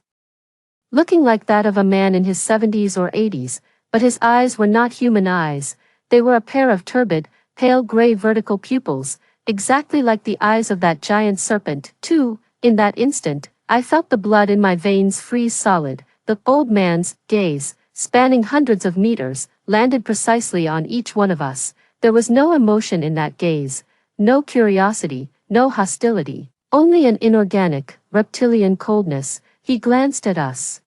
looking like that of a man in his 70s or 80s, but his eyes were not human eyes. They were a pair of turbid, pale gray vertical pupils, exactly like the eyes of that giant serpent, too. In that instant, I felt the blood in my veins freeze solid. The old man's gaze, spanning hundreds of meters, landed precisely on each one of us. There was no emotion in that gaze, no curiosity, no hostility, only an inorganic, reptilian coldness. He glanced at us,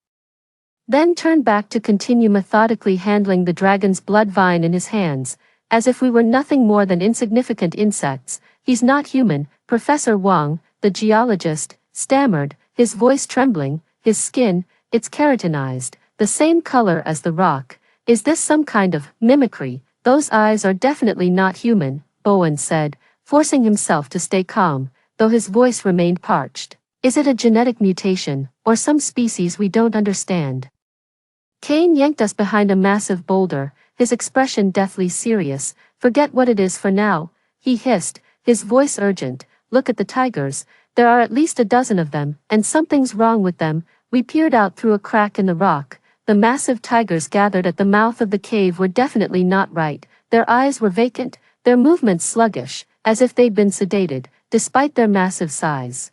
then turned back to continue methodically handling the dragon's blood vine in his hands, as if we were nothing more than insignificant insects. "He's not human," Professor Wang, the geologist, stammered, his voice trembling. "His skin, it's keratinized, the same color as the rock. Is this some kind of mimicry?" "Those eyes are definitely not human," Bowen said, forcing himself to stay calm, though his voice remained parched. "Is it a genetic mutation, or some species we don't understand?" Kane yanked us behind a massive boulder, his expression deathly serious. "Forget what it is for now," he hissed, his voice urgent. "Look at the tigers. There are at least a dozen of them, and something's wrong with them." We peered out through a crack in the rock. The massive tigers gathered at the mouth of the cave were definitely not right. Their eyes were vacant, their movements sluggish, as if they'd been sedated, despite their massive size.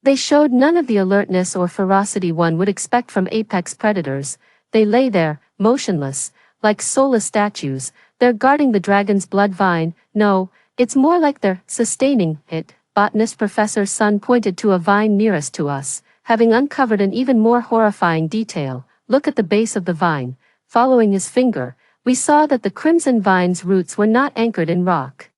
They showed none of the alertness or ferocity one would expect from apex predators. They lay there, motionless, like soulless statues. "They're guarding the dragon's blood vine." "No, it's more like they're sustaining it." Botanist Professor Sun pointed to a vine nearest to us, having uncovered an even more horrifying detail. "Look at the base of the vine." Following his finger, we saw that the crimson vine's roots were not anchored in rock.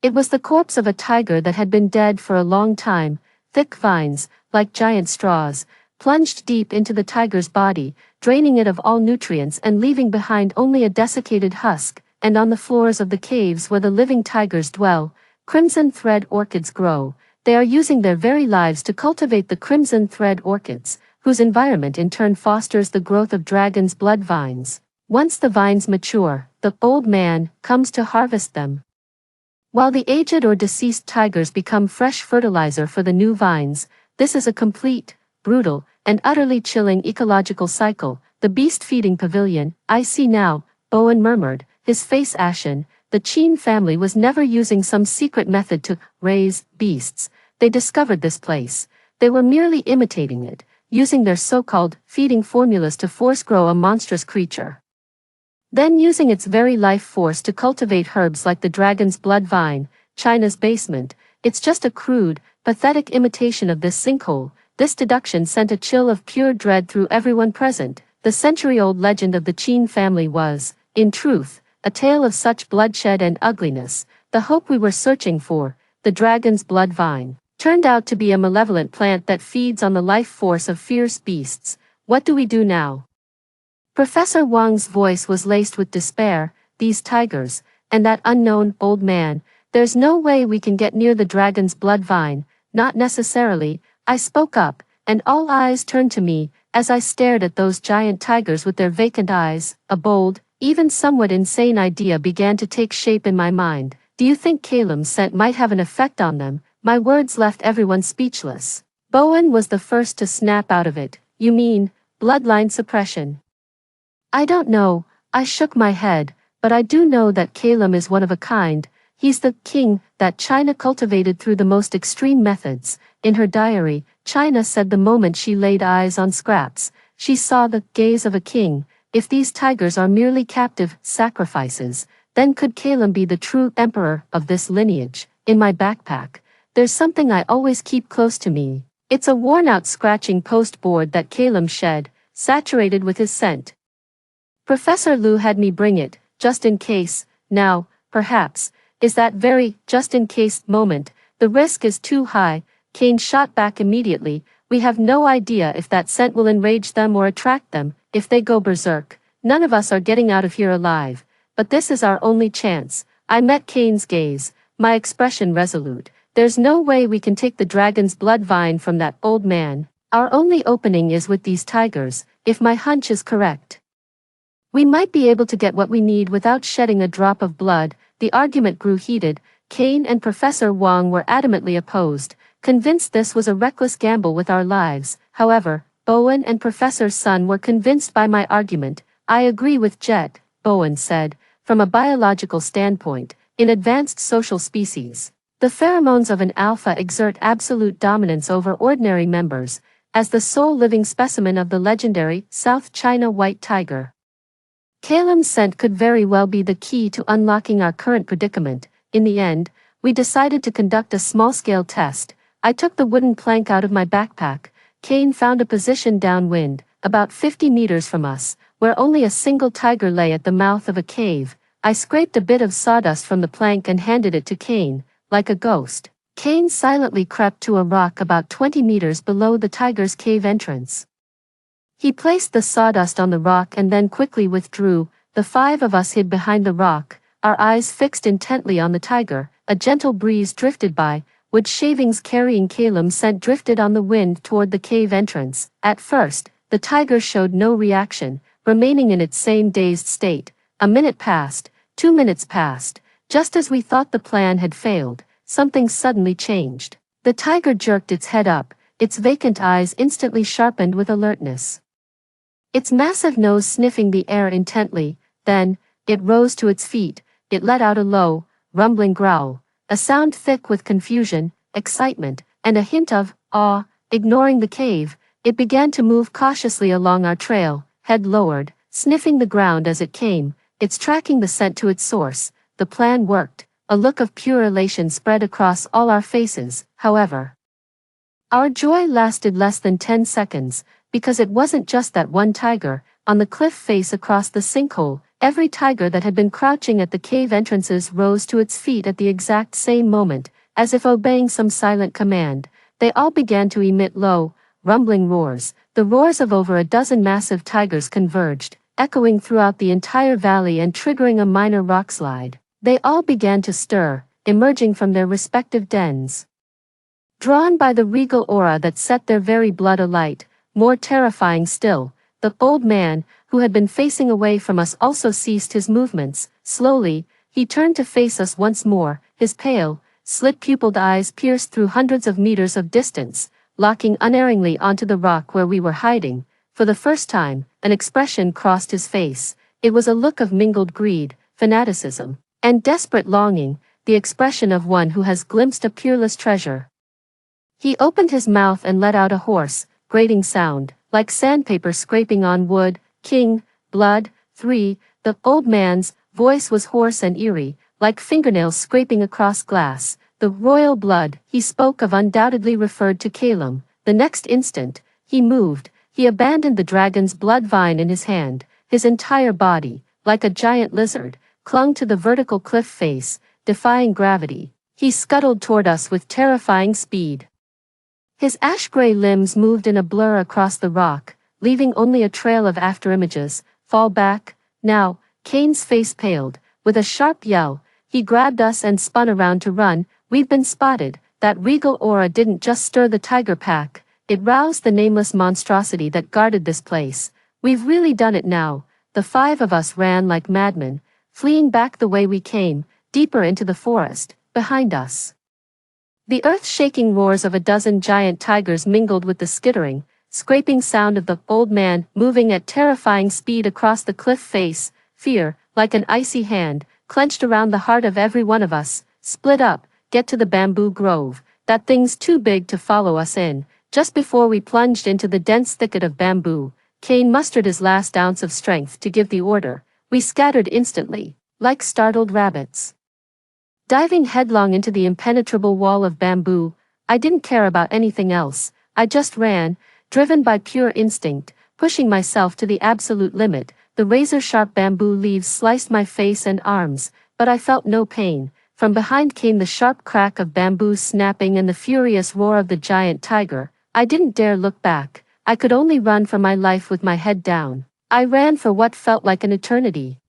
It was the corpse of a tiger that had been dead for a long time. Thick vines, like giant straws, plunged deep into the tiger's body, draining it of all nutrients and leaving behind only a desiccated husk. And on the floors of the caves where the living tigers dwell, crimson thread orchids grow. They are using their very lives to cultivate the crimson thread orchids, whose environment in turn fosters the growth of dragon's blood vines. Once the vines mature, the old man comes to harvest them, while the aged or deceased tigers become fresh fertilizer for the new vines. This is a complete, brutal, and utterly chilling ecological cycle. "The beast-feeding pavilion, I see now," Bowen murmured, his face ashen. "The Qin family was never using some secret method to raise beasts. They discovered this place. They were merely imitating it, using their so-called feeding formulas to force grow a monstrous creature, then using its very life force to cultivate herbs like the dragon's blood vine." China's basement. It's just a crude, pathetic imitation of this sinkhole. This deduction sent a chill of pure dread through everyone present. The century-old legend of the Qin family was, in truth, a tale of such bloodshed and ugliness. The hope we were searching for, the dragon's blood vine, turned out to be a malevolent plant that feeds on the life force of fierce beasts. What do we do now? Professor Wang's voice was laced with despair. "These tigers, and that unknown old man, there's no way we can get near the dragon's blood vine." "Not necessarily," I spoke up, and all eyes turned to me, as I stared at those giant tigers with their vacant eyes. A bold, even somewhat insane idea began to take shape in my mind. "Do you think Kalem's scent might have an effect on them?" My words left everyone speechless. Bowen was the first to snap out of it. "You mean, bloodline suppression?" "I don't know," I shook my head, "but I do know that Kalem is one of a kind. He's the king that China cultivated through the most extreme methods." In her diary, China said the moment she laid eyes on Scraps, she saw the gaze of a king. If these tigers are merely captive sacrifices, then could Kalem be the true emperor of this lineage? In my backpack, there's something I always keep close to me. It's a worn-out scratching post board that Kalem shed, saturated with his scent. Professor Liu had me bring it, just in case. Now, perhaps, is that very just-in-case moment. The risk is too high. Kane shot back immediately. "We have no idea if that scent will enrage them or attract them. If they go berserk, none of us are getting out of here alive. But this is our only chance." I met Kane's gaze, my expression resolute. "There's no way we can take the dragon's blood vine from that old man. Our only opening is with these tigers. If my hunch is correct, we might be able to get what we need without shedding a drop of blood." The argument grew heated. Kane and Professor Wang were adamantly opposed, convinced this was a reckless gamble with our lives. However, Bowen and Professor Sun were convinced by my argument. "I agree with Jet," Bowen said. "From a biological standpoint, in advanced social species. The pheromones of an alpha exert absolute dominance over ordinary members, as the sole living specimen of the legendary South China white tiger. Calem's scent could very well be the key to unlocking our current predicament. In the end, we decided to conduct a small-scale test. I took the wooden plank out of my backpack. Kane found a position downwind, about 50 meters from us, where only a single tiger lay at the mouth of a cave. I scraped a bit of sawdust from the plank and handed it to Kane, like a ghost. Kane silently crept to a rock about 20 meters below the tiger's cave entrance. He placed the sawdust on the rock and then quickly withdrew. The five of us hid behind the rock, our eyes fixed intently on the tiger. A gentle breeze drifted by, wood shavings carrying Calem's scent drifted on the wind toward the cave entrance. At first, the tiger showed no reaction, remaining in its same dazed state. A minute passed, 2 minutes passed. Just as we thought the plan had failed, something suddenly changed. The tiger jerked its head up, its vacant eyes instantly sharpened with alertness. Its massive nose sniffing the air intently. Then, it rose to its feet. It let out a low, rumbling growl, a sound thick with confusion, excitement, and a hint of awe. Ignoring the cave, it began to move cautiously along our trail, head lowered, sniffing the ground as it came. It's tracking the scent to its source. The plan worked. A look of pure elation spread across all our faces. However, our joy lasted less than 10 seconds, because it wasn't just that one tiger. On the cliff face across the sinkhole, every tiger that had been crouching at the cave entrances rose to its feet at the exact same moment, as if obeying some silent command. They all began to emit low, rumbling roars. The roars of over a dozen massive tigers converged, echoing throughout the entire valley and triggering a minor rockslide. They all began to stir, emerging from their respective dens. Drawn by the regal aura that set their very blood alight, more terrifying still, the old man, who had been facing away from us, also ceased his movements. Slowly, he turned to face us once more, his pale, slit-pupiled eyes pierced through hundreds of meters of distance, locking unerringly onto the rock where we were hiding. For the first time, an expression crossed his face. It was a look of mingled greed, fanaticism, and desperate longing, the expression of one who has glimpsed a peerless treasure. He opened his mouth and let out a hoarse, grating sound, like sandpaper scraping on wood. King, blood, 3, the old man's voice was hoarse and eerie, like fingernails scraping across glass. The royal blood, he spoke of, undoubtedly referred to Calem. The next instant, he moved. He abandoned the dragon's blood vine in his hand. His entire body, like a giant lizard, clung to the vertical cliff face, defying gravity. He scuttled toward us with terrifying speed. His ash-gray limbs moved in a blur across the rock, leaving only a trail of afterimages. Fall back, now. Kane's face paled. With a sharp yell, he grabbed us and spun around to run. We'd been spotted. That regal aura didn't just stir the tiger pack, it roused the nameless monstrosity that guarded this place. We've really done it now. The five of us ran like madmen, fleeing back the way we came, deeper into the forest, behind us. The earth-shaking roars of a dozen giant tigers mingled with the skittering, scraping sound of the old man moving at terrifying speed across the cliff face. Fear, like an icy hand, clenched around the heart of every one of us. Split up, get to the bamboo grove. That thing's too big to follow us in. Just before we plunged into the dense thicket of bamboo, Kane mustered his last ounce of strength to give the order. We scattered instantly, like startled rabbits. Diving headlong into the impenetrable wall of bamboo, I didn't care about anything else. I just ran, driven by pure instinct, pushing myself to the absolute limit. The razor-sharp bamboo leaves sliced my face and arms, but I felt no pain. From behind came the sharp crack of bamboo snapping and the furious roar of the giant tiger. I didn't dare look back. I could only run for my life with my head down. I ran for what felt like an eternity,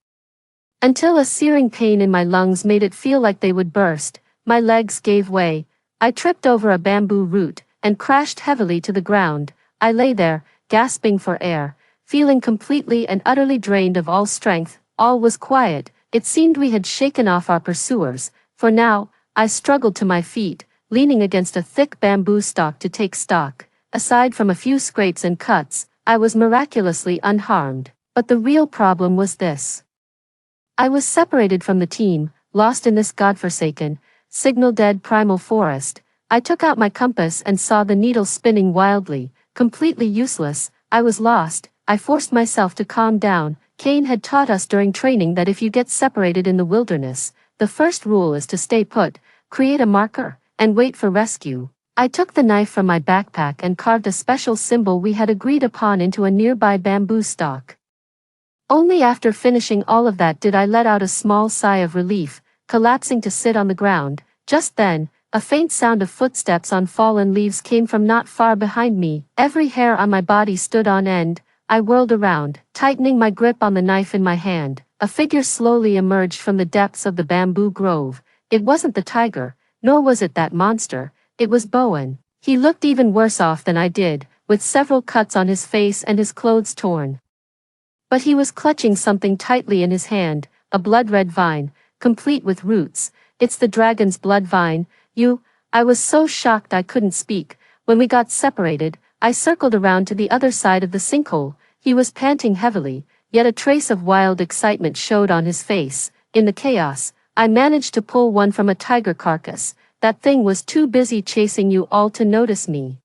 until a searing pain in my lungs made it feel like they would burst. My legs gave way. I tripped over a bamboo root and crashed heavily to the ground. I lay there, gasping for air, feeling completely and utterly drained of all strength. All was quiet. It seemed we had shaken off our pursuers. For now, I struggled to my feet, leaning against a thick bamboo stalk to take stock. Aside from a few scrapes and cuts, I was miraculously unharmed. But the real problem was this. I was separated from the team, lost in this godforsaken, signal-dead primal forest. I took out my compass and saw the needle spinning wildly, completely useless. I was lost. I forced myself to calm down. Cain had taught us during training that if you get separated in the wilderness, the first rule is to stay put, create a marker, and wait for rescue. I took the knife from my backpack and carved a special symbol we had agreed upon into a nearby bamboo stalk. Only after finishing all of that did I let out a small sigh of relief, collapsing to sit on the ground. Just then, a faint sound of footsteps on fallen leaves came from not far behind me. Every hair on my body stood on end. I whirled around, tightening my grip on the knife in my hand. A figure slowly emerged from the depths of the bamboo grove. It wasn't the tiger, nor was it that monster. It was Bowen. He looked even worse off than I did, with several cuts on his face and his clothes torn. But he was clutching something tightly in his hand, a blood-red vine, complete with roots. It's the dragon's blood vine. I was so shocked I couldn't speak. When we got separated, I circled around to the other side of the sinkhole. He was panting heavily, yet a trace of wild excitement showed on his face. In the chaos, I managed to pull one from a tiger carcass. That thing was too busy chasing you all to notice me.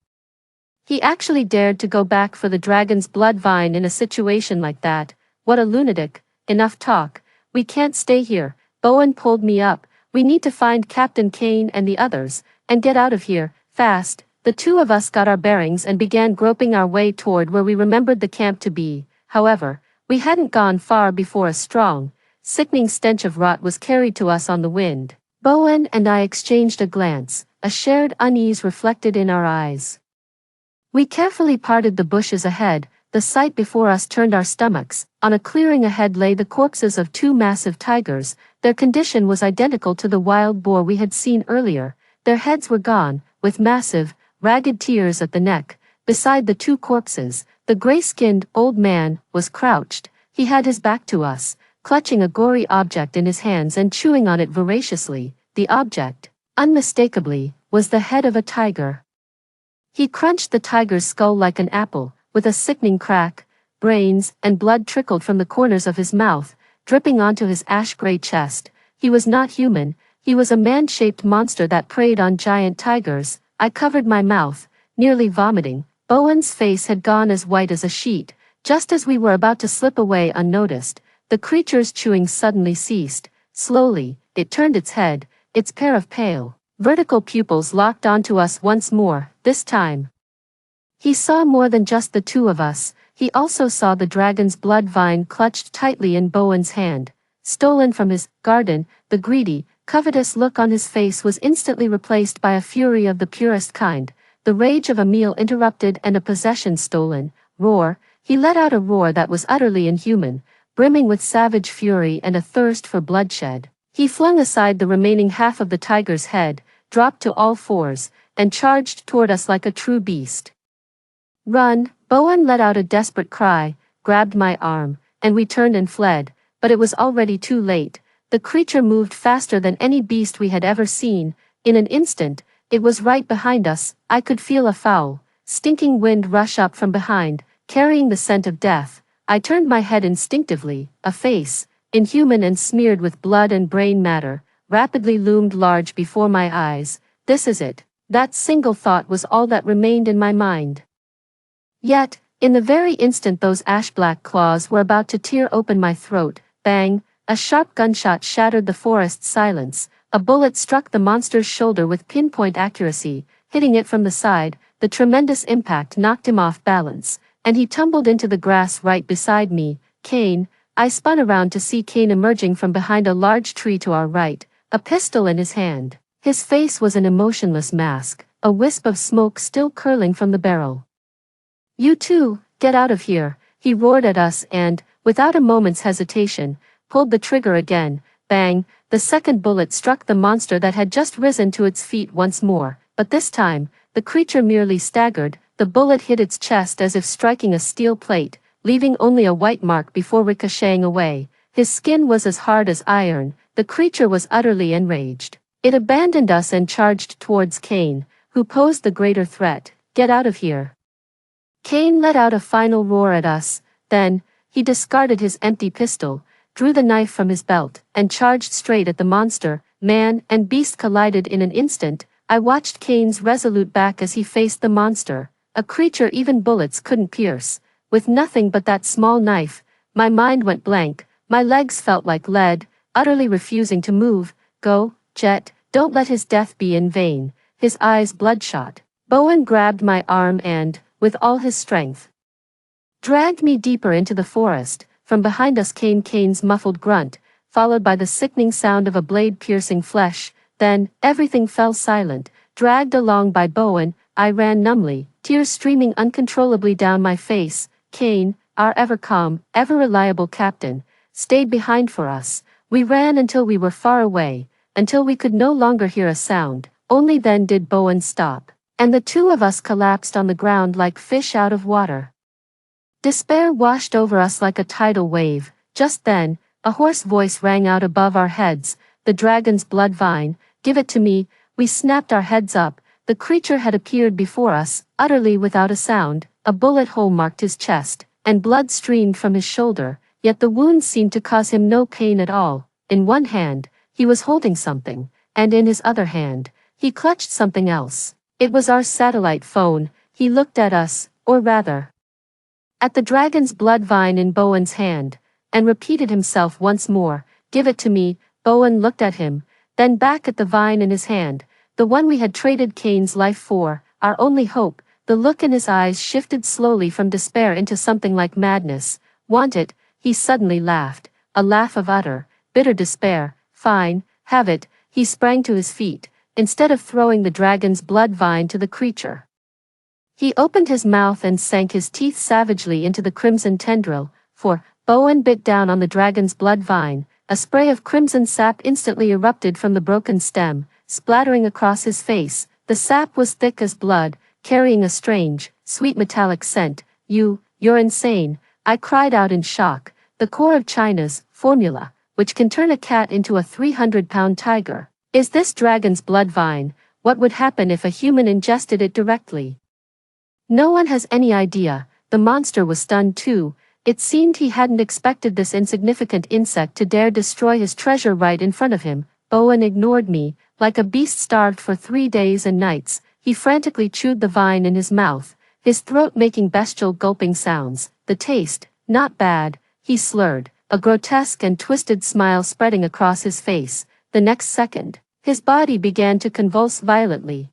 He actually dared to go back for the dragon's blood vine in a situation like that. What a lunatic. Enough talk. We can't stay here. Bowen pulled me up. We need to find Captain Cain and the others, and get out of here, fast. The two of us got our bearings and began groping our way toward where we remembered the camp to be. However, we hadn't gone far before a strong, sickening stench of rot was carried to us on the wind. Bowen and I exchanged a glance, a shared unease reflected in our eyes. We carefully parted the bushes ahead. The sight before us turned our stomachs. On a clearing ahead lay the corpses of two massive tigers. Their condition was identical to the wild boar we had seen earlier. Their heads were gone, with massive, ragged tears at the neck. Beside the two corpses, the gray-skinned old man was crouched. He had his back to us, clutching a gory object in his hands and chewing on it voraciously. The object, unmistakably, was the head of a tiger. He crunched the tiger's skull like an apple. With a sickening crack, brains and blood trickled from the corners of his mouth, dripping onto his ash-gray chest. He was not human. He was a man-shaped monster that preyed on giant tigers. I covered my mouth, nearly vomiting. Bowen's face had gone as white as a sheet. Just as we were about to slip away unnoticed, the creature's chewing suddenly ceased. Slowly, it turned its head, its pair of pale, vertical pupils locked onto us once more. This time, he saw more than just the two of us. He also saw the dragon's blood vine clutched tightly in Bowen's hand. Stolen from his garden, the greedy, covetous look on his face was instantly replaced by a fury of the purest kind. The rage of a meal interrupted and a possession stolen. Roar. He let out a roar that was utterly inhuman, brimming with savage fury and a thirst for bloodshed. He flung aside the remaining half of the tiger's head, dropped to all fours, and charged toward us like a true beast. Run! Bowen let out a desperate cry, grabbed my arm, and we turned and fled, but it was already too late. The creature moved faster than any beast we had ever seen. In an instant, it was right behind us. I could feel a foul, stinking wind rush up from behind, carrying the scent of death. I turned my head instinctively. A face, inhuman and smeared with blood and brain matter, rapidly loomed large before my eyes. This is it. That single thought was all that remained in my mind. Yet, in the very instant those ash-black claws were about to tear open my throat, bang, a sharp gunshot shattered the forest's silence. A bullet struck the monster's shoulder with pinpoint accuracy, hitting it from the side. The tremendous impact knocked him off balance, and he tumbled into the grass right beside me. Cain. I spun around to see Cain emerging from behind a large tree to our right, a pistol in his hand. His face was an emotionless mask, a wisp of smoke still curling from the barrel. "You two, get out of here," he roared at us and, without a moment's hesitation, pulled the trigger again. Bang, the second bullet struck the monster that had just risen to its feet once more, but this time, the creature merely staggered. The bullet hit its chest as if striking a steel plate, leaving only a white mark before ricocheting away. His skin was as hard as iron. The creature was utterly enraged. It abandoned us and charged towards Cain, who posed the greater threat. "Get out of here." Cain let out a final roar at us, then, he discarded his empty pistol, drew the knife from his belt, and charged straight at the monster. Man and beast collided in an instant. I watched Kane's resolute back as he faced the monster, a creature even bullets couldn't pierce. With nothing but that small knife, my mind went blank, my legs felt like lead, utterly refusing to move. Go, Jet, don't let his death be in vain. His eyes bloodshot. Bowen grabbed my arm and, with all his strength, dragged me deeper into the forest. From behind us came Kane's muffled grunt, followed by the sickening sound of a blade piercing flesh. Then, everything fell silent. Dragged along by Bowen, I ran numbly, tears streaming uncontrollably down my face. Kane, our ever calm, ever reliable captain, stayed behind for us. We ran until we were far away, until we could no longer hear a sound. Only then did Bowen stop, and the two of us collapsed on the ground like fish out of water. Despair washed over us like a tidal wave. Just then, a hoarse voice rang out above our heads. The dragon's blood vine, give it to me. We snapped our heads up. The creature had appeared before us, utterly without a sound. A bullet hole marked his chest, and blood streamed from his shoulder, yet the wound seemed to cause him no pain at all. In one hand, he was holding something, and in his other hand, he clutched something else. It was our satellite phone. He looked at us, or rather, at the dragon's blood vine in Bowen's hand, and repeated himself once more, give it to me. Bowen looked at him, then back at the vine in his hand, the one we had traded Kane's life for, our only hope. The look in his eyes shifted slowly from despair into something like madness. Want it? He suddenly laughed, a laugh of utter, bitter despair. Fine, have it. He sprang to his feet, instead of throwing the dragon's blood vine to the creature. He opened his mouth and sank his teeth savagely into the crimson tendril. Bowen bit down on the dragon's blood vine. A spray of crimson sap instantly erupted from the broken stem, splattering across his face. The sap was thick as blood, carrying a strange, sweet metallic scent. You're insane, I cried out in shock. The core of China's formula, which can turn a cat into a 300-pound tiger, is this dragon's blood vine. What would happen if a human ingested it directly? No one has any idea. The monster was stunned too. It seemed he hadn't expected this insignificant insect to dare destroy his treasure right in front of him. Bowen ignored me, like a beast starved for 3 days and nights. He frantically chewed the vine in his mouth, his throat making bestial gulping sounds. The taste, not bad, he slurred, a grotesque and twisted smile spreading across his face. The next second, his body began to convulse violently.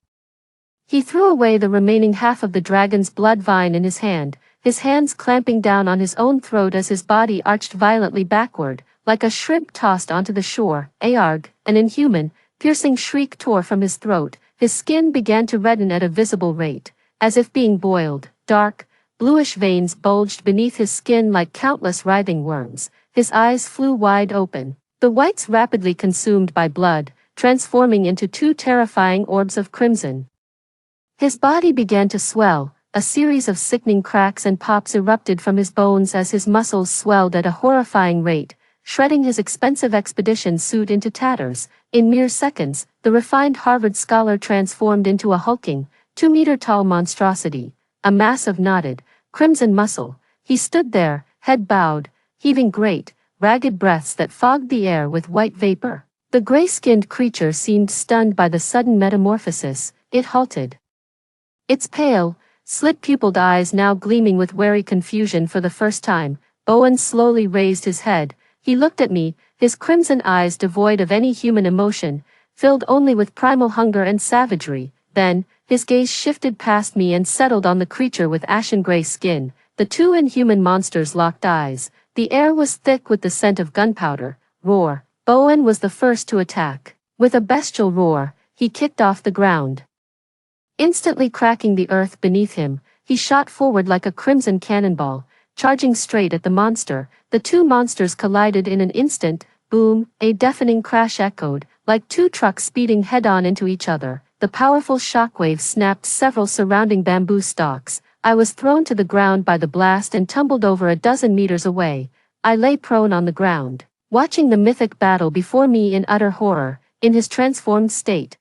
He threw away the remaining half of the dragon's blood vine in his hand, his hands clamping down on his own throat as his body arched violently backward, like a shrimp tossed onto the shore. Arg! An inhuman, piercing shriek tore from his throat. His skin began to redden at a visible rate, as if being boiled. Dark, bluish veins bulged beneath his skin like countless writhing worms. His eyes flew wide open, the whites rapidly consumed by blood, transforming into 2 terrifying orbs of crimson. His body began to swell. A series of sickening cracks and pops erupted from his bones as his muscles swelled at a horrifying rate, shredding his expensive expedition suit into tatters. In mere seconds, the refined Harvard scholar transformed into a hulking, 2-meter-tall monstrosity, a mass of knotted, crimson muscle. He stood there, head bowed, heaving great, ragged breaths that fogged the air with white vapor. The gray-skinned creature seemed stunned by the sudden metamorphosis. It halted. Its pale, slit-pupiled eyes now gleaming with wary confusion for the first time. Bowen slowly raised his head. He looked at me, his crimson eyes devoid of any human emotion, filled only with primal hunger and savagery. Then, his gaze shifted past me and settled on the creature with ashen-gray skin. The 2 inhuman monsters locked eyes. The air was thick with the scent of gunpowder. Roar! Bowen was the first to attack. With a bestial roar, he kicked off the ground, instantly cracking the earth beneath him. He shot forward like a crimson cannonball, charging straight at the monster. The 2 monsters collided in an instant. Boom! A deafening crash echoed, like 2 trucks speeding head-on into each other. The powerful shockwave snapped several surrounding bamboo stalks. I was thrown to the ground by the blast and tumbled over a dozen meters away. I lay prone on the ground, watching the mythic battle before me in utter horror. In his transformed state,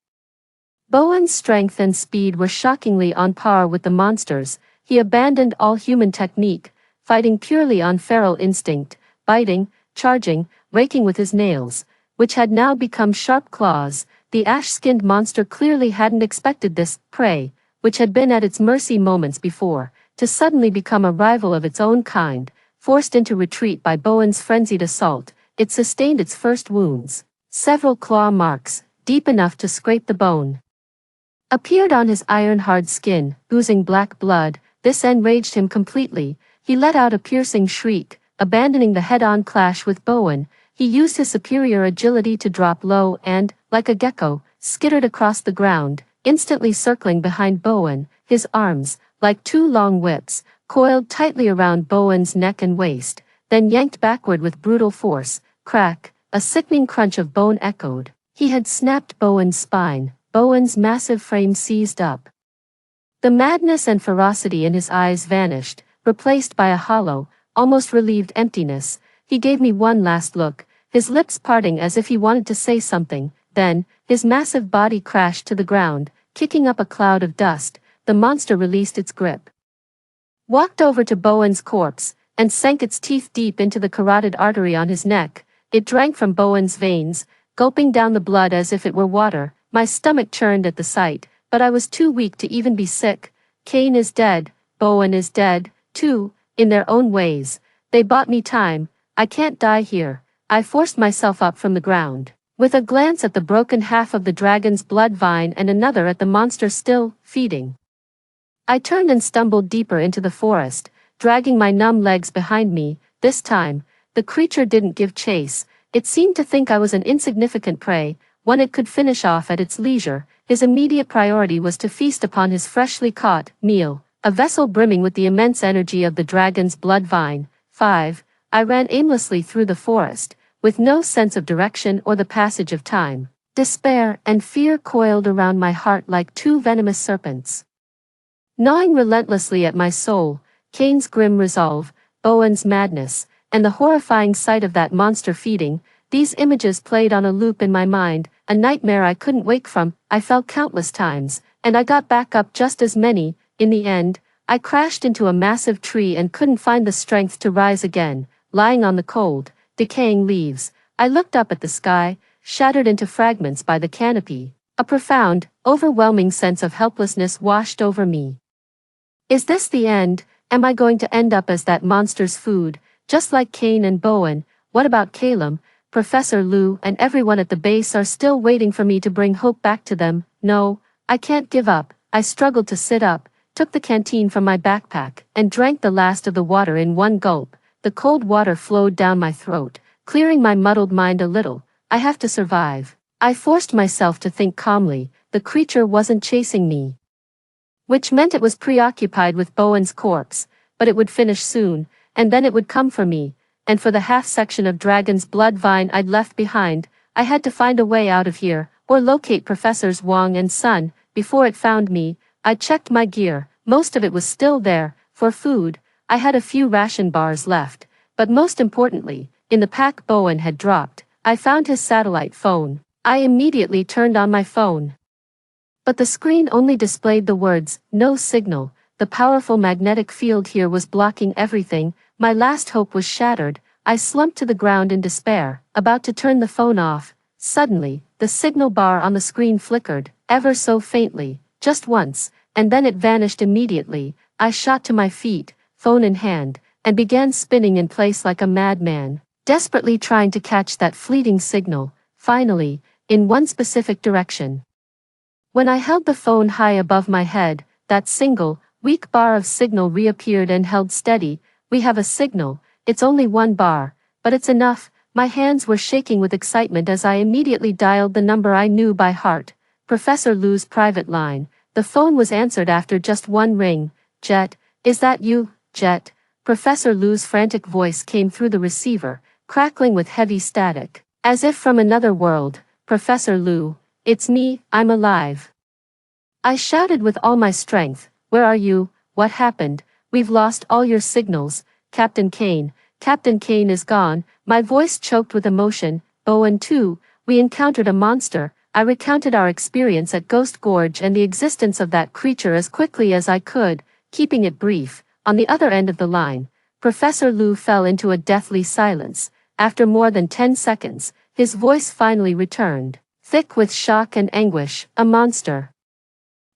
Bowen's strength and speed were shockingly on par with the monsters. He abandoned all human technique, fighting purely on feral instinct, biting, charging, raking with his nails, which had now become sharp claws. The ash-skinned monster clearly hadn't expected this prey, which had been at its mercy moments before, to suddenly become a rival of its own kind. Forced into retreat by Bowen's frenzied assault, it sustained its first wounds. Several claw marks, deep enough to scrape the bone, appeared on his iron-hard skin, oozing black blood. This enraged him completely. He let out a piercing shriek, abandoning the head-on clash with Bowen. He used his superior agility to drop low and, like a gecko, skittered across the ground, instantly circling behind Bowen. His arms, like two long whips, coiled tightly around Bowen's neck and waist, then yanked backward with brutal force. Crack, a sickening crunch of bone echoed. He had snapped Bowen's spine. Bowen's massive frame seized up. The madness and ferocity in his eyes vanished, replaced by a hollow, almost relieved emptiness. He gave me one last look, his lips parting as if he wanted to say something. Then, his massive body crashed to the ground, kicking up a cloud of dust. The monster released its grip, walked over to Bowen's corpse, and sank its teeth deep into the carotid artery on his neck. It drank from Bowen's veins, gulping down the blood as if it were water. My stomach churned at the sight, but I was too weak to even be sick. Kane is dead, Bowen is dead, too, in their own ways. They bought me time. I can't die here. I forced myself up from the ground, with a glance at the broken half of the dragon's blood vine and another at the monster still feeding. I turned and stumbled deeper into the forest, dragging my numb legs behind me. This time, the creature didn't give chase. It seemed to think I was an insignificant prey, one it could finish off at its leisure. His immediate priority was to feast upon his freshly caught meal, a vessel brimming with the immense energy of the dragon's blood vine. 5. I ran aimlessly through the forest, with no sense of direction or the passage of time. Despair and fear coiled around my heart like two venomous serpents, gnawing relentlessly at my soul. Kane's grim resolve, Bowen's madness, and the horrifying sight of that monster feeding. These images played on a loop in my mind, a nightmare I couldn't wake from. I fell countless times, and I got back up just as many. In the end, I crashed into a massive tree and couldn't find the strength to rise again. Lying on the cold, decaying leaves, I looked up at the sky, shattered into fragments by the canopy. A profound, overwhelming sense of helplessness washed over me. Is this the end? Am I going to end up as that monster's food, just like Kane and Bowen? What about Calum? Professor Liu and everyone at the base are still waiting for me to bring hope back to them. No, I can't give up. I struggled to sit up, took the canteen from my backpack, and drank the last of the water in one gulp. The cold water flowed down my throat, clearing my muddled mind a little. I have to survive. I forced myself to think calmly. The creature wasn't chasing me, which meant it was preoccupied with Bowen's corpse, but it would finish soon, and then it would come for me. And for the half-section of dragon's blood vine I'd left behind. I had to find a way out of here, or locate Professors Wang and Sun, before it found me. I checked my gear, most of it was still there. For food, I had a few ration bars left, but most importantly, in the pack Bowen had dropped, I found his satellite phone. I immediately turned on my phone, but the screen only displayed the words, "No signal." The powerful magnetic field here was blocking everything. My last hope was shattered. I slumped to the ground in despair, about to turn the phone off. Suddenly, the signal bar on the screen flickered, ever so faintly, just once, and then it vanished immediately. I shot to my feet, phone in hand, and began spinning in place like a madman, desperately trying to catch that fleeting signal. Finally, in one specific direction. When I held the phone high above my head, that single, weak bar of signal reappeared and held steady. We have a signal. It's only one bar, but it's enough. My hands were shaking with excitement as I immediately dialed the number I knew by heart. Professor Liu's private line. The phone was answered after just one ring. "Jet, is that you, Jet?" Professor Liu's frantic voice came through the receiver, crackling with heavy static, as if from another world. "Professor Liu, it's me, I'm alive." I shouted with all my strength. "Where are you? What happened? We've lost all your signals. Captain Kane. Captain Kane is gone." My voice choked with emotion. "Bowen too. We encountered a monster." I recounted our experience at Ghost Gorge and the existence of that creature as quickly as I could, keeping it brief. On the other end of the line, Professor Liu fell into a deathly silence. After more than 10 seconds, his voice finally returned, thick with shock and anguish. A monster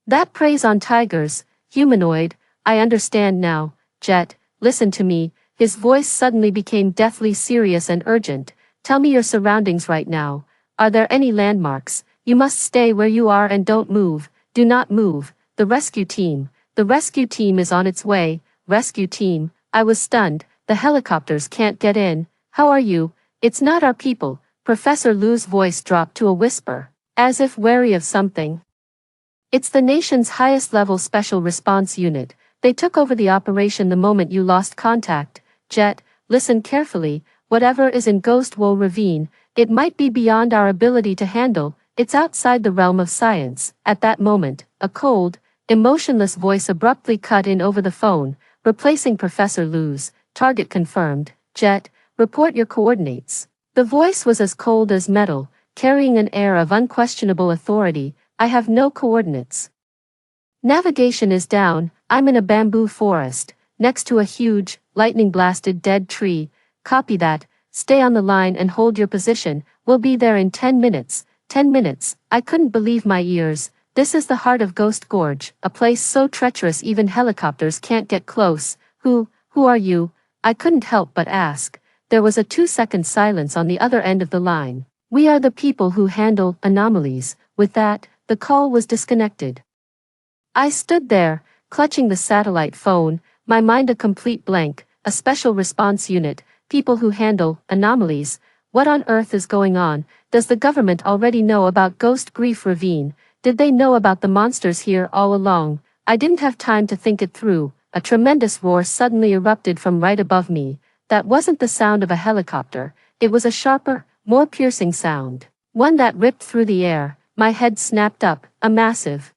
that preys on tigers, humanoid. I understand now, Jet, listen to me. His voice suddenly became deathly serious and urgent. Tell me your surroundings right now. Are there any landmarks? You must stay where you are and don't move. Do not move. The rescue team. The rescue team is on its way. Rescue team. I was stunned. The helicopters can't get in. How are you? It's not our people. Professor Lu's voice dropped to a whisper, as if wary of something. It's the nation's highest level special response unit. They took over the operation the moment you lost contact. Jet, listen carefully. Whatever is in Ghost Woe Ravine, it might be beyond our ability to handle. It's outside the realm of science. At that moment, a cold, emotionless voice abruptly cut in over the phone, replacing Professor Lu's. Target confirmed. Jet, report your coordinates. The voice was as cold as metal, carrying an air of unquestionable authority. I have no coordinates. Navigation is down. I'm in a bamboo forest, next to a huge, lightning-blasted dead tree. Copy that. Stay on the line and hold your position. We'll be there in 10 minutes. 10 minutes. I couldn't believe my ears. This is the heart of Ghost Gorge, a place so treacherous even helicopters can't get close. Who are you? I couldn't help but ask. There was a 2-second silence on the other end of the line. We are the people who handle anomalies. With that, the call was disconnected. I stood there, clutching the satellite phone, my mind a complete blank. A special response unit, people who handle anomalies. What on earth is going on? Does the government already know about Ghost Grief Ravine? Did they know about the monsters here all along? I didn't have time to think it through. A tremendous roar suddenly erupted from right above me. That wasn't the sound of a helicopter. It was a sharper, more piercing sound. One that ripped through the air. My head snapped up. A massive,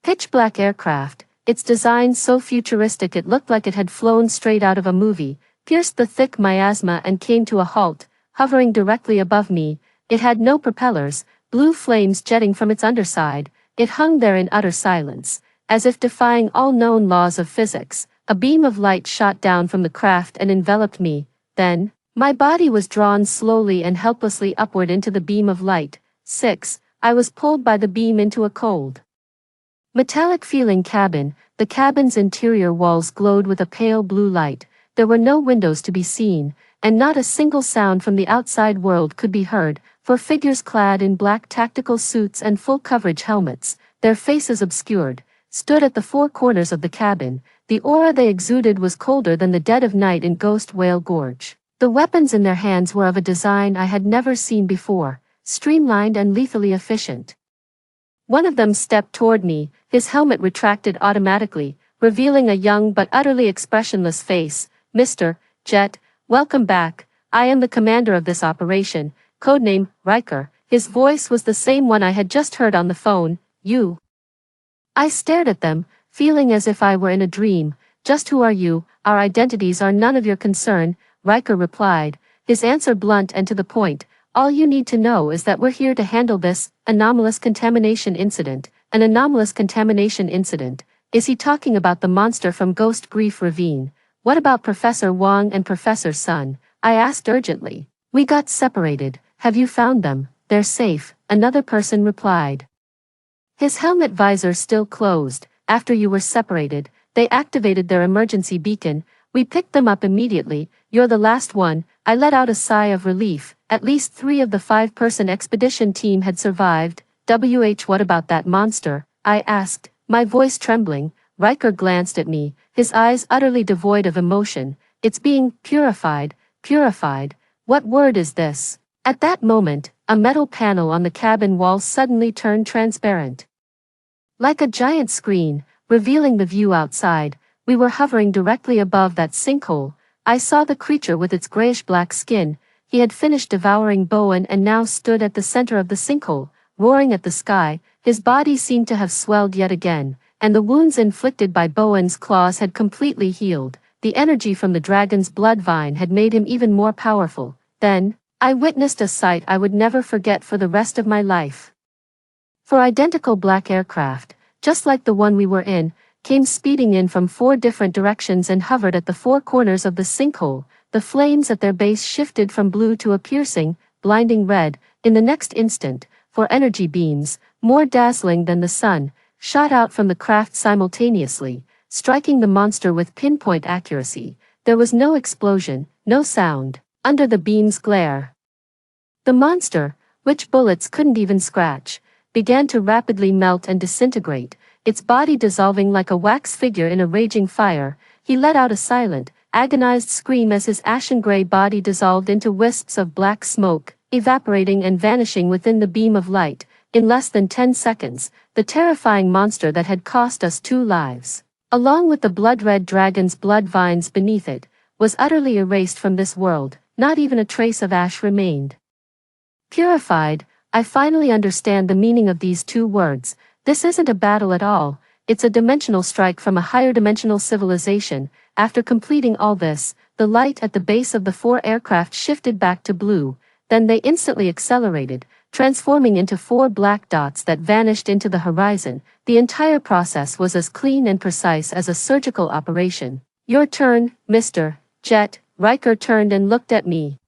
pitch-black aircraft, its design so futuristic it looked like it had flown straight out of a movie, pierced the thick miasma and came to a halt, hovering directly above me. It had no propellers, blue flames jetting from its underside. It hung there in utter silence, as if defying all known laws of physics. A beam of light shot down from the craft and enveloped me. Then, my body was drawn slowly and helplessly upward into the beam of light. 6. I was pulled by the beam into a cold, metallic feeling cabin. The cabin's interior walls glowed with a pale blue light. There were no windows to be seen, and not a single sound from the outside world could be heard, for figures clad in black tactical suits and full coverage helmets, their faces obscured, stood at the four corners of the cabin. The aura they exuded was colder than the dead of night in Ghost Whale Gorge. The weapons in their hands were of a design I had never seen before, streamlined and lethally efficient. One of them stepped toward me, his helmet retracted automatically, revealing a young but utterly expressionless face. Mr. Jet, welcome back. I am the commander of this operation, codename Riker. His voice was the same one I had just heard on the phone. You. I stared at them, feeling as if I were in a dream. Just who are you? Our identities are none of your concern, Riker replied, his answer blunt and to the point. All you need to know is that we're here to handle this anomalous contamination incident. An anomalous contamination incident. Is he talking about the monster from Ghost Grief Ravine? What about Professor Wong and Professor Sun? I asked urgently. We got separated. Have you found them? They're safe, another person replied. His helmet visor still closed. After you were separated, they activated their emergency beacon. We picked them up immediately. You're the last one. I let out a sigh of relief. At least 3 of the 5-person expedition team had survived. What about that monster? I asked, my voice trembling. Riker glanced at me, his eyes utterly devoid of emotion. It's being purified. Purified? What word is this? At that moment, a metal panel on the cabin wall suddenly turned transparent. Like a giant screen, revealing the view outside. We were hovering directly above that sinkhole. I saw the creature with its grayish-black skin. He had finished devouring Bowen and now stood at the center of the sinkhole, roaring at the sky. His body seemed to have swelled yet again, and the wounds inflicted by Bowen's claws had completely healed. The energy from the dragon's blood vine had made him even more powerful. Then, I witnessed a sight I would never forget for the rest of my life. 4 identical black aircraft, just like the one we were in, came speeding in from 4 different directions and hovered at the 4 corners of the sinkhole. the flames at their base shifted from blue to a piercing, blinding red. In the next instant, four energy beams, more dazzling than the sun, shot out from the craft simultaneously, striking the monster with pinpoint accuracy. There was no explosion, no sound, under the beam's glare. The monster, which bullets couldn't even scratch, began to rapidly melt and disintegrate, its body dissolving like a wax figure in a raging fire. He let out a silent, agonized scream as his ashen-gray body dissolved into wisps of black smoke, evaporating and vanishing within the beam of light. In less than 10 seconds, the terrifying monster that had cost us 2 lives, along with the blood-red dragon's blood vines beneath it, was utterly erased from this world. Not even a trace of ash remained. Purified, I finally understand the meaning of these 2 words. This isn't a battle at all, it's a dimensional strike from a higher dimensional civilization. After completing all this, the light at the base of the 4 aircraft shifted back to blue, then they instantly accelerated, transforming into 4 black dots that vanished into the horizon. The entire process was as clean and precise as a surgical operation. Your turn, Mr. Jet. Riker turned and looked at me.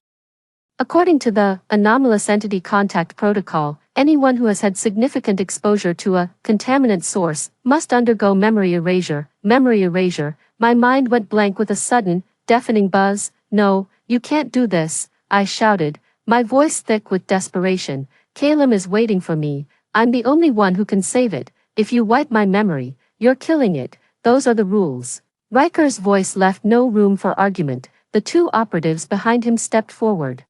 According to the Anomalous Entity Contact Protocol, anyone who has had significant exposure to a contaminant source must undergo memory erasure. Memory erasure. My mind went blank with a sudden, deafening buzz. No, you can't do this, I shouted, my voice thick with desperation. Calum is waiting for me. I'm the only one who can save it. If you wipe my memory, you're killing it. Those are the rules. Riker's voice left no room for argument. The 2 operatives behind him stepped forward.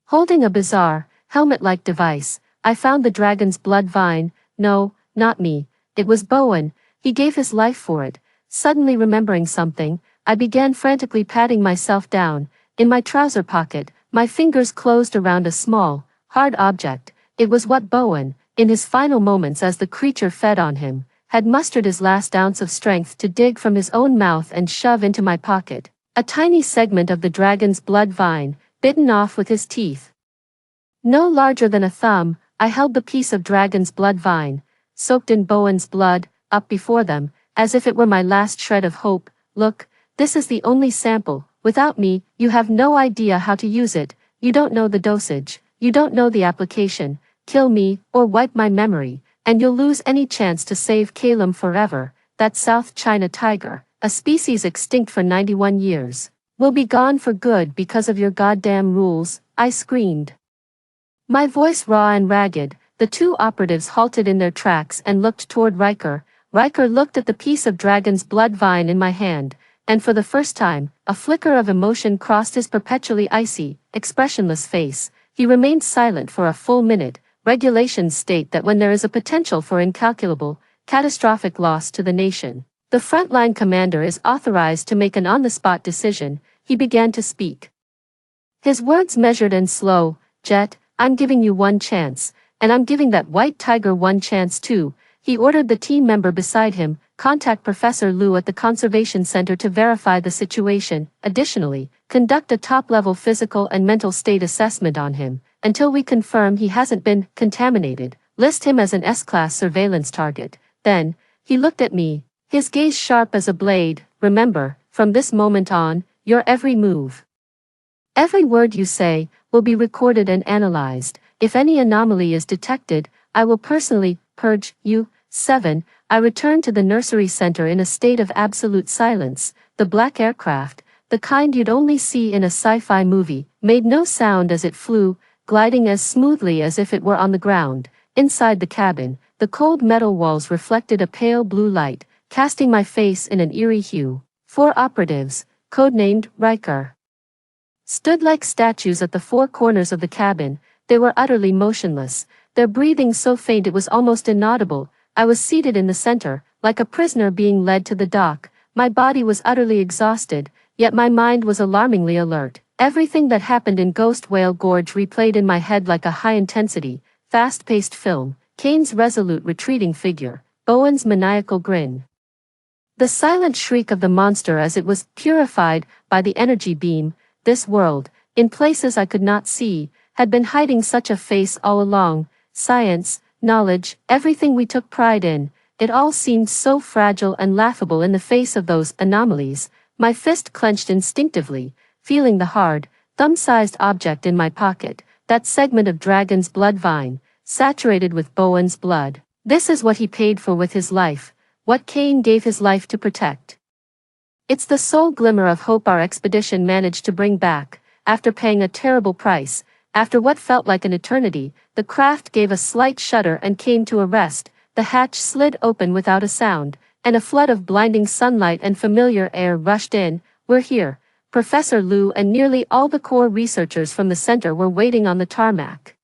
Holding a bizarre, helmet-like device, I found the dragon's blood vine. No, not me. It was Bowen. He gave his life for it. Suddenly remembering something, I began frantically patting myself down. In my trouser pocket, my fingers closed around a small, hard object. It was what Bowen, in his final moments as the creature fed on him, had mustered his last ounce of strength to dig from his own mouth and shove into my pocket. A tiny segment of the dragon's blood vine, bitten off with his teeth. No larger than a thumb, I held the piece of dragon's blood vine, soaked in Bowen's blood, up before them, as if it were my last shred of hope. Look, this is the only sample. Without me, you have no idea how to use it. You don't know the dosage. You don't know the application. Kill me, or wipe my memory, and you'll lose any chance to save Calum forever. That South China tiger, a species extinct for 91 years, will be gone for good because of your goddamn rules, I screamed. My voice raw and ragged. The 2 operatives halted in their tracks and looked toward Riker. Riker looked at the piece of dragon's blood vine in my hand, and for the first time, a flicker of emotion crossed his perpetually icy, expressionless face. He remained silent for a full minute. Regulations state that when there is a potential for incalculable, catastrophic loss to the nation, the frontline commander is authorized to make an on-the-spot decision. He began to speak. His words measured and slow. Jet, I'm giving you 1 chance, and I'm giving that white tiger 1 chance too. He ordered the team member beside him, contact Professor Liu at the Conservation Center to verify the situation. Additionally, conduct a top-level physical and mental state assessment on him, until we confirm he hasn't been contaminated. List him as an S-class surveillance target. Then, he looked at me, his gaze sharp as a blade. Remember, from this moment on, your every move, every word you say, will be recorded and analyzed. If any anomaly is detected, I will personally purge you. 7. I returned to the nursery center in a state of absolute silence. The black aircraft, the kind you'd only see in a sci-fi movie, made no sound as it flew, gliding as smoothly as if it were on the ground. Inside the cabin, the cold metal walls reflected a pale blue light, casting my face in an eerie hue. 4 operatives, codenamed Riker, stood like statues at the 4 corners of the cabin. They were utterly motionless, their breathing so faint it was almost inaudible. I was seated in the center, like a prisoner being led to the dock. My body was utterly exhausted, yet my mind was alarmingly alert. Everything that happened in Ghost Whale Gorge replayed in my head like a high-intensity, fast-paced film. Kane's resolute retreating figure, Bowen's maniacal grin, the silent shriek of the monster as it was purified by the energy beam. This world, in places I could not see, had been hiding such a face all along. Science, knowledge, everything we took pride in, it all seemed so fragile and laughable in the face of those anomalies. My fist clenched instinctively, feeling the hard, thumb-sized object in my pocket, that segment of dragon's blood vine, saturated with Bowen's blood. This is what he paid for with his life, what Cain gave his life to protect. It's the sole glimmer of hope our expedition managed to bring back. After paying a terrible price, after what felt like an eternity, the craft gave a slight shudder and came to a rest. The hatch slid open without a sound, and a flood of blinding sunlight and familiar air rushed in. We're here. Professor Liu and nearly all the core researchers from the center were waiting on the tarmac.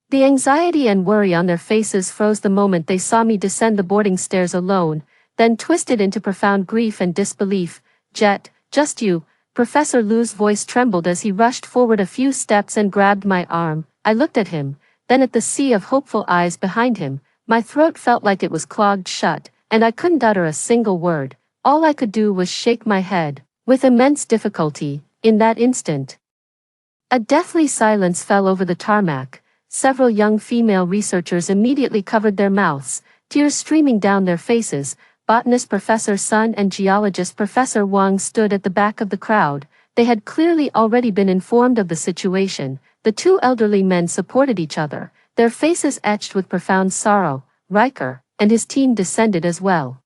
The anxiety and worry on their faces froze the moment they saw me descend the boarding stairs alone, then twisted into profound grief and disbelief. Jet, just you. Professor Liu's voice trembled as he rushed forward a few steps and grabbed my arm. I looked at him, then at the sea of hopeful eyes behind him. My throat felt like it was clogged shut, and I couldn't utter a single word. All I could do was shake my head. With immense difficulty, in that instant, a deathly silence fell over the tarmac. Several young female researchers immediately covered their mouths, tears streaming down their faces. Botanist Professor Sun and geologist Professor Wang stood at the back of the crowd. They had clearly already been informed of the situation. The two elderly men supported each other, their faces etched with profound sorrow. Riker and his team descended as well.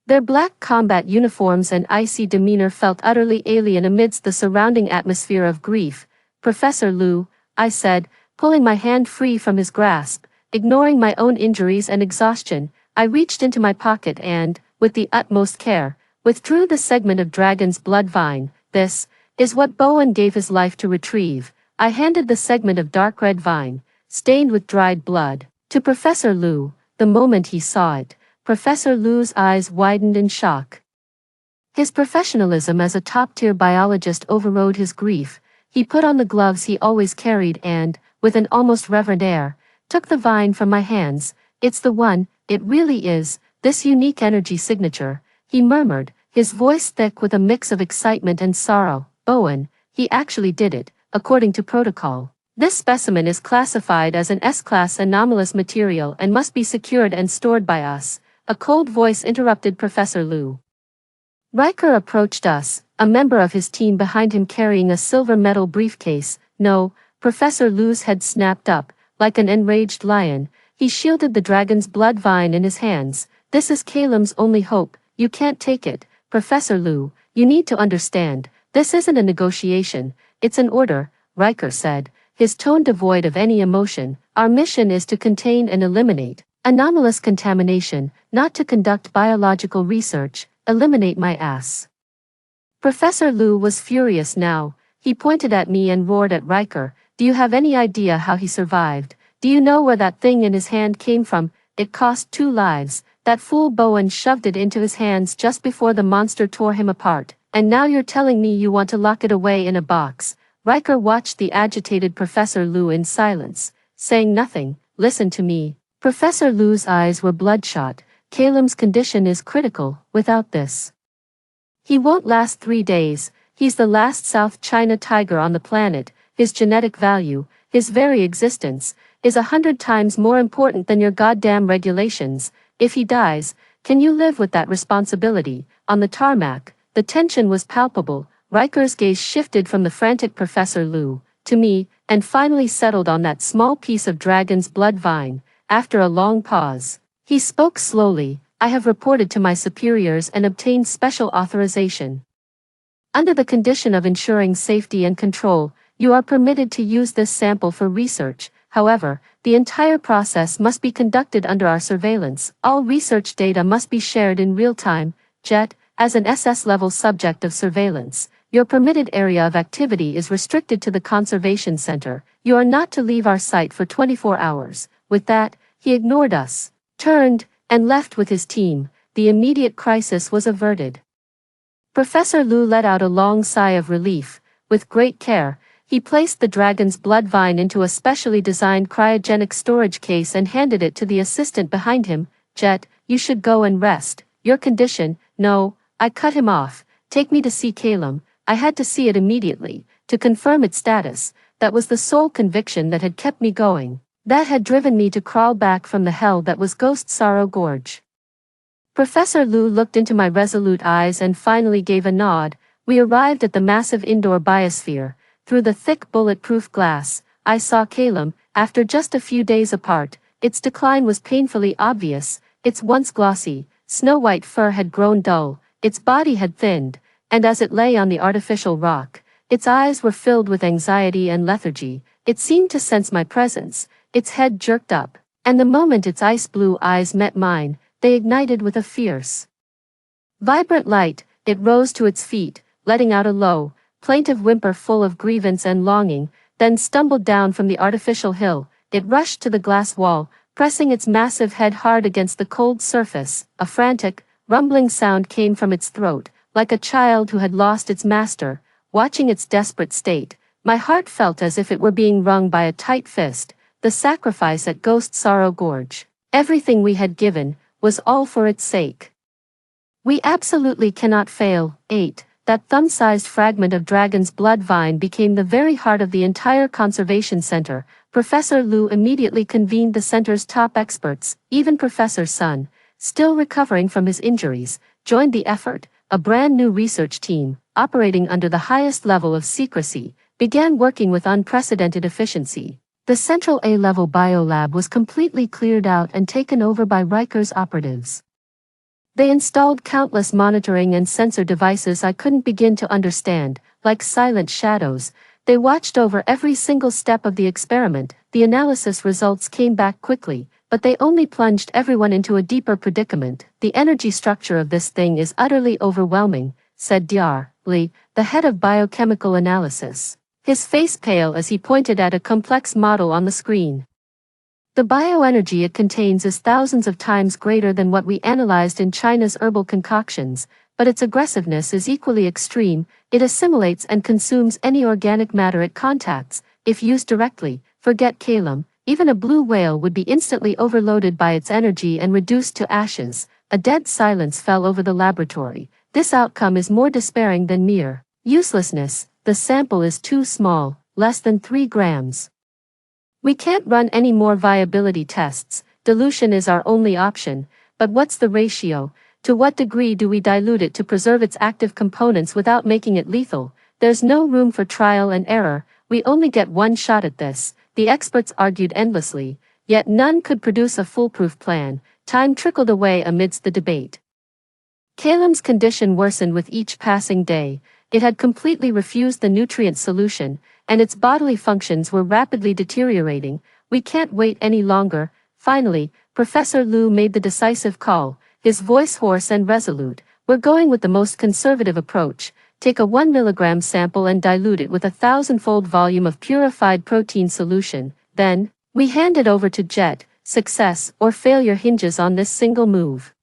Their black combat uniforms and icy demeanor felt utterly alien amidst the surrounding atmosphere of grief. Professor Liu, I said, pulling my hand free from his grasp, ignoring my own injuries and exhaustion. I reached into my pocket and, with the utmost care, withdrew the segment of dragon's blood vine. This is what Bowen gave his life to retrieve. I handed the segment of dark red vine, stained with dried blood, to Professor Liu. The moment he saw it, Professor Liu's eyes widened in shock. His professionalism as a top-tier biologist overrode his grief. He put on the gloves he always carried and, with an almost reverent air, took the vine from my hands. It's the one, it really is, this unique energy signature, he murmured, his voice thick with a mix of excitement and sorrow. Bowen, he actually did it, according to protocol. This specimen is classified as an S-class anomalous material and must be secured and stored by us. A cold voice interrupted Professor Liu. Riker approached us, a member of his team behind him carrying a silver metal briefcase. No, Professor Liu's head snapped up, like an enraged lion. He shielded the dragon's blood vine in his hands. This is Calem's only hope. You can't take it. Professor Liu, you need to understand. This isn't a negotiation. It's an order, Riker said, his tone devoid of any emotion. Our mission is to contain and eliminate anomalous contamination, not to conduct biological research. Eliminate my ass. Professor Liu was furious now. He pointed at me and roared at Riker. Do you have any idea how he survived? Do you know where that thing in his hand came from? It cost 2 lives. That fool Bowen shoved it into his hands just before the monster tore him apart. And now you're telling me you want to lock it away in a box. Riker watched the agitated Professor Liu in silence, saying nothing. Listen to me. Professor Liu's eyes were bloodshot. Calem's condition is critical. Without this, he won't last 3 days. He's the last South China tiger on the planet. His genetic value, his very existence, is 100 times more important than your goddamn regulations. If he dies, can you live with that responsibility? On the tarmac, the tension was palpable. Riker's gaze shifted from the frantic Professor Liu to me, and finally settled on that small piece of dragon's blood vine. After a long pause, he spoke slowly. I have reported to my superiors and obtained special authorization. Under the condition of ensuring safety and control, you are permitted to use this sample for research. However, the entire process must be conducted under our surveillance. All research data must be shared in real time. Jet, as an SS-level subject of surveillance, your permitted area of activity is restricted to the Conservation Center. You are not to leave our site for 24 hours. With that, he ignored us, turned, and left with his team. The immediate crisis was averted. Professor Liu let out a long sigh of relief. With great care, he placed the dragon's blood vine into a specially designed cryogenic storage case and handed it to the assistant behind him. Jet, you should go and rest. Your condition. No, I cut him off. Take me to see Calem. I had to see it immediately, to confirm its status. That was the sole conviction that had kept me going. That had driven me to crawl back from the hell that was Ghost Sorrow Gorge. Professor Liu looked into my resolute eyes and finally gave a nod. We arrived at the massive indoor biosphere. Through the thick bulletproof glass, I saw Calum. After just a few days apart, its decline was painfully obvious. Its once glossy, snow-white fur had grown dull, its body had thinned, and as it lay on the artificial rock, its eyes were filled with anxiety and lethargy. It seemed to sense my presence. Its head jerked up, and the moment its ice-blue eyes met mine, they ignited with a fierce, vibrant light. It rose to its feet, letting out a low, plaintive whimper full of grievance and longing, then stumbled down from the artificial hill. It rushed to the glass wall, pressing its massive head hard against the cold surface. A frantic, rumbling sound came from its throat, like a child who had lost its master. Watching its desperate state, my heart felt as if it were being wrung by a tight fist. The sacrifice at Ghost Sorrow Gorge. Everything we had given, was all for its sake. We absolutely cannot fail. 8. That thumb-sized fragment of dragon's blood vine became the very heart of the entire conservation center. Professor Liu immediately convened the center's top experts. Even Professor Sun, still recovering from his injuries, joined the effort. A brand new research team, operating under the highest level of secrecy, began working with unprecedented efficiency. The central A-level biolab was completely cleared out and taken over by Riker's operatives. They installed countless monitoring and sensor devices I couldn't begin to understand. Like silent shadows, they watched over every single step of the experiment. The analysis results came back quickly, but they only plunged everyone into a deeper predicament. The energy structure of this thing is utterly overwhelming, said Dr. Li, the head of biochemical analysis, his face pale as he pointed at a complex model on the screen. The bioenergy it contains is thousands of times greater than what we analyzed in China's herbal concoctions, but its aggressiveness is equally extreme. It assimilates and consumes any organic matter it contacts. If used directly, forget Calum, even a blue whale would be instantly overloaded by its energy and reduced to ashes. A dead silence fell over the laboratory. This outcome is more despairing than mere uselessness. The sample is too small, less than 3 grams. We can't run any more viability tests. Dilution is our only option, but what's the ratio? To what degree do we dilute it to preserve its active components without making it lethal? There's no room for trial and error. We only get one shot at this. The experts argued endlessly, yet none could produce a foolproof plan. Time trickled away amidst the debate. Calum's condition worsened with each passing day. It had completely refused the nutrient solution, and its bodily functions were rapidly deteriorating. We can't wait any longer. Finally, Professor Liu made the decisive call, his voice hoarse and resolute. We're going with the most conservative approach. Take a 1 milligram sample and dilute it with a 1,000-fold volume of purified protein solution. Then, we hand it over to Jet. Success or failure hinges on this single move.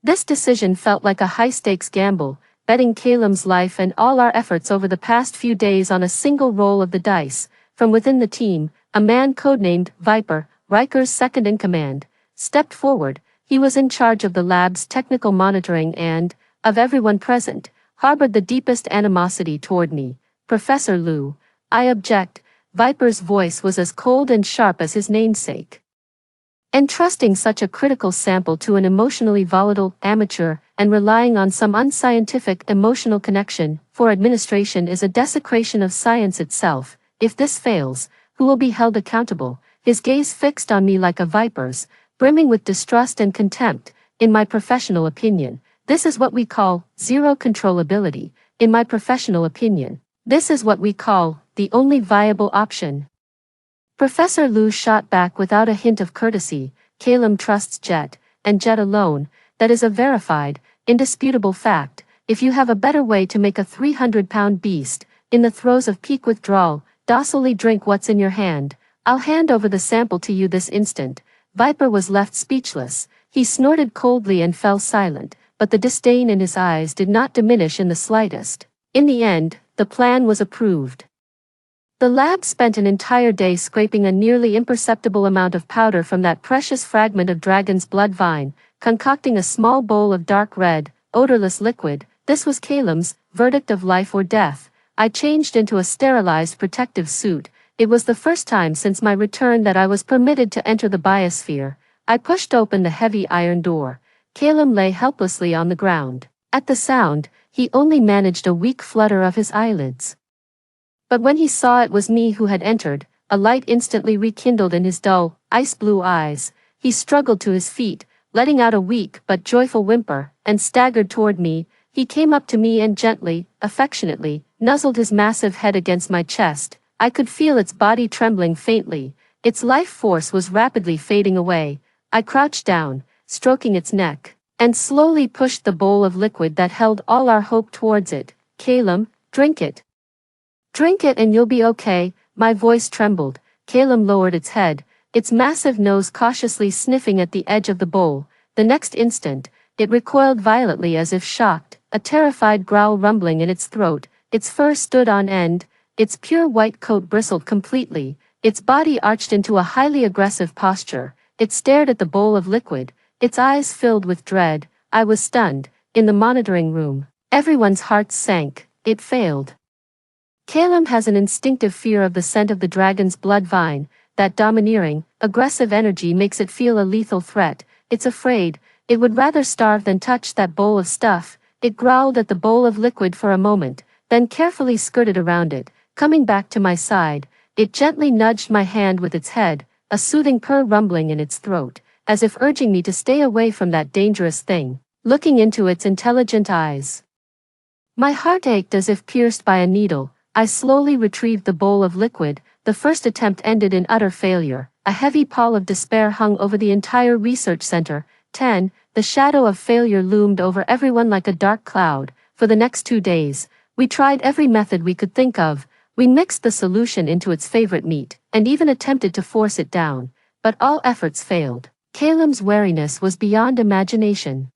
This decision felt like a high-stakes gamble, betting Calum's life and all our efforts over the past few days on a single roll of the dice. From within the team, a man codenamed Viper, Riker's second-in-command, stepped forward. He was in charge of the lab's technical monitoring and, of everyone present, harbored the deepest animosity toward me. Professor Liu, I object. Viper's voice was as cold and sharp as his namesake. Entrusting such a critical sample to an emotionally volatile amateur and relying on some unscientific emotional connection for administration is a desecration of science itself. If this fails, who will be held accountable? His gaze fixed on me like a viper's, brimming with distrust and contempt. In my professional opinion, this is what we call zero controllability. In my professional opinion, this is what we call the only viable option. Professor Liu shot back without a hint of courtesy. Calum trusts Jet, and Jet alone. That is a verified, indisputable fact. If you have a better way to make a 300-pound beast, in the throes of peak withdrawal, docilely drink what's in your hand, I'll hand over the sample to you this instant. Viper was left speechless. He snorted coldly and fell silent, but the disdain in his eyes did not diminish in the slightest. In the end, the plan was approved. The lab spent an entire day scraping a nearly imperceptible amount of powder from that precious fragment of dragon's blood vine, concocting a small bowl of dark red, odorless liquid. This was Calum's verdict of life or death. I changed into a sterilized protective suit. It was the first time since my return that I was permitted to enter the biosphere. I pushed open the heavy iron door. Calum lay helplessly on the ground. At the sound, he only managed a weak flutter of his eyelids. But when he saw it was me who had entered, a light instantly rekindled in his dull, ice-blue eyes. He struggled to his feet, letting out a weak but joyful whimper, and staggered toward me. He came up to me and gently, affectionately, nuzzled his massive head against my chest. I could feel its body trembling faintly. Its life force was rapidly fading away. I crouched down, stroking its neck, and slowly pushed the bowl of liquid that held all our hope towards it. Calum, drink it. Drink it and you'll be okay. My voice trembled. Calum lowered its head, its massive nose cautiously sniffing at the edge of the bowl. The next instant, it recoiled violently as if shocked, a terrified growl rumbling in its throat. Its fur stood on end, its pure white coat bristled completely, its body arched into a highly aggressive posture. It stared at the bowl of liquid, its eyes filled with dread. I was stunned. In the monitoring room, everyone's hearts sank. It failed. Calum has an instinctive fear of the scent of the dragon's blood vine. That domineering, aggressive energy makes it feel a lethal threat. It's afraid. It would rather starve than touch that bowl of stuff. It growled at the bowl of liquid for a moment, then carefully skirted around it. Coming back to my side, it gently nudged my hand with its head, a soothing purr rumbling in its throat, as if urging me to stay away from that dangerous thing. Looking into its intelligent eyes, my heart ached as if pierced by a needle. I slowly retrieved the bowl of liquid. The first attempt ended in utter failure. A heavy pall of despair hung over the entire research center. The shadow of failure loomed over everyone like a dark cloud. For the next 2 days, we tried every method we could think of. We mixed the solution into its favorite meat, and even attempted to force it down. But all efforts failed. Calum's wariness was beyond imagination.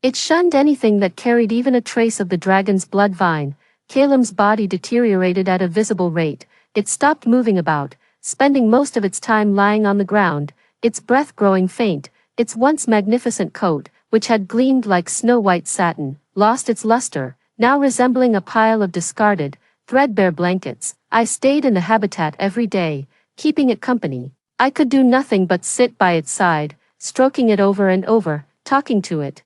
It shunned anything that carried even a trace of the dragon's blood vine. Calum's body deteriorated at a visible rate. It stopped moving about, spending most of its time lying on the ground, its breath growing faint. Its once magnificent coat, which had gleamed like snow-white satin, lost its luster, now resembling a pile of discarded, threadbare blankets. I stayed in the habitat every day, keeping it company. I could do nothing but sit by its side, stroking it over and over, talking to it.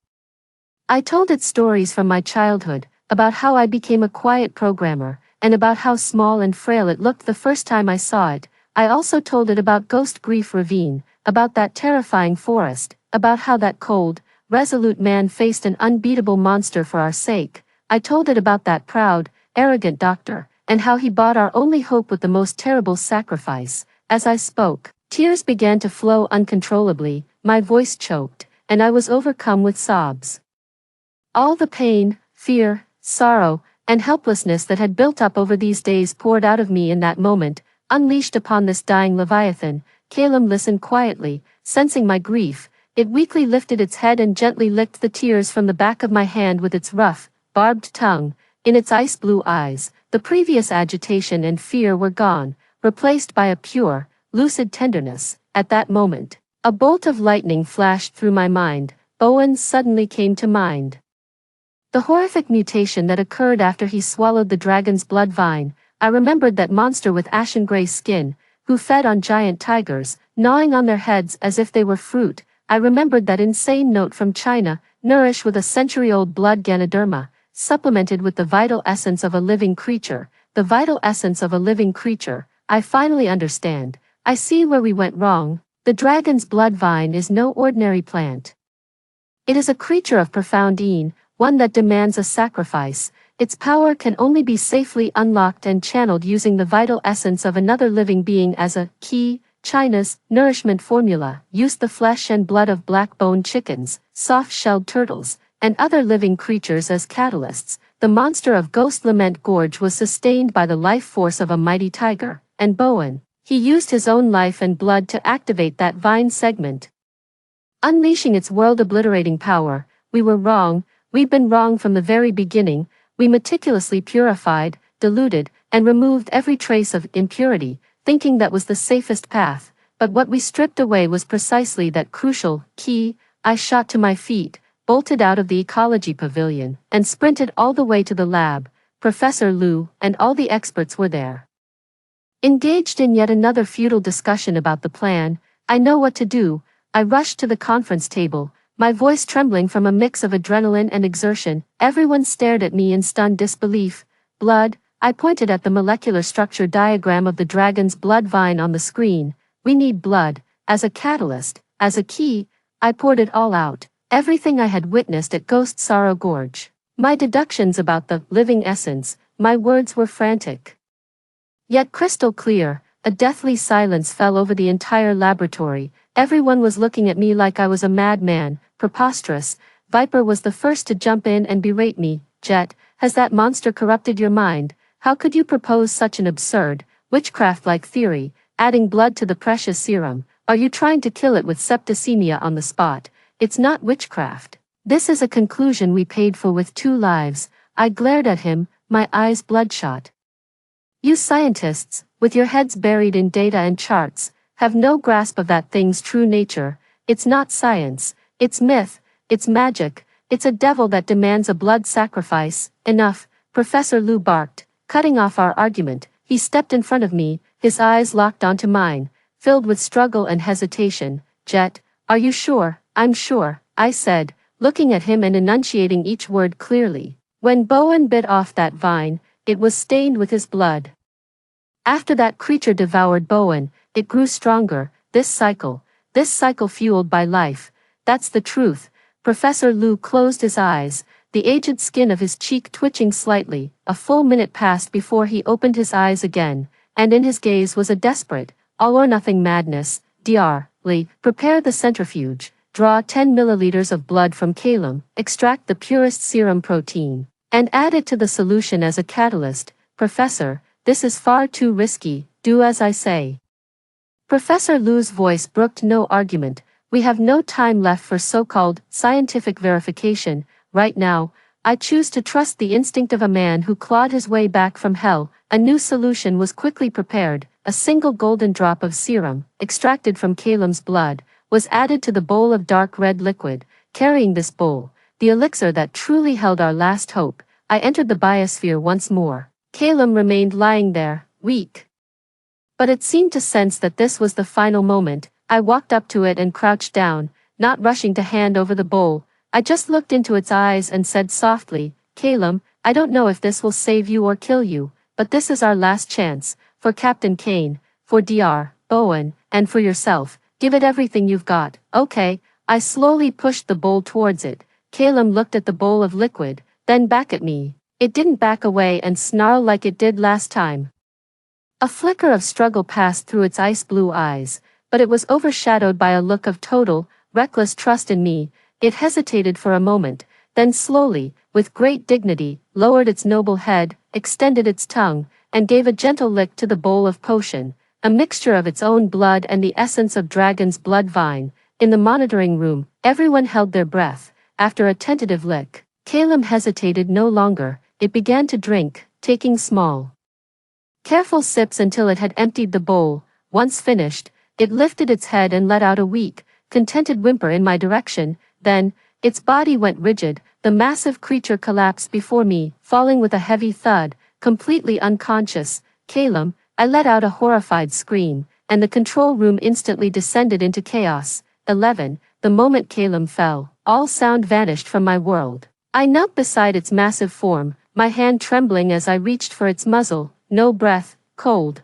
I told it stories from my childhood, about how I became a quiet programmer, and about how small and frail it looked the first time I saw it. I also told it about Ghost Grief Ravine, about that terrifying forest, about how that cold, resolute man faced an unbeatable monster for our sake. I told it about that proud, arrogant doctor, and how he bought our only hope with the most terrible sacrifice. As I spoke, tears began to flow uncontrollably, my voice choked, and I was overcome with sobs. All the pain, fear, sorrow, and helplessness that had built up over these days poured out of me in that moment, unleashed upon this dying leviathan. Calum listened quietly, sensing my grief. It weakly lifted its head and gently licked the tears from the back of my hand with its rough, barbed tongue. In its ice-blue eyes, the previous agitation and fear were gone, replaced by a pure, lucid tenderness. At that moment, a bolt of lightning flashed through my mind. Bowen suddenly came to mind. The horrific mutation that occurred after he swallowed the dragon's blood vine. I remembered that monster with ashen gray skin, who fed on giant tigers, gnawing on their heads as if they were fruit. I remembered that insane note from China, nourished with a century-old blood Ganoderma, supplemented with the vital essence of a living creature. The vital essence of a living creature. I finally understand. I see where we went wrong. The dragon's blood vine is no ordinary plant. It is a creature of profound being, one that demands a sacrifice. Its power can only be safely unlocked and channeled using the vital essence of another living being as a key. China's nourishment formula used the flesh and blood of black-boned chickens, soft-shelled turtles, and other living creatures as catalysts. The monster of Ghost Lament Gorge was sustained by the life force of a mighty tiger, and Bowen, he used his own life and blood to activate that vine segment, unleashing its world-obliterating power. We were wrong. We'd been wrong from the very beginning. We meticulously purified, diluted, and removed every trace of impurity, thinking that was the safest path. But what we stripped away was precisely that crucial key. I shot to my feet, bolted out of the ecology pavilion, and sprinted all the way to the lab. Professor Liu and all the experts were there, engaged in yet another futile discussion about the plan. I know what to do. I rushed to the conference table, my voice trembling from a mix of adrenaline and exertion. Everyone stared at me in stunned disbelief. Blood, I pointed at the molecular structure diagram of the dragon's blood vine on the screen. We need blood, as a catalyst, as a key. I poured it all out, everything I had witnessed at Ghost Sorrow Gorge. My deductions about the living essence, my words were frantic, yet crystal clear. A deathly silence fell over the entire laboratory. Everyone was looking at me like I was a madman. Preposterous. Viper was the first to jump in and berate me. Jet, has that monster corrupted your mind? How could you propose such an absurd, witchcraft-like theory, adding blood to the precious serum? Are you trying to kill it with septicemia on the spot? It's not witchcraft. This is a conclusion we paid for with 2 lives. I glared at him, my eyes bloodshot. You scientists, with your heads buried in data and charts, have no grasp of that thing's true nature. It's not science, it's myth, it's magic, it's a devil that demands a blood sacrifice. Enough, Professor Liu barked, cutting off our argument. He stepped in front of me, his eyes locked onto mine, filled with struggle and hesitation. Jet, are you sure? I'm sure, I said, looking at him and enunciating each word clearly. When Bowen bit off that vine, it was stained with his blood. After that creature devoured Bowen, it grew stronger. This cycle fueled by life. That's the truth. Professor Liu closed his eyes, the aged skin of his cheek twitching slightly. A full minute passed before he opened his eyes again, and in his gaze was a desperate, all-or-nothing madness. Dr. Lee, prepare the centrifuge, draw 10 milliliters of blood from Calum, extract the purest serum protein, and add it to the solution as a catalyst. Professor, this is far too risky, do as I say. Professor Liu's voice brooked no argument. We have no time left for so-called scientific verification. Right now, I choose to trust the instinct of a man who clawed his way back from hell. A new solution was quickly prepared. A single golden drop of serum, extracted from Calum's blood, was added to the bowl of dark red liquid. Carrying this bowl, the elixir that truly held our last hope, I entered the biosphere once more. Calum remained lying there, weak. But it seemed to sense that this was the final moment. I walked up to it and crouched down, not rushing to hand over the bowl. I just looked into its eyes and said softly, Calum, I don't know if this will save you or kill you, but this is our last chance. For Captain Kane, for Dr. Bowen, and for yourself, give it everything you've got. Okay. I slowly pushed the bowl towards it. Calum looked at the bowl of liquid, then back at me. It didn't back away and snarl like it did last time. A flicker of struggle passed through its ice-blue eyes, but it was overshadowed by a look of total, reckless trust in me. It hesitated for a moment, then slowly, with great dignity, lowered its noble head, extended its tongue, and gave a gentle lick to the bowl of potion, a mixture of its own blood and the essence of dragon's blood vine. In the monitoring room, everyone held their breath. After a tentative lick, Calum hesitated no longer. It began to drink, taking small, careful sips until it had emptied the bowl. Once finished, it lifted its head and let out a weak, contented whimper in my direction. Then, its body went rigid. The massive creature collapsed before me, falling with a heavy thud, completely unconscious. Calum, I let out a horrified scream, and the control room instantly descended into chaos. 11. The moment Calum fell, all sound vanished from my world. I knelt beside its massive form, my hand trembling as I reached for its muzzle. No breath, cold,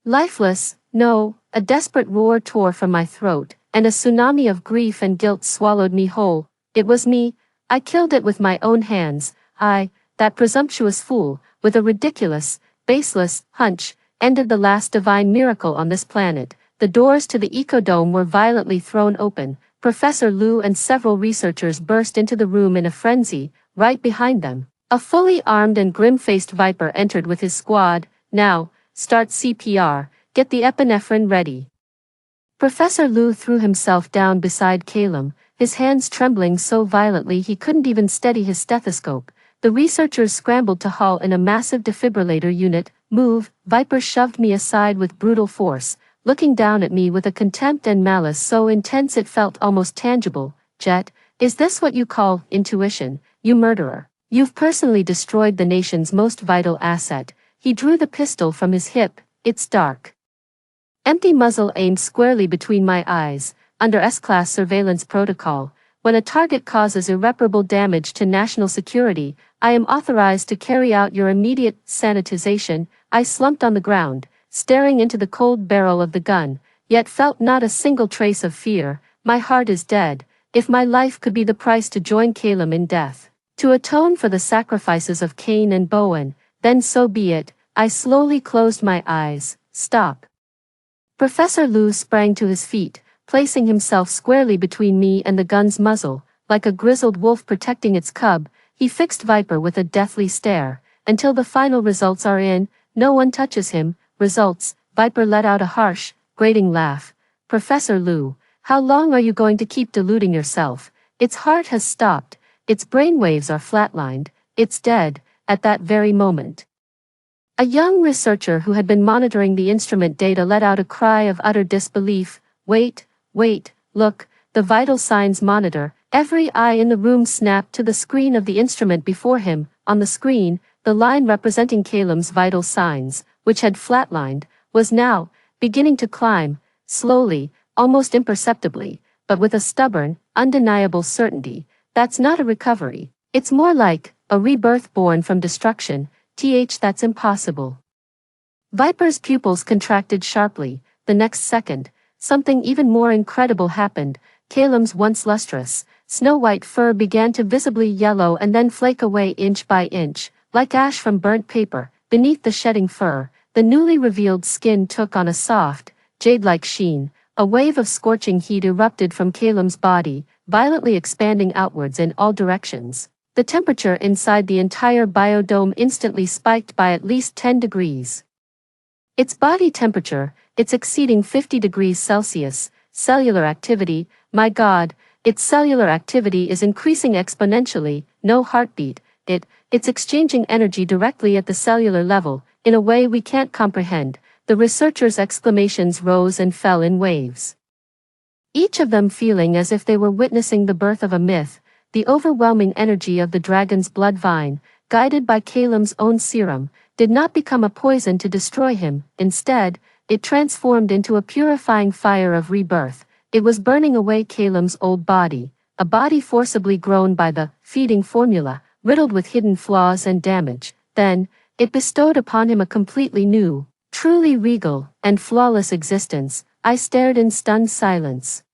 lifeless. No. A desperate roar tore from my throat, and a tsunami of grief and guilt swallowed me whole. It was me. I killed it with my own hands. I, that presumptuous fool, with a ridiculous, baseless hunch, ended the last divine miracle on this planet. The doors to the ecodome were violently thrown open. Professor Liu and several researchers burst into the room in a frenzy. Right behind them, a fully armed and grim-faced Viper entered with his squad. Now, start CPR, get the epinephrine ready. Professor Liu threw himself down beside Calum, his hands trembling so violently he couldn't even steady his stethoscope. The researchers scrambled to haul in a massive defibrillator unit. Move. Viper shoved me aside with brutal force, looking down at me with a contempt and malice so intense it felt almost tangible. Jet, is this what you call intuition, you murderer? You've personally destroyed the nation's most vital asset. He drew the pistol from his hip, its dark, empty muzzle aimed squarely between my eyes. Under S-Class surveillance protocol, when a target causes irreparable damage to national security, I am authorized to carry out your immediate sanitization. I slumped on the ground, staring into the cold barrel of the gun, yet felt not a single trace of fear. My heart is dead. If my life could be the price to join Caleb in death, to atone for the sacrifices of Cain and Bowen, then so be it. I slowly closed my eyes. Stop. Professor Liu sprang to his feet, placing himself squarely between me and the gun's muzzle. Like a grizzled wolf protecting its cub, he fixed Viper with a deathly stare. Until the final results are in, no one touches him. Results. Viper let out a harsh, grating laugh. Professor Liu, how long are you going to keep deluding yourself? Its heart has stopped. Its brainwaves are flatlined. It's dead, at that very moment. A young researcher who had been monitoring the instrument data let out a cry of utter disbelief. Wait, look, the vital signs monitor. Every eye in the room snapped to the screen of the instrument before him. On the screen, the line representing Caleb's vital signs, which had flatlined, was now beginning to climb, slowly, almost imperceptibly, but with a stubborn, undeniable certainty. That's not a recovery. It's more like a rebirth born from destruction. That's impossible. Viper's pupils contracted sharply. The next second, something even more incredible happened. Caleb's once lustrous, snow-white fur began to visibly yellow and then flake away inch by inch, like ash from burnt paper. Beneath the shedding fur, the newly revealed skin took on a soft, jade-like sheen. A wave of scorching heat erupted from Caleb's body, violently expanding outwards in all directions. The temperature inside the entire biodome instantly spiked by at least 10 degrees. Its body temperature, it's exceeding 50 degrees Celsius. Cellular activity, my God, its cellular activity is increasing exponentially. No heartbeat. It's exchanging energy directly at the cellular level, in a way we can't comprehend. The researchers' exclamations rose and fell in waves. Each of them feeling as if they were witnessing the birth of a myth. The overwhelming energy of the dragon's blood vine, guided by Caleb's own serum, did not become a poison to destroy him. Instead, it transformed into a purifying fire of rebirth. It was burning away Caleb's old body, a body forcibly grown by the feeding formula, riddled with hidden flaws and damage. Then, it bestowed upon him a completely new, truly regal, and flawless existence. I stared in stunned silence,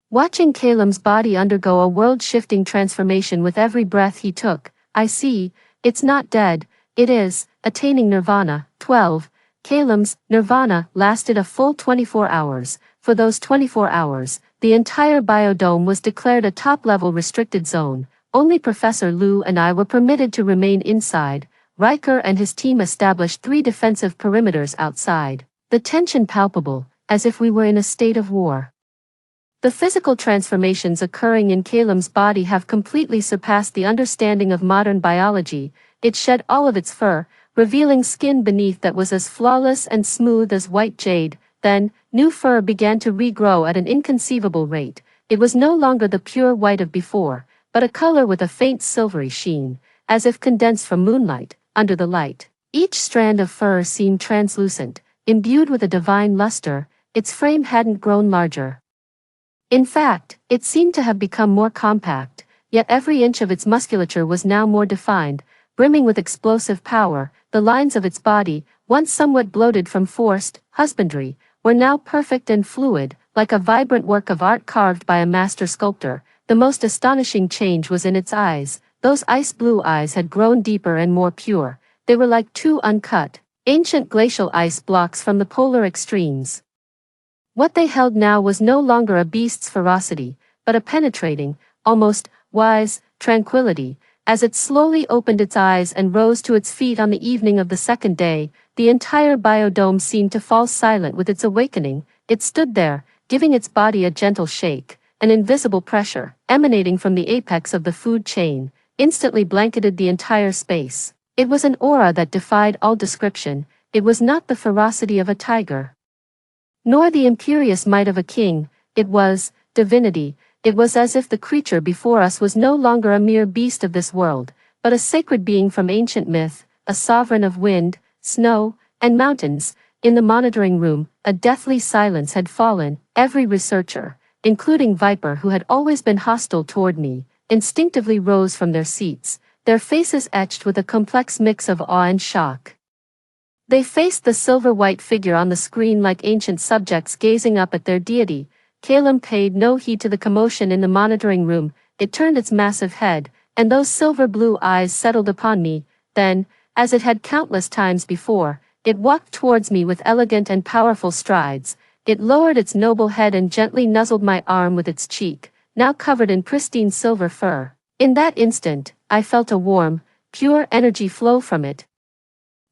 watching Caleb's body undergo a world-shifting transformation with every breath he took. I see, it's not dead, it is, attaining nirvana. 12. Caleb's nirvana lasted a full 24 hours. For those 24 hours, the entire biodome was declared a top-level restricted zone. Only Professor Liu and I were permitted to remain inside. Riker and his team established 3 defensive perimeters outside, the tension palpable, as if we were in a state of war. The physical transformations occurring in Caleb's body have completely surpassed the understanding of modern biology. It shed all of its fur, revealing skin beneath that was as flawless and smooth as white jade. Then, new fur began to regrow at an inconceivable rate. It was no longer the pure white of before, but a color with a faint silvery sheen, as if condensed from moonlight. Under the light, each strand of fur seemed translucent, imbued with a divine luster. Its frame hadn't grown larger. In fact, it seemed to have become more compact, yet every inch of its musculature was now more defined, brimming with explosive power. The lines of its body, once somewhat bloated from forced husbandry, were now perfect and fluid, like a vibrant work of art carved by a master sculptor. The most astonishing change was in its eyes. Those ice-blue eyes had grown deeper and more pure. They were like 2 uncut, ancient glacial ice blocks from the polar extremes. What they held now was no longer a beast's ferocity, but a penetrating, almost wise, tranquility. As it slowly opened its eyes and rose to its feet on the evening of the second day, the entire biodome seemed to fall silent with its awakening. It stood there, giving its body a gentle shake. An invisible pressure, emanating from the apex of the food chain, instantly blanketed the entire space. It was an aura that defied all description. It was not the ferocity of a tiger, nor the imperious might of a king. It was divinity. It was as if the creature before us was no longer a mere beast of this world, but a sacred being from ancient myth, a sovereign of wind, snow, and mountains. In the monitoring room, a deathly silence had fallen. Every researcher, including Viper, who had always been hostile toward me, instinctively rose from their seats, their faces etched with a complex mix of awe and shock. They faced the silver-white figure on the screen like ancient subjects gazing up at their deity. Calum paid no heed to the commotion in the monitoring room. It turned its massive head, and those silver-blue eyes settled upon me. Then, as it had countless times before, it walked towards me with elegant and powerful strides. It lowered its noble head and gently nuzzled my arm with its cheek, now covered in pristine silver fur. In that instant, I felt a warm, pure energy flow from it,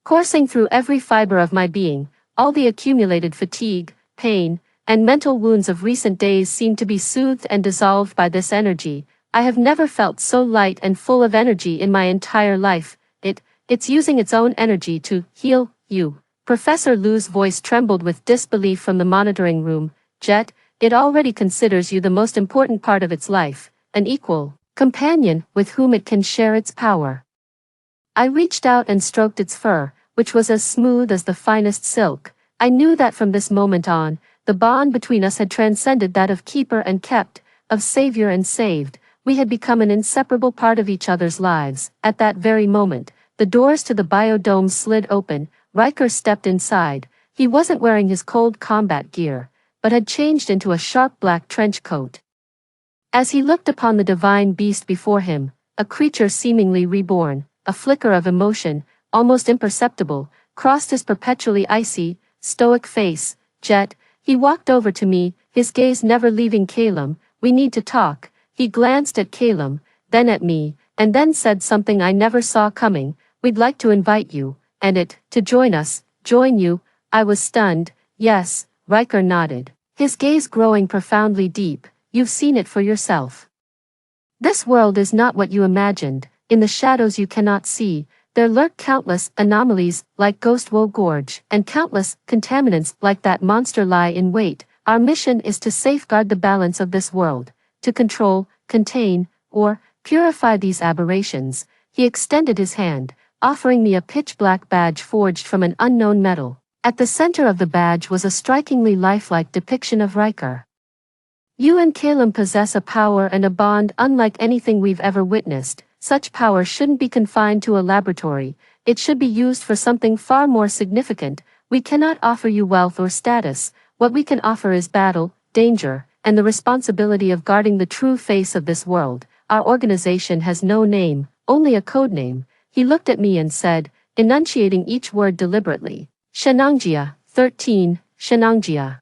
coursing through every fiber of my being. All the accumulated fatigue, pain, and mental wounds of recent days seemed to be soothed and dissolved by this energy. I have never felt so light and full of energy in my entire life. It's using its own energy to heal you. Professor Lu's voice trembled with disbelief from the monitoring room. Jet, it already considers you the most important part of its life, an equal companion with whom it can share its power. I reached out and stroked its fur, which was as smooth as the finest silk. I knew that from this moment on, the bond between us had transcended that of keeper and kept, of savior and saved. We had become an inseparable part of each other's lives. At that very moment, the doors to the biodome slid open. Riker stepped inside. He wasn't wearing his cold combat gear, but had changed into a sharp black trench coat. As he looked upon the divine beast before him, a creature seemingly reborn, a flicker of emotion, almost imperceptible, crossed his perpetually icy, stoic face. Jet, he walked over to me, his gaze never leaving Calum. We need to talk. He glanced at Calum, then at me, and then said something I never saw coming. We'd like to invite you, to join us. Join you? I was stunned. Yes, Riker nodded, his gaze growing profoundly deep. You've seen it for yourself. This world is not what you imagined. In the shadows you cannot see, there lurk countless anomalies like Ghostwoe Gorge, and countless contaminants like that monster lie in wait. Our mission is to safeguard the balance of this world, to control, contain, or purify these aberrations. He extended his hand, offering me a pitch-black badge forged from an unknown metal. At the center of the badge was a strikingly lifelike depiction of Riker. You and Calum possess a power and a bond unlike anything we've ever witnessed. Such power shouldn't be confined to a laboratory. It should be used for something far more significant. We cannot offer you wealth or status. What we can offer is battle, danger, and the responsibility of guarding the true face of this world. Our organization has no name, only a code name. He looked at me and said, enunciating each word deliberately, Shenangjia, 13, Shenangjia.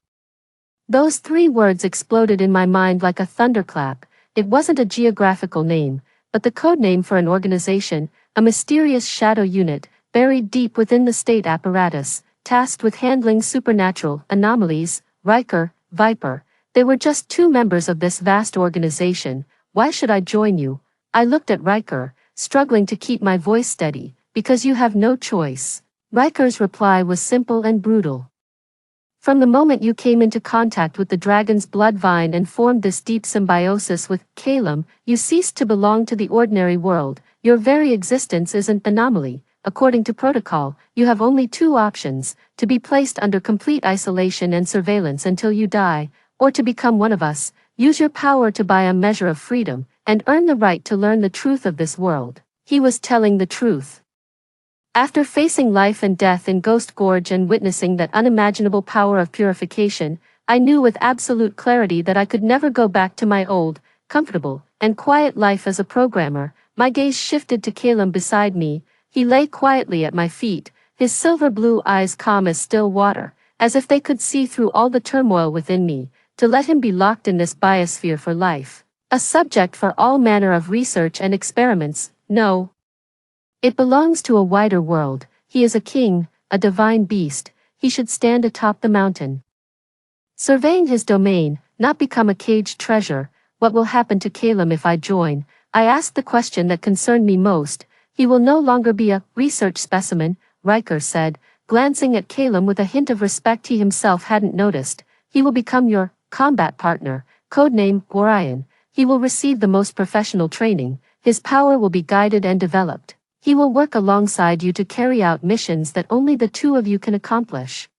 Those 3 words exploded in my mind like a thunderclap. It wasn't a geographical name, but the code name for an organization, a mysterious shadow unit, buried deep within the state apparatus, tasked with handling supernatural anomalies. Riker, Viper. They were just 2 members of this vast organization. Why should I join you? I looked at Riker, struggling to keep my voice steady. Because you have no choice. Riker's reply was simple and brutal. From the moment you came into contact with the dragon's blood vine and formed this deep symbiosis with Calum, you ceased to belong to the ordinary world. Your very existence is an anomaly. According to protocol, you have only 2 options: to be placed under complete isolation and surveillance until you die, or to become one of us. Use your power to buy a measure of freedom, and earn the right to learn the truth of this world. He was telling the truth. After facing life and death in Ghost Gorge and witnessing that unimaginable power of purification, I knew with absolute clarity that I could never go back to my old, comfortable, and quiet life as a programmer. My gaze shifted to Calum beside me. He lay quietly at my feet, his silver blue eyes calm as still water, as if they could see through all the turmoil within me. To let him be locked in this biosphere for life, a subject for all manner of research and experiments, no. It belongs to a wider world. He is a king, a divine beast. He should stand atop the mountain, surveying his domain, not become a caged treasure. What will happen to Calum if I join? I asked the question that concerned me most. He will no longer be a research specimen, Riker said, glancing at Calum with a hint of respect he himself hadn't noticed. He will become your combat partner, codename Orion. He will receive the most professional training. His power will be guided and developed. He will work alongside you to carry out missions that only the 2 of you can accomplish.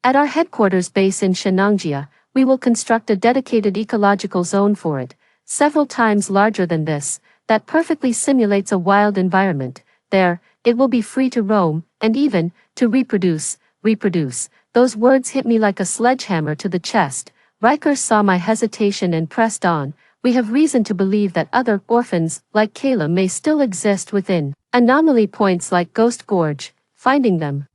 At our headquarters base in Shenangjia, we will construct a dedicated ecological zone for it, several times larger than this, that perfectly simulates a wild environment. There, it will be free to roam, and even, to reproduce. Reproduce. Those words hit me like a sledgehammer to the chest. Riker saw my hesitation and pressed on. We have reason to believe that other orphans, like Kayla, may still exist within anomaly points like Ghost Gorge. Finding them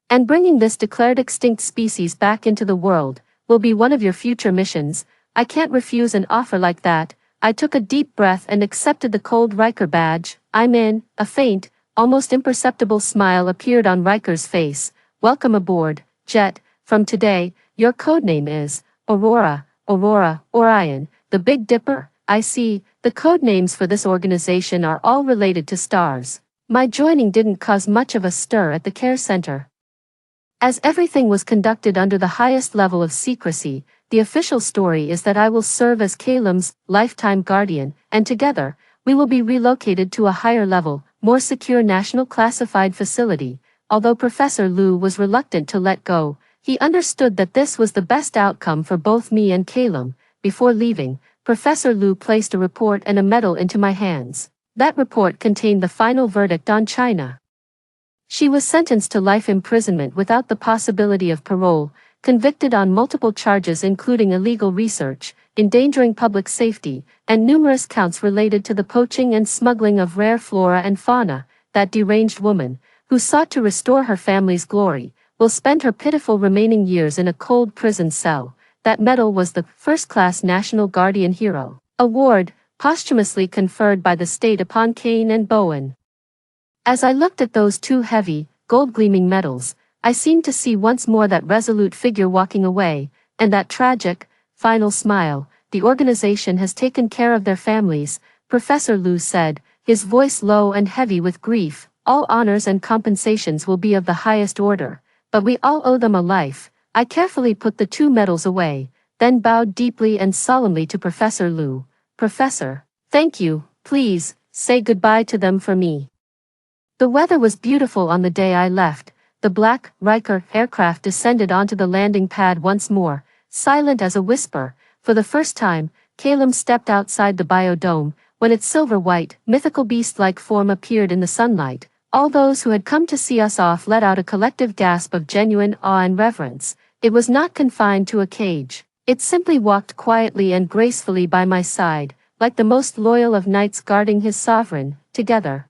and bringing this declared extinct species back into the world will be one of your future missions. I can't refuse an offer like that. I took a deep breath and accepted the cold Riker badge. I'm in. A faint, almost imperceptible smile appeared on Riker's face. Welcome aboard, Jet. From today, your codename is Aurora, Orion, the Big Dipper. I see, the codenames for this organization are all related to stars. My joining didn't cause much of a stir at the care center, as everything was conducted under the highest level of secrecy. The official story is that I will serve as Calum's lifetime guardian, and together, we will be relocated to a higher level, more secure national classified facility. Although Professor Liu was reluctant to let go, he understood that this was the best outcome for both me and Calum. Before leaving, Professor Liu placed a report and a medal into my hands. That report contained the final verdict on China. She was sentenced to life imprisonment without the possibility of parole, convicted on multiple charges including illegal research, endangering public safety, and numerous counts related to the poaching and smuggling of rare flora and fauna. That deranged woman, who sought to restore her family's glory, will spend her pitiful remaining years in a cold prison cell. That medal was the First-Class National Guardian Hero Award, posthumously conferred by the state upon Kane and Bowen. As I looked at those two heavy, gold-gleaming medals, I seemed to see once more that resolute figure walking away, and that tragic, final smile. The organization has taken care of their families, Professor Liu said, his voice low and heavy with grief. All honors and compensations will be of the highest order, but we all owe them a life. I carefully put the two medals away, then bowed deeply and solemnly to Professor Liu. Professor, thank you. Please, say goodbye to them for me. The weather was beautiful on the day I left. The black Riker aircraft descended onto the landing pad once more, silent as a whisper. For the first time, Calum stepped outside the biodome, when its silver-white, mythical beast-like form appeared in the sunlight. All those who had come to see us off let out a collective gasp of genuine awe and reverence. It was not confined to a cage. It simply walked quietly and gracefully by my side, like the most loyal of knights guarding his sovereign. Together,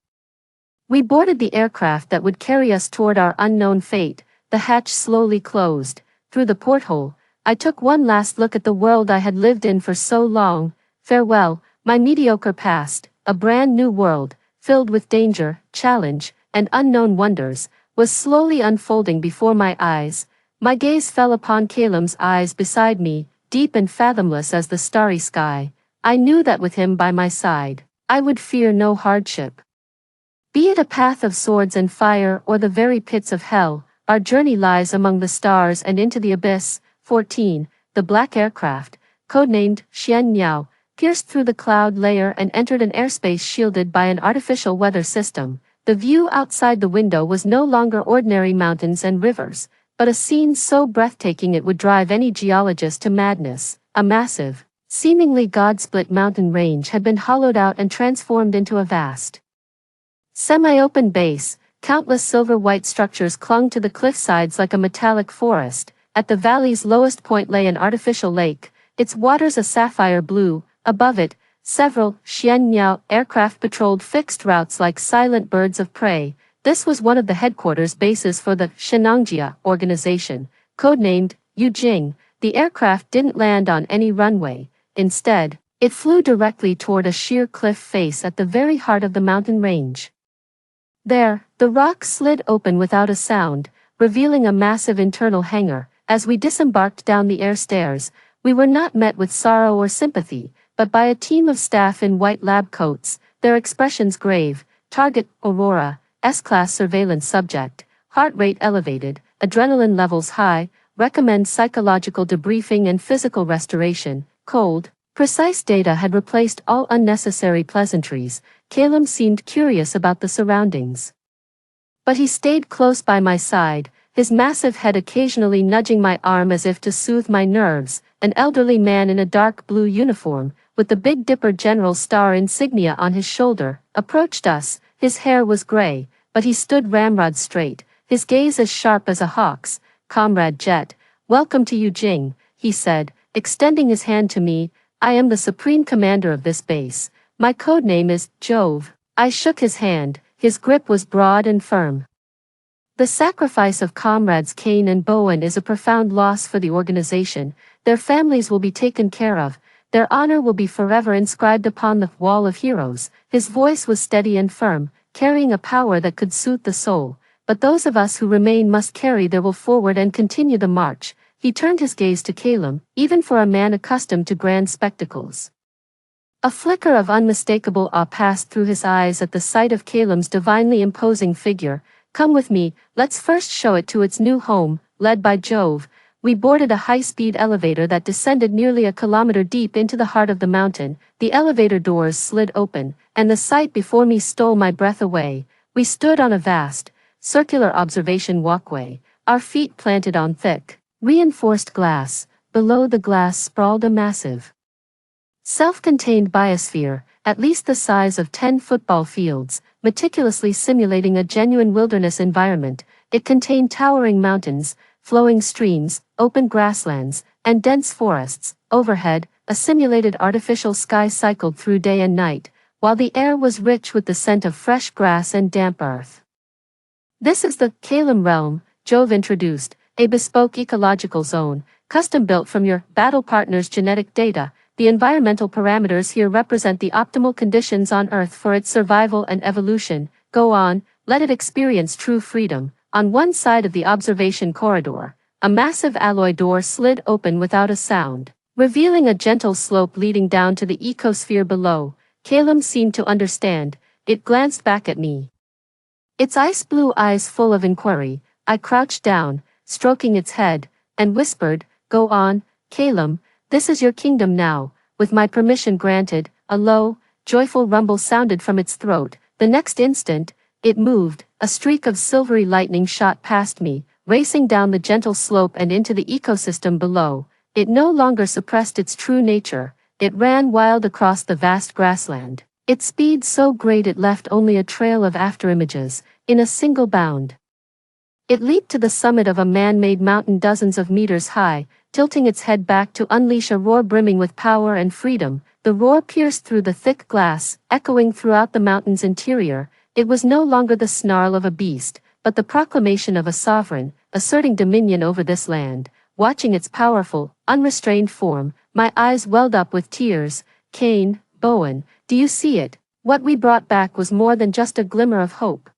we boarded the aircraft that would carry us toward our unknown fate. The hatch slowly closed. Through the porthole, I took one last look at the world I had lived in for so long. Farewell, my mediocre past. A brand new world, filled with danger, challenge, and unknown wonders, was slowly unfolding before my eyes. My gaze fell upon Calum's eyes beside me, deep and fathomless as the starry sky. I knew that with him by my side, I would fear no hardship. Be it a path of swords and fire or the very pits of hell, our journey lies among the stars and into the abyss. 14. The black aircraft, codenamed Xian Niao, pierced through the cloud layer and entered an airspace shielded by an artificial weather system. The view outside the window was no longer ordinary mountains and rivers, but a scene so breathtaking it would drive any geologist to madness. A massive, seemingly God-split mountain range had been hollowed out and transformed into a vast, semi-open base. Countless silver-white structures clung to the cliff sides like a metallic forest. At the valley's lowest point lay an artificial lake, its waters a sapphire blue. Above it, several Xian Niao aircraft patrolled fixed routes like silent birds of prey. This was one of the headquarters bases for the Shenangjia organization, codenamed Yujing. The aircraft didn't land on any runway. Instead, it flew directly toward a sheer cliff face at the very heart of the mountain range. There, the rock slid open without a sound, revealing a massive internal hangar. As we disembarked down the air stairs, we were not met with sorrow or sympathy, but by a team of staff in white lab coats, their expressions grave. Target, Aurora, S-class surveillance subject, heart rate elevated, adrenaline levels high, recommend psychological debriefing and physical restoration. Cold, precise data had replaced all unnecessary pleasantries. Calum seemed curious about the surroundings, but he stayed close by my side, his massive head occasionally nudging my arm as if to soothe my nerves. An elderly man in a dark blue uniform, with the Big Dipper General Star insignia on his shoulder, approached us. His hair was gray, but he stood ramrod straight, his gaze as sharp as a hawk's. "Comrade Jet, welcome to Yujing," he said, extending his hand to me. "I am the supreme commander of this base. My code name is Jove." I shook his hand. His grip was broad and firm. "The sacrifice of comrades Kane and Bowen is a profound loss for the organization. Their families will be taken care of. Their honor will be forever inscribed upon the wall of heroes." His voice was steady and firm, carrying a power that could soothe the soul. "But those of us who remain must carry their will forward and continue the march." He turned his gaze to Calum, even for a man accustomed to grand spectacles. A flicker of unmistakable awe passed through his eyes at the sight of Calum's divinely imposing figure. "Come with me, let's first show it to its new home." Led by Jove, we boarded a high-speed elevator that descended nearly a kilometer deep into the heart of the mountain. The elevator doors slid open, and the sight before me stole my breath away. We stood on a vast, circular observation walkway, our feet planted on thick, reinforced glass. Below the glass sprawled a massive, self-contained biosphere, at least the size of 10 football fields, meticulously simulating a genuine wilderness environment. It contained towering mountains, flowing streams, open grasslands, and dense forests. Overhead, a simulated artificial sky cycled through day and night, while the air was rich with the scent of fresh grass and damp earth. "This is the Calum realm," Jove introduced, "a bespoke ecological zone, custom-built from your battle partner's genetic data. The environmental parameters here represent the optimal conditions on Earth for its survival and evolution. Go on, let it experience true freedom." On one side of the observation corridor, a massive alloy door slid open without a sound, revealing a gentle slope leading down to the ecosphere below. Calum seemed to understand. It glanced back at me, its ice-blue eyes full of inquiry. I crouched down, stroking its head, and whispered, "Go on, Calum, this is your kingdom now." With my permission granted, a low, joyful rumble sounded from its throat. The next instant, it moved. A streak of silvery lightning shot past me, racing down the gentle slope and into the ecosystem below. It no longer suppressed its true nature. It ran wild across the vast grassland, its speed so great it left only a trail of afterimages. In a single bound, it leaped to the summit of a man-made mountain dozens of meters high, tilting its head back to unleash a roar brimming with power and freedom. The roar pierced through the thick glass, echoing throughout the mountain's interior. It was no longer the snarl of a beast, but the proclamation of a sovereign, asserting dominion over this land. Watching its powerful, unrestrained form, my eyes welled up with tears. "Kane, Bowen, do you see it? What we brought back was more than just a glimmer of hope.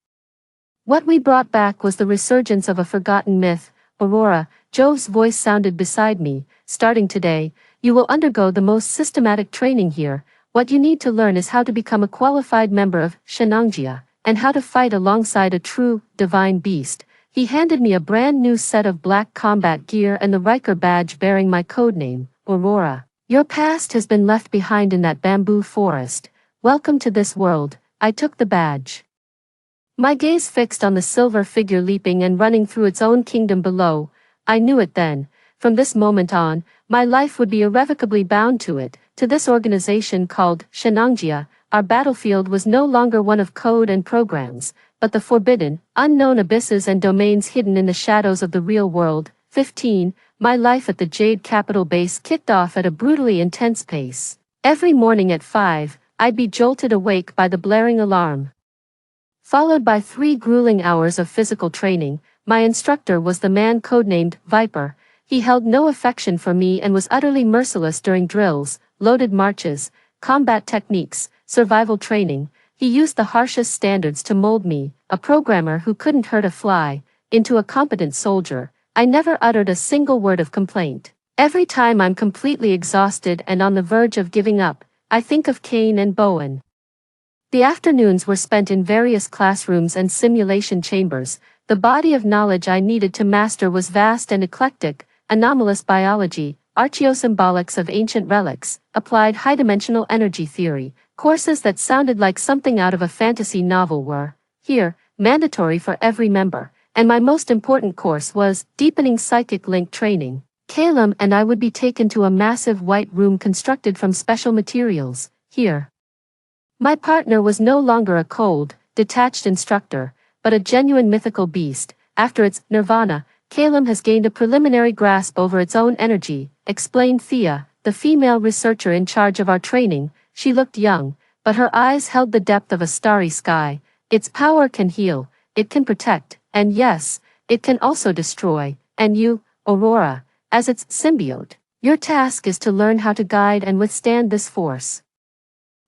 What we brought back was the resurgence of a forgotten myth." "Aurora," Jove's voice sounded beside me, "starting today, you will undergo the most systematic training here. What you need to learn is how to become a qualified member of Shenangjia, and how to fight alongside a true, divine beast." He handed me a brand new set of black combat gear and the Riker badge bearing my codename, Aurora. "Your past has been left behind in that bamboo forest. Welcome to this world." I took the badge, my gaze fixed on the silver figure leaping and running through its own kingdom below. I knew it then. From this moment on, my life would be irrevocably bound to it, to this organization called Shenangjia. Our battlefield was no longer one of code and programs, but the forbidden, unknown abysses and domains hidden in the shadows of the real world. 15. My life at the Jade Capital Base kicked off at a brutally intense pace. Every morning at 5, I'd be jolted awake by the blaring alarm, followed by 3 grueling hours of physical training. My instructor was the man codenamed Viper. He held no affection for me and was utterly merciless during drills, loaded marches, combat techniques, survival training. He used the harshest standards to mold me, a programmer who couldn't hurt a fly, into a competent soldier. I never uttered a single word of complaint. Every time I'm completely exhausted and on the verge of giving up, I think of Kane and Bowen. The afternoons were spent in various classrooms and simulation chambers. The body of knowledge I needed to master was vast and eclectic: anomalous biology, archaeosymbolics of ancient relics, applied high-dimensional energy theory. Courses that sounded like something out of a fantasy novel were, here, mandatory for every member, and my most important course was deepening psychic link training. Calum and I would be taken to a massive white room constructed from special materials. Here, my partner was no longer a cold, detached instructor, but a genuine mythical beast. After its nirvana, Calum has gained a preliminary grasp over its own energy, explained Thea, the female researcher in charge of our training. She looked young, but her eyes held the depth of a starry sky. Its power can heal, it can protect, and yes, it can also destroy. And you, Aurora, as its symbiote, your task is to learn how to guide and withstand this force.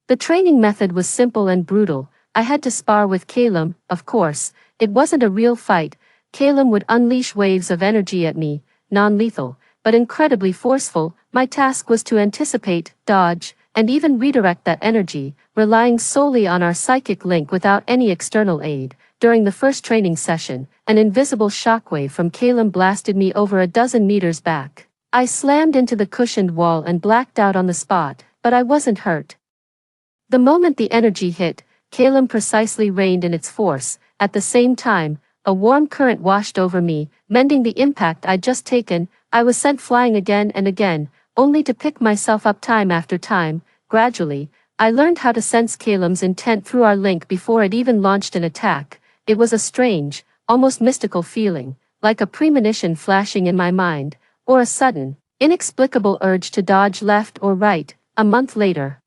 The training method was simple and brutal. I had to spar with Calum, of course. It wasn't a real fight. Calum would unleash waves of energy at me, non-lethal, but incredibly forceful. My task was to anticipate, dodge, and even redirect that energy, relying solely on our psychic link without any external aid. During the first training session, an invisible shockwave from Calum blasted me over a dozen meters back. I slammed into the cushioned wall and blacked out on the spot, but I wasn't hurt. The moment the energy hit, Calum precisely reined in its force. At the same time, a warm current washed over me, mending the impact I'd just taken. I was sent flying again and again, only to pick myself up time after time. Gradually, I learned how to sense Calum's intent through our link before it even launched an attack. It was a strange, almost mystical feeling, like a premonition flashing in my mind, or a sudden, inexplicable urge to dodge left or right. A month later,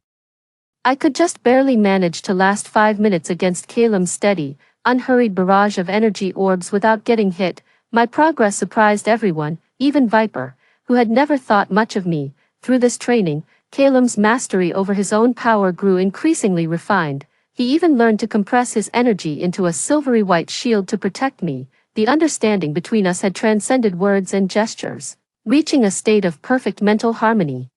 I could just barely manage to last 5 minutes against Calum's steady, unhurried barrage of energy orbs without getting hit. My progress surprised everyone, even Viper, who had never thought much of me. Through this training, Calum's mastery over his own power grew increasingly refined. He even learned to compress his energy into a silvery white shield to protect me. The understanding between us had transcended words and gestures, reaching a state of perfect mental harmony.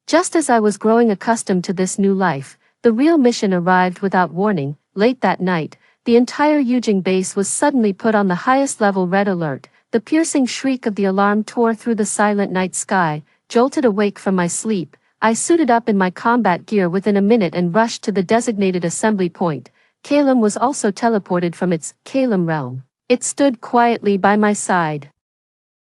Just as I was growing accustomed to this new life, the real mission arrived without warning. Late that night, the entire Yujing base was suddenly put on the highest level red alert. The piercing shriek of the alarm tore through the silent night sky. Jolted awake from my sleep, I suited up in my combat gear within a minute and rushed to the designated assembly point. Calum was also teleported from its Calum realm. It stood quietly by my side,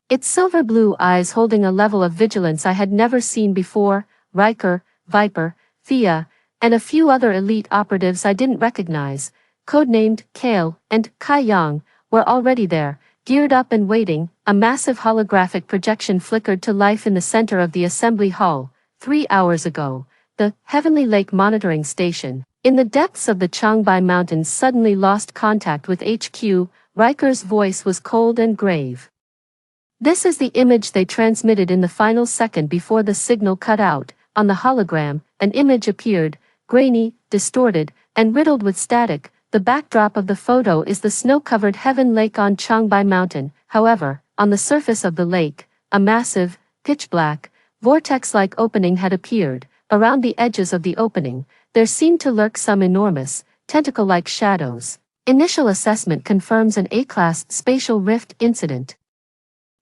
its silver blue eyes holding a level of vigilance I had never seen before. Riker, Viper, Thea, and a few other elite operatives I didn't recognize, codenamed Kale and Kai Yang, were already there, geared up and waiting. A massive holographic projection flickered to life in the center of the assembly hall. 3 hours ago, the Heavenly Lake Monitoring Station, in the depths of the Changbai Mountains, suddenly lost contact with HQ. Riker's voice was cold and grave. This is the image they transmitted in the final second before the signal cut out. On the hologram, an image appeared, grainy, distorted, and riddled with static. The backdrop of the photo is the snow-covered Heaven Lake on Changbai Mountain. However, on the surface of the lake, a massive, pitch-black, vortex-like opening had appeared. Around the edges of the opening, there seemed to lurk some enormous, tentacle-like shadows. Initial assessment confirms an A-class spatial rift incident.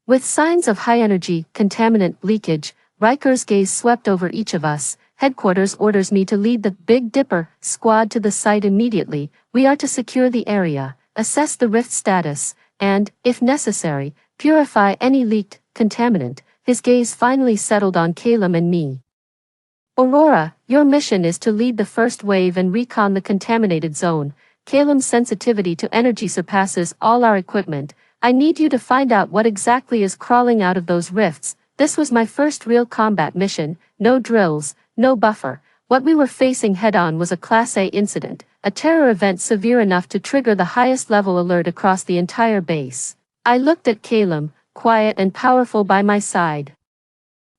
With signs of high-energy, contaminant leakage, Riker's gaze swept over each of us. Headquarters orders me to lead the Big Dipper squad to the site immediately. We are to secure the area, assess the rift status, and, if necessary, purify any leaked contaminant. His gaze finally settled on Calum and me. Aurora, your mission is to lead the first wave and recon the contaminated zone. Calum's sensitivity to energy surpasses all our equipment. I need you to find out what exactly is crawling out of those rifts. This was my first real combat mission. No drills, no buffer. What we were facing head-on was a Class A incident, a terror event severe enough to trigger the highest level alert across the entire base. I looked at Calum, quiet and powerful by my side,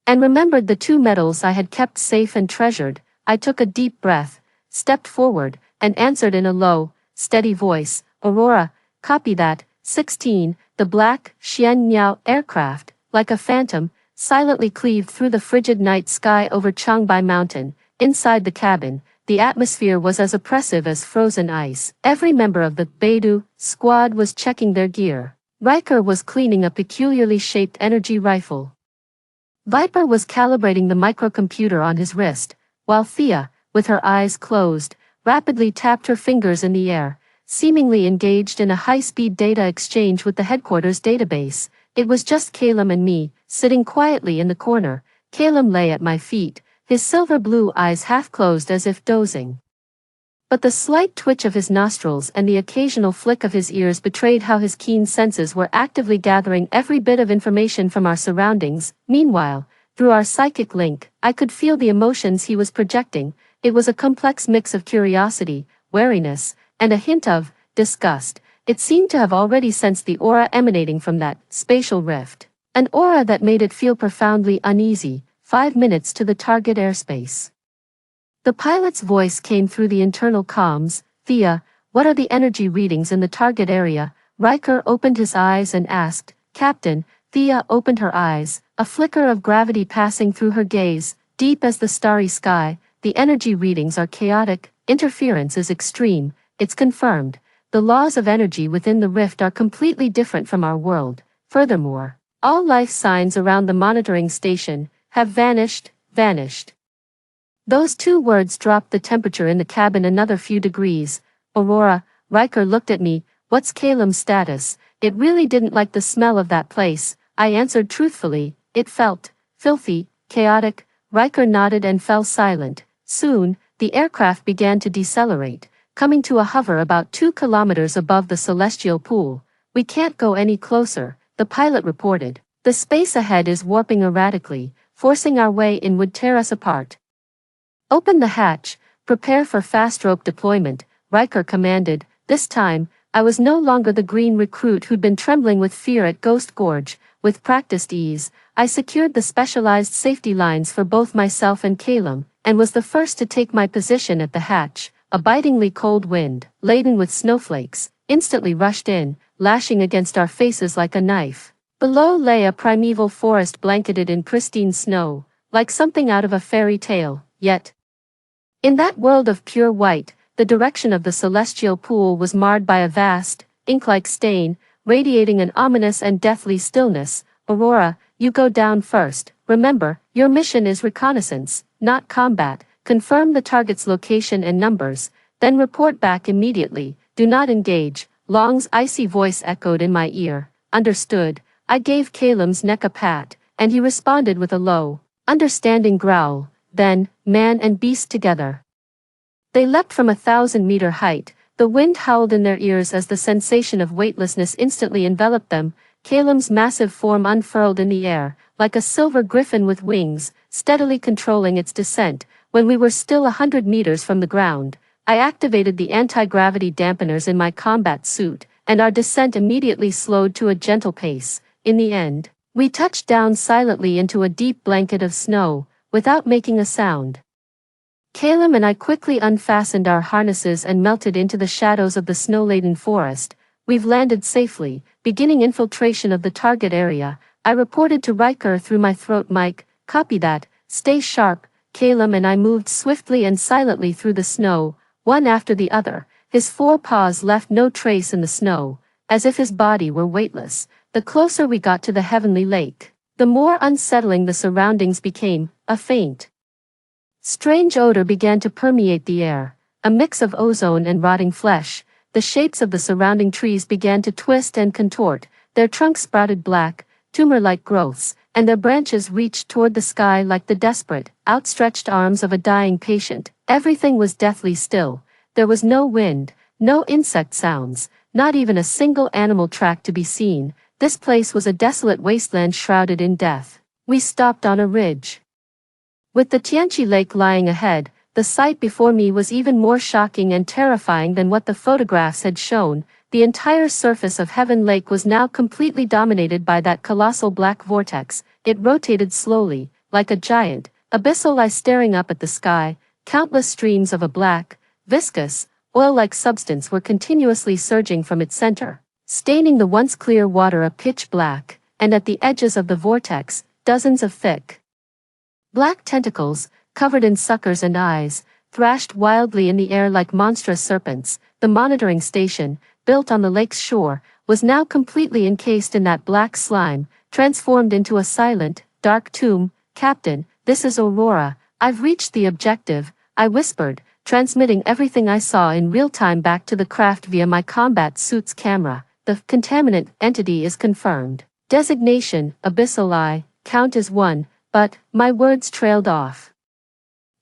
and remembered the 2 medals I had kept safe and treasured. I took a deep breath, stepped forward, and answered in a low, steady voice, Aurora, copy that. 16, the black Xian Niao aircraft, like a phantom, silently cleaved through the frigid night sky over Changbai Mountain. Inside the cabin, the atmosphere was as oppressive as frozen ice. Every member of the Beidou squad was checking their gear. Riker was cleaning a peculiarly shaped energy rifle. Viper was calibrating the microcomputer on his wrist, while Thea, with her eyes closed, rapidly tapped her fingers in the air. seemingly engaged in a high-speed data exchange with the headquarters database. It was just Calum and me, sitting quietly in the corner. Calum lay at my feet, his silver-blue eyes half-closed as if dozing. But the slight twitch of his nostrils and the occasional flick of his ears betrayed how his keen senses were actively gathering every bit of information from our surroundings. Meanwhile, through our psychic link, I could feel the emotions he was projecting. It was a complex mix of curiosity, wariness, and a hint of disgust. It seemed to have already sensed the aura emanating from that spatial rift. An aura that made it feel profoundly uneasy. 5 minutes to the target airspace. The pilot's voice came through the internal comms. Thea, what are the energy readings in the target area? Riker opened his eyes and asked. Captain. Thea opened her eyes, a flicker of gravity passing through her gaze, deep as the starry sky. The energy readings are chaotic, interference is extreme. It's confirmed. The laws of energy within the rift are completely different from our world. Furthermore, all life signs around the monitoring station have vanished. Those 2 words dropped the temperature in the cabin another few degrees. Aurora, Riker looked at me. What's Calum's status? It really didn't like the smell of that place. I answered truthfully. It felt filthy, chaotic. Riker nodded and fell silent. Soon, the aircraft began to decelerate, coming to a hover about 2 kilometers above the celestial pool. We can't go any closer, the pilot reported. The space ahead is warping erratically. Forcing our way in would tear us apart. Open the hatch, prepare for fast rope deployment, Riker commanded. This time, I was no longer the green recruit who'd been trembling with fear at Ghost Gorge. With practiced ease, I secured the specialized safety lines for both myself and Calum, and was the first to take my position at the hatch. A bitingly cold wind, laden with snowflakes, instantly rushed in, lashing against our faces like a knife. Below lay a primeval forest blanketed in pristine snow, like something out of a fairy tale, yet, in that world of pure white, the direction of the celestial pool was marred by a vast, ink-like stain, radiating an ominous and deathly stillness. Aurora, you go down first. Remember, your mission is reconnaissance, not combat. Confirm the target's location and numbers, then report back immediately. Do not engage. Long's icy voice echoed in my ear. Understood. I gave Calum's neck a pat, and he responded with a low, understanding growl. Then, man and beast together. They leapt from 1,000-meter height. The wind howled in their ears as the sensation of weightlessness instantly enveloped them. Calum's massive form unfurled in the air, like a silver griffin with wings, steadily controlling its descent. When we were still 100 meters from the ground, I activated the anti-gravity dampeners in my combat suit, and our descent immediately slowed to a gentle pace. In the end, we touched down silently into a deep blanket of snow, without making a sound. Calum and I quickly unfastened our harnesses and melted into the shadows of the snow-laden forest. We've landed safely, beginning infiltration of the target area. I reported to Riker through my throat mic. Copy that. Stay sharp. Calum and I moved swiftly and silently through the snow, one after the other. His 4 paws left no trace in the snow, as if his body were weightless. The closer we got to the heavenly lake, the more unsettling the surroundings became. A faint, strange odor began to permeate the air, a mix of ozone and rotting flesh. The shapes of the surrounding trees began to twist and contort, their trunks sprouted black, tumor-like growths, and their branches reached toward the sky like the desperate, outstretched arms of a dying patient. Everything was deathly still. There was no wind, no insect sounds, not even a single animal track to be seen. This place was a desolate wasteland shrouded in death. We stopped on a ridge. With the Tianchi Lake lying ahead, the sight before me was even more shocking and terrifying than what the photographs had shown. The entire surface of Heaven Lake was now completely dominated by that colossal black vortex. It rotated slowly, like a giant, abyssal eye staring up at the sky. Countless streams of a black, viscous, oil-like substance were continuously surging from its center, staining the once clear water a pitch black, and at the edges of the vortex, dozens of thick, black tentacles, covered in suckers and eyes, thrashed wildly in the air like monstrous serpents. The monitoring station, built on the lake's shore, was now completely encased in that black slime, transformed into a silent, dark tomb. Captain, this is Aurora. I've reached the objective, I whispered. transmitting everything I saw in real time back to the craft via my combat suit's camera. The contaminant entity is confirmed. Designation, Abyssal Eye, count as 1, but my words trailed off.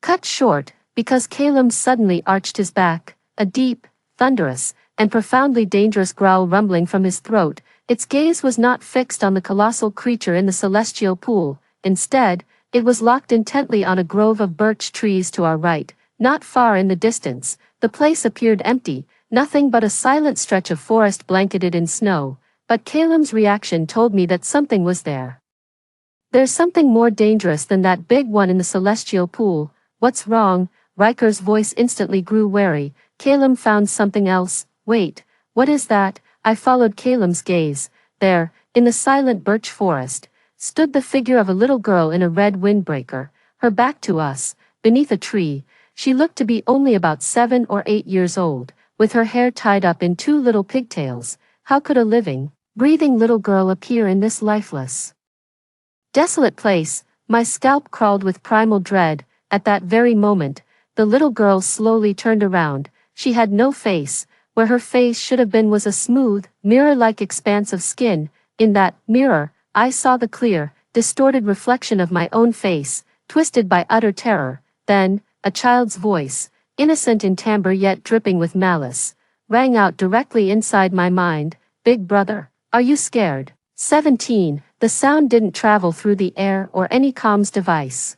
Cut short, because Calum suddenly arched his back, a deep, thunderous, and profoundly dangerous growl rumbling from his throat. Its gaze was not fixed on the colossal creature in the celestial pool. Instead, it was locked intently on a grove of birch trees to our right. Not far in the distance, the place appeared empty, nothing but a silent stretch of forest blanketed in snow, but Calum's reaction told me that something was there. There's something more dangerous than that big one in the celestial pool. What's wrong? Riker's voice instantly grew wary. Calum found something else. Wait, what is that? I followed Calum's gaze. There, in the silent birch forest, stood the figure of a little girl in a red windbreaker, her back to us, beneath a tree. She looked to be only about 7 or 8 years old, with her hair tied up in 2 little pigtails. How could a living, breathing little girl appear in this lifeless, desolate place? My scalp crawled with primal dread. At that very moment, the little girl slowly turned around. She had no face. Where her face should have been was a smooth, mirror-like expanse of skin. In that mirror, I saw the clear, distorted reflection of my own face, twisted by utter terror. Then, a child's voice, innocent in timbre yet dripping with malice, rang out directly inside my mind. Big brother, are you scared? 17. The sound didn't travel through the air or any comms device.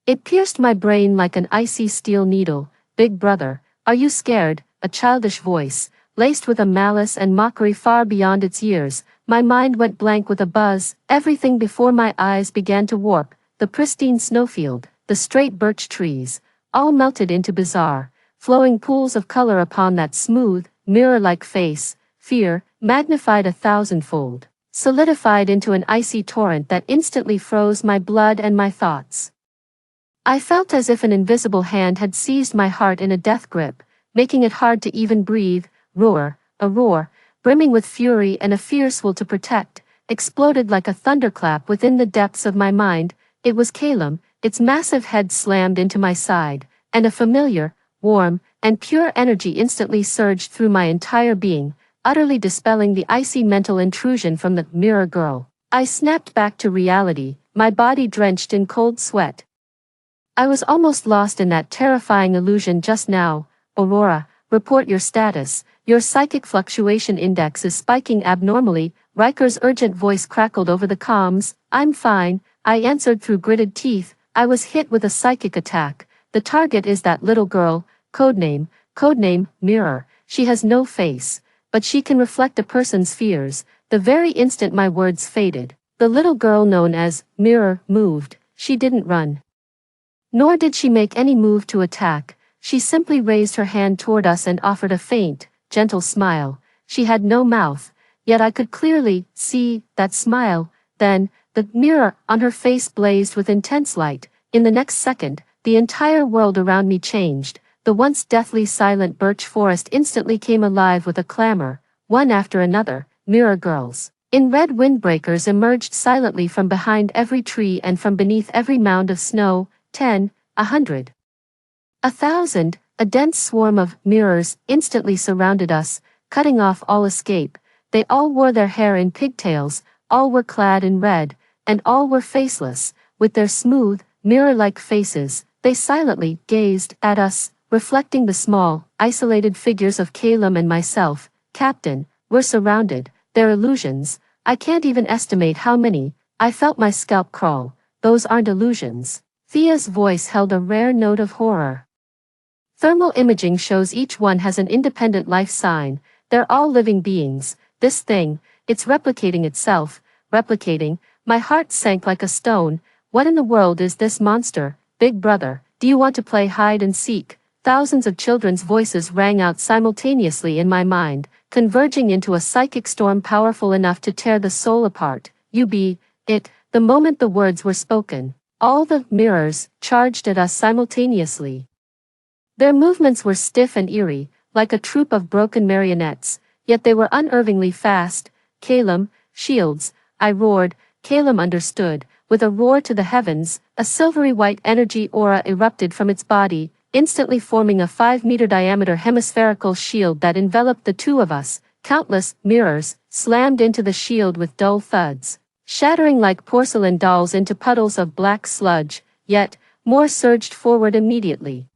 It pierced my brain like an icy steel needle. Big brother, are you scared? A childish voice, laced with a malice and mockery far beyond its years. My mind went blank with a buzz. Everything before my eyes began to warp. The pristine snowfield, the straight birch trees, all melted into bizarre, flowing pools of color upon that smooth, mirror-like face. Fear, magnified 1,000-fold, solidified into an icy torrent that instantly froze my blood and my thoughts. I felt as if an invisible hand had seized my heart in a death grip, making it hard to even breathe. A roar, brimming with fury and a fierce will to protect, exploded like a thunderclap within the depths of my mind. It was Calum, its massive head slammed into my side, and a familiar, warm, and pure energy instantly surged through my entire being, utterly dispelling the icy mental intrusion from the mirror girl. I snapped back to reality, my body drenched in cold sweat. I was almost lost in that terrifying illusion just now. Aurora, report your status. Your psychic fluctuation index is spiking abnormally. Riker's urgent voice crackled over the comms. I'm fine, I answered through gritted teeth. I was hit with a psychic attack. The target is that little girl. Codename, Mirror. She has no face, but she can reflect a person's fears. The very instant my words faded, the little girl known as Mirror moved. She didn't run, nor did she make any move to attack. She simply raised her hand toward us and offered a faint, gentle smile. She had no mouth, yet I could clearly see that smile. Then, the mirror on her face blazed with intense light. In the next second, the entire world around me changed. The once deathly silent birch forest instantly came alive with a clamor. One after another, mirror girls in red windbreakers emerged silently from behind every tree and from beneath every mound of snow. 10, 100. 1,000, a dense swarm of mirrors instantly surrounded us, cutting off all escape. They all wore their hair in pigtails, all were clad in red, and all were faceless. With their smooth, mirror-like faces, they silently gazed at us, reflecting the small, isolated figures of Calum and myself. Captain, we're surrounded. They're illusions. I can't even estimate how many. I felt my scalp crawl. Those aren't illusions. Thea's voice held a rare note of horror. Thermal imaging shows each one has an independent life sign. They're all living beings. This thing, it's replicating itself. Replicating. My heart sank like a stone. What in the world is this monster? Big brother, do you want to play hide and seek? Thousands of children's voices rang out simultaneously in my mind, converging into a psychic storm powerful enough to tear the soul apart. You be it. The moment the words were spoken, all the mirrors charged at us simultaneously. Their movements were stiff and eerie, like a troupe of broken marionettes, yet they were unervingly fast. Calum, shields, I roared. Calum understood. With a roar to the heavens, a silvery white energy aura erupted from its body. instantly forming a 5-meter diameter hemispherical shield that enveloped the two of us. Countless mirrors slammed into the shield with dull thuds, shattering like porcelain dolls into puddles of black sludge, yet more surged forward immediately.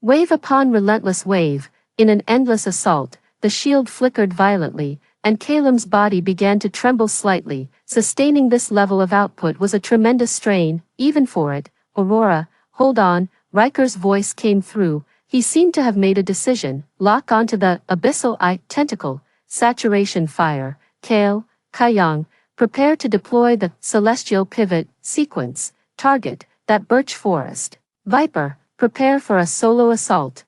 Wave upon relentless wave, in an endless assault, the shield flickered violently, and Caleb's body began to tremble slightly. Sustaining this level of output was a tremendous strain, even for it. Aurora, hold on, Riker's voice came through. He seemed to have made a decision. Lock onto the abyssal eye tentacle, saturation fire. Kale, Kayang, prepare to deploy the celestial pivot sequence. Target, that birch forest. Viper, prepare for a solo assault.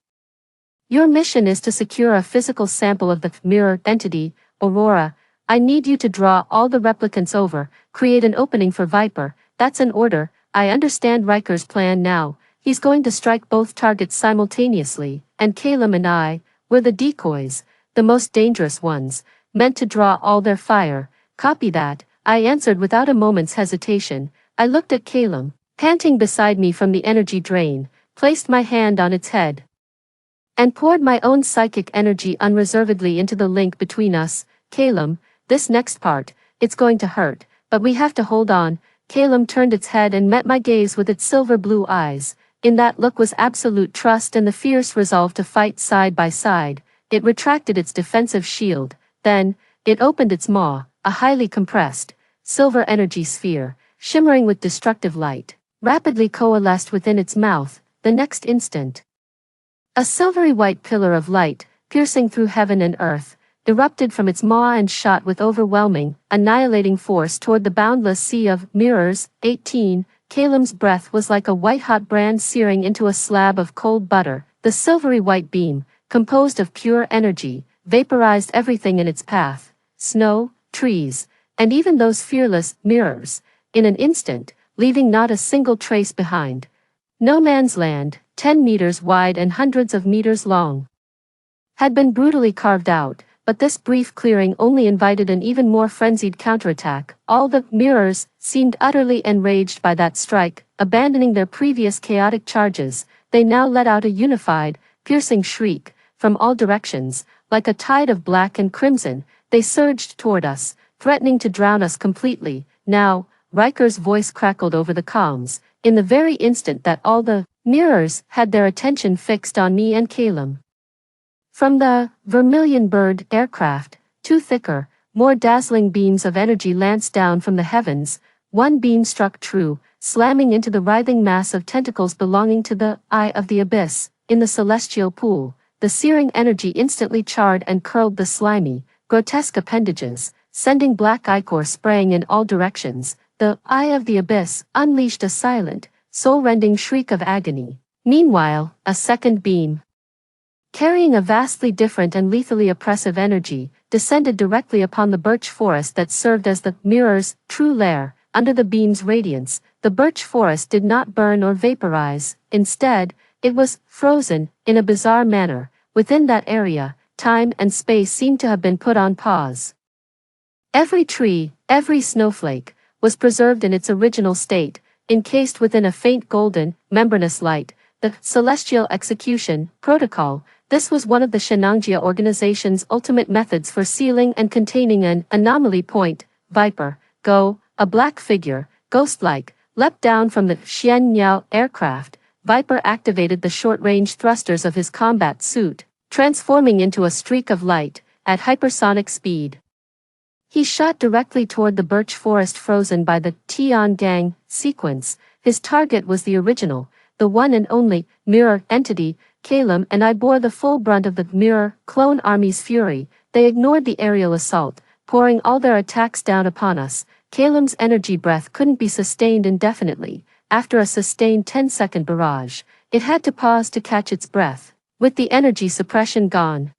Your mission is to secure a physical sample of the mirror entity. Aurora, I need you to draw all the replicants over, create an opening for Viper. That's an order. I understand Riker's plan now. He's going to strike both targets simultaneously, and Caleb and I, we're the decoys, the most dangerous ones, meant to draw all their fire. Copy that, I answered without a moment's hesitation. I looked at Caleb, panting beside me from the energy drain, placed my hand on its head, and poured my own psychic energy unreservedly into the link between us. Caleb, this next part, it's going to hurt, but we have to hold on. Caleb turned its head and met my gaze with its silver blue eyes. In that look was absolute trust and the fierce resolve to fight side by side. It retracted its defensive shield, then, it opened its maw, a highly compressed, silver energy sphere, shimmering with destructive light, rapidly coalesced within its mouth. The next instant, a silvery white pillar of light, piercing through heaven and earth, erupted from its maw and shot with overwhelming, annihilating force toward the boundless sea of mirrors. 18. Caleb's breath was like a white-hot brand searing into a slab of cold butter. The silvery white beam, composed of pure energy, vaporized everything in its path, snow, trees, and even those fearless mirrors, in an instant, leaving not a single trace behind. No man's land, 10 meters wide and hundreds of meters long, had been brutally carved out, but this brief clearing only invited an even more frenzied counterattack. All the mirrors seemed utterly enraged by that strike. Abandoning their previous chaotic charges, they now let out a unified, piercing shriek. From all directions, like a tide of black and crimson, they surged toward us, threatening to drown us completely. Now, Riker's voice crackled over the comms, in the very instant that all the mirrors had their attention fixed on me and Caleb. From the Vermilion Bird aircraft, two thicker, more dazzling beams of energy lanced down from the heavens. One beam struck true, slamming into the writhing mass of tentacles belonging to the Eye of the Abyss. In the celestial pool, the searing energy instantly charred and curled the slimy, grotesque appendages, sending black ichor spraying in all directions. The Eye of the Abyss unleashed a silent, soul-rending shriek of agony. Meanwhile, a second beam, carrying a vastly different and lethally oppressive energy, descended directly upon the birch forest that served as the mirror's true lair. Under the beam's radiance, the birch forest did not burn or vaporize. Instead, it was frozen, in a bizarre manner. Within that area, time and space seemed to have been put on pause. Every tree, every snowflake, was preserved in its original state, encased within a faint golden, membranous light. The Celestial Execution Protocol. This was one of the Shenangjia organization's ultimate methods for sealing and containing an anomaly point. Viper, go. A black figure, ghost-like, leapt down from the Xianyao aircraft. Viper activated the short-range thrusters of his combat suit, transforming into a streak of light, at hypersonic speed. He shot directly toward the birch forest frozen by the Tiangang sequence. His target was the original, the one and only, mirror entity. Caleb and I bore the full brunt of the mirror clone army's fury. They ignored the aerial assault, pouring all their attacks down upon us. Caleb's energy breath couldn't be sustained indefinitely. After a sustained 10-second barrage, it had to pause to catch its breath. With the energy suppression gone,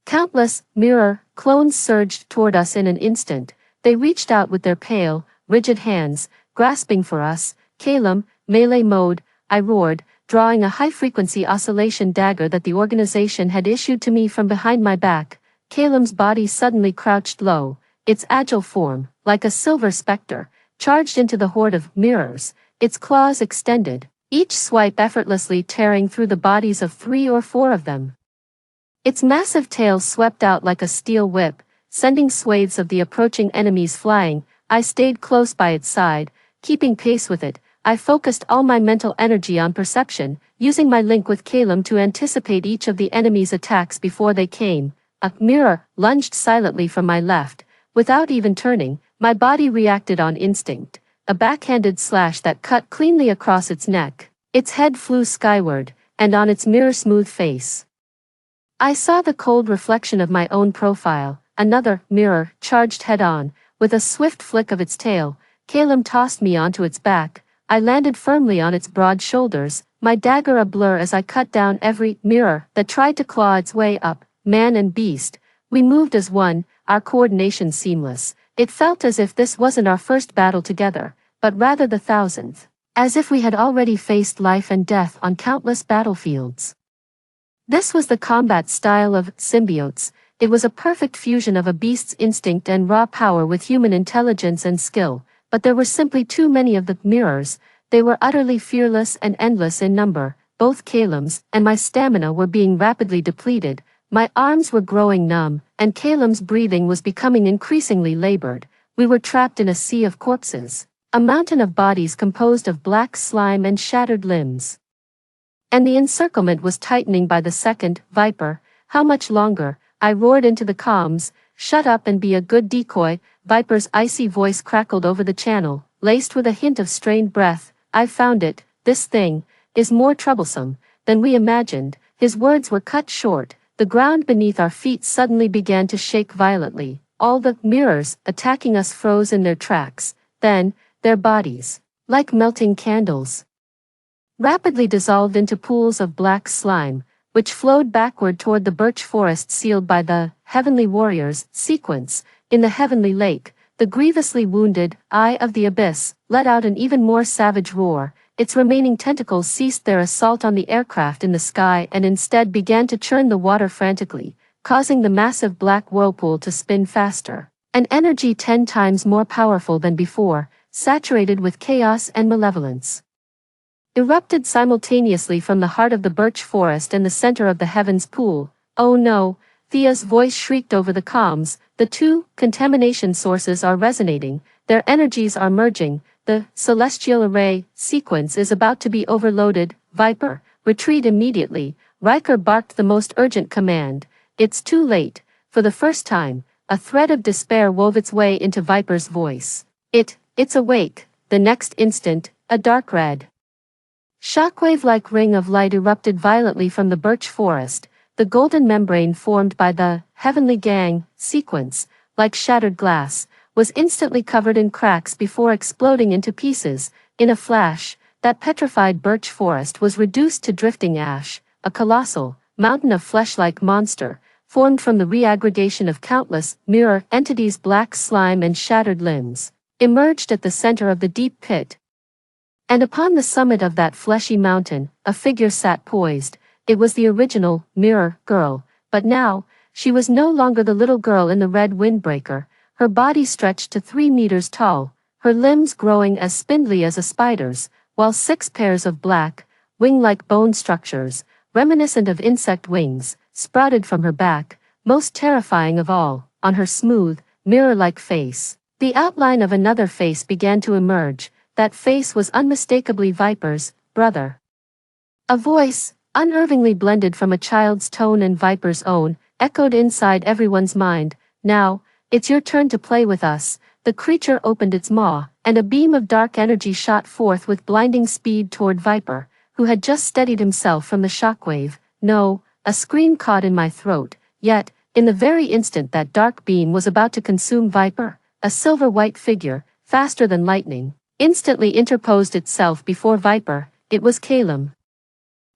countless mirror clones surged toward us in an instant. They reached out with their pale, rigid hands, grasping for us. Caleb, melee mode, I roared, drawing a high-frequency oscillation dagger that the organization had issued to me from behind my back. Caleb's body suddenly crouched low, its agile form, like a silver specter, charged into the horde of mirrors, its claws extended, each swipe effortlessly tearing through the bodies of 3 or 4 of them. Its massive tail swept out like a steel whip, sending swathes of the approaching enemies flying. I stayed close by its side, keeping pace with it. I focused all my mental energy on perception, using my link with Calum to anticipate each of the enemy's attacks before they came. A mirror lunged silently from my left. Without even turning, my body reacted on instinct. A backhanded slash that cut cleanly across its neck. Its head flew skyward, and on its mirror-smooth face, I saw the cold reflection of my own profile. Another mirror charged head-on. With a swift flick of its tail, Calum tossed me onto its back. I landed firmly on its broad shoulders, my dagger a blur as I cut down every mirror that tried to claw its way up. Man and beast, we moved as one, our coordination seamless. It felt as if this wasn't our first battle together, but rather the 1000th. As if we had already faced life and death on countless battlefields. This was the combat style of symbiotes. It was a perfect fusion of a beast's instinct and raw power with human intelligence and skill, but there were simply too many of the mirrors. They were utterly fearless and endless in number. Both Calum's and my stamina were being rapidly depleted. My arms were growing numb, and Calum's breathing was becoming increasingly labored. We were trapped in a sea of corpses, a mountain of bodies composed of black slime and shattered limbs. And the encirclement was tightening by the second. Viper, how much longer? I roared into the comms. Shut up and be a good decoy. Viper's icy voice crackled over the channel, laced with a hint of strained breath. I've found it. This thing is more troublesome than we imagined. His words were cut short. The ground beneath our feet suddenly began to shake violently. All the mirrors attacking us froze in their tracks. Then, their bodies, like melting candles, rapidly dissolved into pools of black slime, which flowed backward toward the birch forest sealed by the Heavenly Warriors sequence. In the Heavenly Lake, the grievously wounded Eye of the Abyss let out an even more savage roar. Its remaining tentacles ceased their assault on the aircraft in the sky and instead began to churn the water frantically, causing the massive black whirlpool to spin faster. An energy 10 times more powerful than before, saturated with chaos and malevolence, erupted simultaneously from the heart of the birch forest and the center of the heavens pool. Oh no, Thea's voice shrieked over the comms. The 2 contamination sources are resonating, their energies are merging. The celestial array sequence is about to be overloaded. Viper, retreat immediately. Riker barked the most urgent command. It's too late. For the first time, a thread of despair wove its way into Viper's voice. It's awake. The next instant, a dark red, shockwave-like ring of light erupted violently from the birch forest. The golden membrane formed by the Heavenly Gang sequence, like shattered glass, was instantly covered in cracks before exploding into pieces. In a flash, that petrified birch forest was reduced to drifting ash. A colossal mountain of flesh-like monster, formed from the reaggregation of countless mirror entities, black slime and shattered limbs, emerged at the center of the deep pit. And upon the summit of that fleshy mountain, a figure sat poised. It was the original mirror girl, but now, she was no longer the little girl in the red windbreaker. Her body stretched to 3 meters tall, her limbs growing as spindly as a spider's, while 6 pairs of black, wing-like bone structures, reminiscent of insect wings, sprouted from her back. Most terrifying of all, on her smooth, mirror-like face, the outline of another face began to emerge. That face was unmistakably Viper's brother. A voice, unnervingly blended from a child's tone and Viper's own, echoed inside everyone's mind. Now, it's your turn to play with us. The creature opened its maw, and a beam of dark energy shot forth with blinding speed toward Viper, who had just steadied himself from the shockwave. No, a scream caught in my throat, yet, in the very instant that dark beam was about to consume Viper, a silver-white figure, faster than lightning, instantly interposed itself before Viper. It was Calum.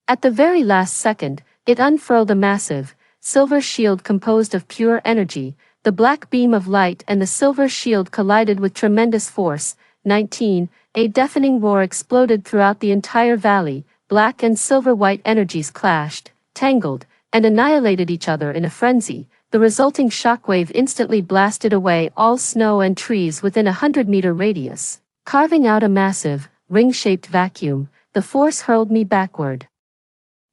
At the very last second, it unfurled a massive, silver shield composed of pure energy. The black beam of light and the silver shield collided with tremendous force. 19. A deafening roar exploded throughout the entire valley. Black and silver-white energies clashed, tangled, and annihilated each other in a frenzy. The resulting shockwave instantly blasted away all snow and trees within a 100-meter radius, carving out a massive, ring-shaped vacuum. the force hurled me backward.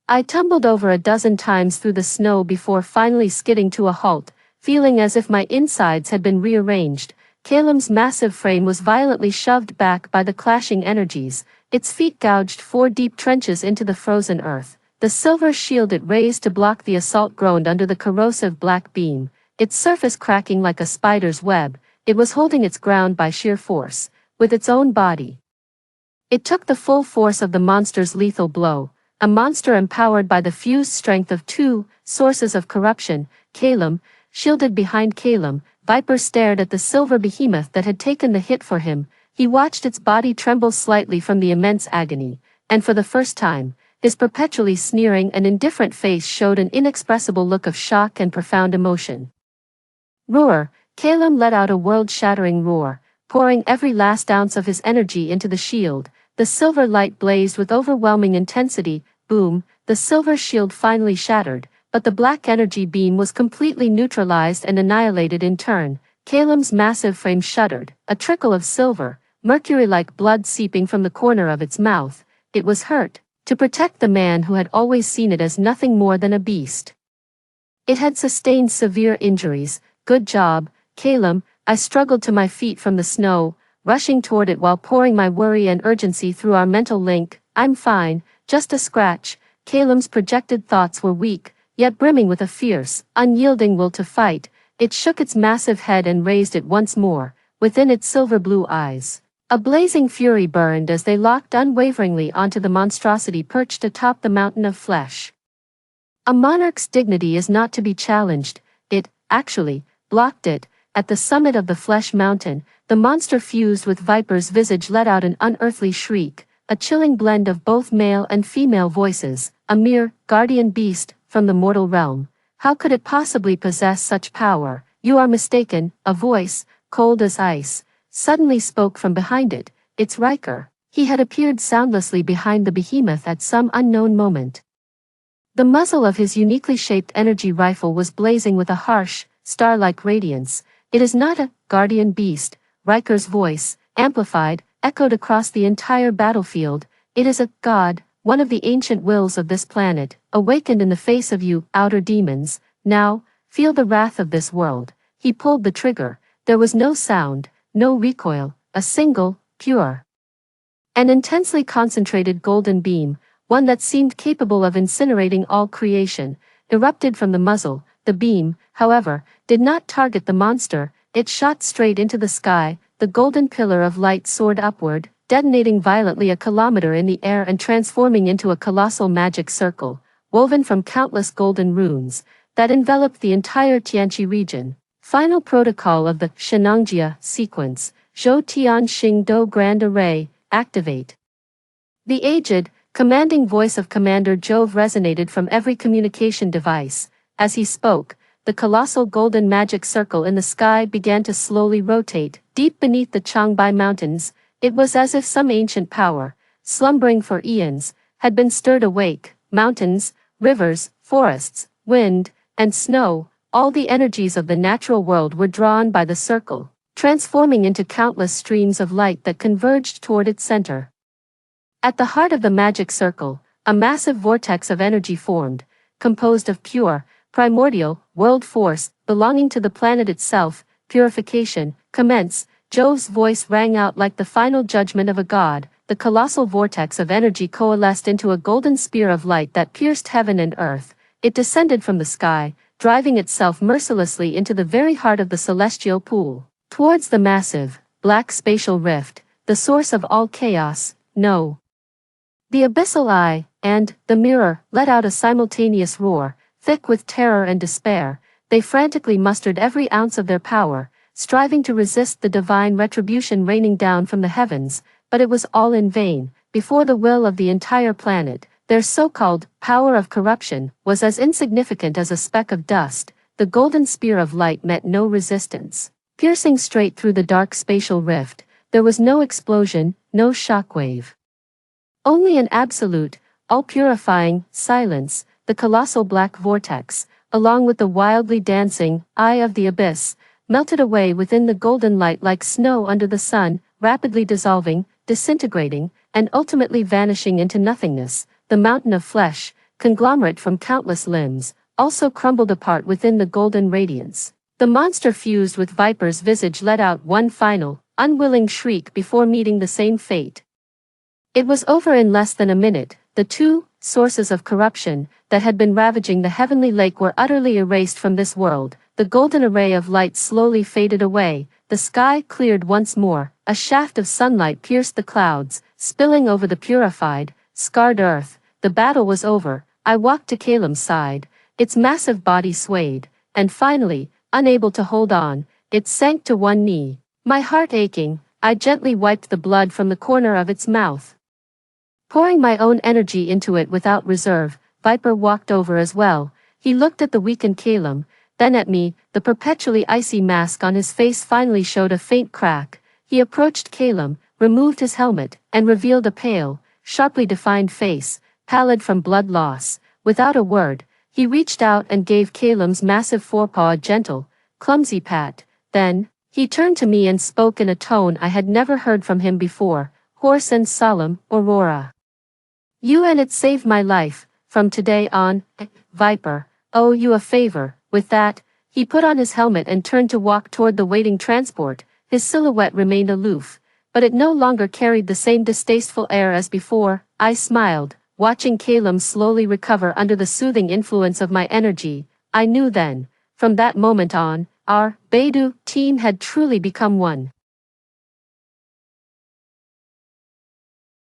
I tumbled over a dozen times through the snow before finally skidding to a halt, feeling as if my insides had been rearranged. Caleb's massive frame was violently shoved back by the clashing energies, its feet gouged 4 deep trenches into the frozen earth. The silver shield it raised to block the assault groaned under the corrosive black beam, its surface cracking like a spider's web. It was holding its ground by sheer force, with its own body. It took the full force of the monster's lethal blow, a monster empowered by the fused strength of 2 sources of corruption. Caleb, shielded behind Caleb, Viper stared at the silver behemoth that had taken the hit for him. He watched its body tremble slightly from the immense agony, and for the first time, his perpetually sneering and indifferent face showed an inexpressible look of shock and profound emotion. Roar! Caleb let out a world-shattering roar, pouring every last ounce of his energy into the shield. The silver light blazed with overwhelming intensity. Boom! The silver shield finally shattered, but the black energy beam was completely neutralized and annihilated in turn. Caleb's massive frame shuddered, a trickle of silver, mercury-like blood seeping from the corner of its mouth. It was hurt, to protect the man who had always seen it as nothing more than a beast. It had sustained severe injuries. Good job, Caleb. I struggled to my feet from the snow, rushing toward it while pouring my worry and urgency through our mental link. I'm fine, just a scratch. Caleb's projected thoughts were weak, yet brimming with a fierce, unyielding will to fight. It shook its massive head and raised it once more. Within its silver-blue eyes, a blazing fury burned as they locked unwaveringly onto the monstrosity perched atop the mountain of flesh. A monarch's dignity is not to be challenged. It, actually, blocked it. At the summit of the flesh mountain, the monster fused with Viper's visage let out an unearthly shriek, a chilling blend of both male and female voices, a mere guardian beast from the mortal realm. How could it possibly possess such power? You are mistaken. A voice, cold as ice, suddenly spoke from behind it. It's Riker. He had appeared soundlessly behind the behemoth at some unknown moment. The muzzle of his uniquely shaped energy rifle was blazing with a harsh, star-like radiance. It is not a guardian beast, Riker's voice, amplified, echoed across the entire battlefield. It is a god, one of the ancient wills of this planet, awakened in the face of you, outer demons. Now, feel the wrath of this world. He pulled the trigger. There was no sound, no recoil, a single, pure, and intensely concentrated golden beam, one that seemed capable of incinerating all creation, erupted from the muzzle. The beam, however, did not target the monster. It shot straight into the sky. The golden pillar of light soared upward, detonating violently a kilometer in the air and transforming into a colossal magic circle, woven from countless golden runes, that enveloped the entire Tianqi region. Final protocol of the Shenangjia sequence, Zhou Tian Xing Do Grand Array, activate. The aged, commanding voice of Commander Jove resonated from every communication device. As he spoke, the colossal golden magic circle in the sky began to slowly rotate. Deep beneath the Changbai Mountains, it was as if some ancient power, slumbering for eons, had been stirred awake. Mountains, rivers, forests, wind, and snow, all the energies of the natural world were drawn by the circle, transforming into countless streams of light that converged toward its center. At the heart of the magic circle, a massive vortex of energy formed, composed of pure, primordial, world force, belonging to the planet itself. Purification, commence. Jove's voice rang out like the final judgment of a god. The colossal vortex of energy coalesced into a golden spear of light that pierced heaven and earth. It descended from the sky, driving itself mercilessly into the very heart of the celestial pool, towards the massive, black spatial rift, the source of all chaos. No. The abyssal eye, and the mirror, let out a simultaneous roar, thick with terror and despair. They frantically mustered every ounce of their power, striving to resist the divine retribution raining down from the heavens, but it was all in vain. Before the will of the entire planet, their so-called power of corruption was as insignificant as a speck of dust. The golden spear of light met no resistance. Piercing straight through the dark spatial rift, there was no explosion, no shockwave. Only an absolute, all-purifying silence. The colossal black vortex, along with the wildly dancing eye of the abyss, melted away within the golden light like snow under the sun, rapidly dissolving, disintegrating. and ultimately vanishing into nothingness. The mountain of flesh, conglomerate from countless limbs, also crumbled apart within the golden radiance. The monster fused with Viper's visage let out one final, unwilling shriek before meeting the same fate. It was over in less than a minute. The two sources of corruption that had been ravaging the heavenly lake were utterly erased from this world. The golden array of light slowly faded away, the sky cleared once more, a shaft of sunlight pierced the clouds, spilling over the purified, scarred earth. The battle was over. I walked to Calem's side, its massive body swayed, and finally, unable to hold on, it sank to one knee. My heart aching, I gently wiped the blood from the corner of its mouth. Pouring my own energy into it without reserve, Viper walked over as well. He looked at the weakened Calem, then at me. The perpetually icy mask on his face finally showed a faint crack. He approached Calem, removed his helmet, and revealed a pale, sharply defined face, pallid from blood loss. Without a word, he reached out and gave Calem's massive forepaw a gentle, clumsy pat. Then, he turned to me and spoke in a tone I had never heard from him before, hoarse and solemn. Aurora. You and it saved my life. From today on, Viper, owe you a favor. With that, he put on his helmet and turned to walk toward the waiting transport. His silhouette remained aloof, but it no longer carried the same distasteful air as before. I smiled, watching Calem slowly recover under the soothing influence of my energy. I knew then, from that moment on, our Beidou team had truly become one.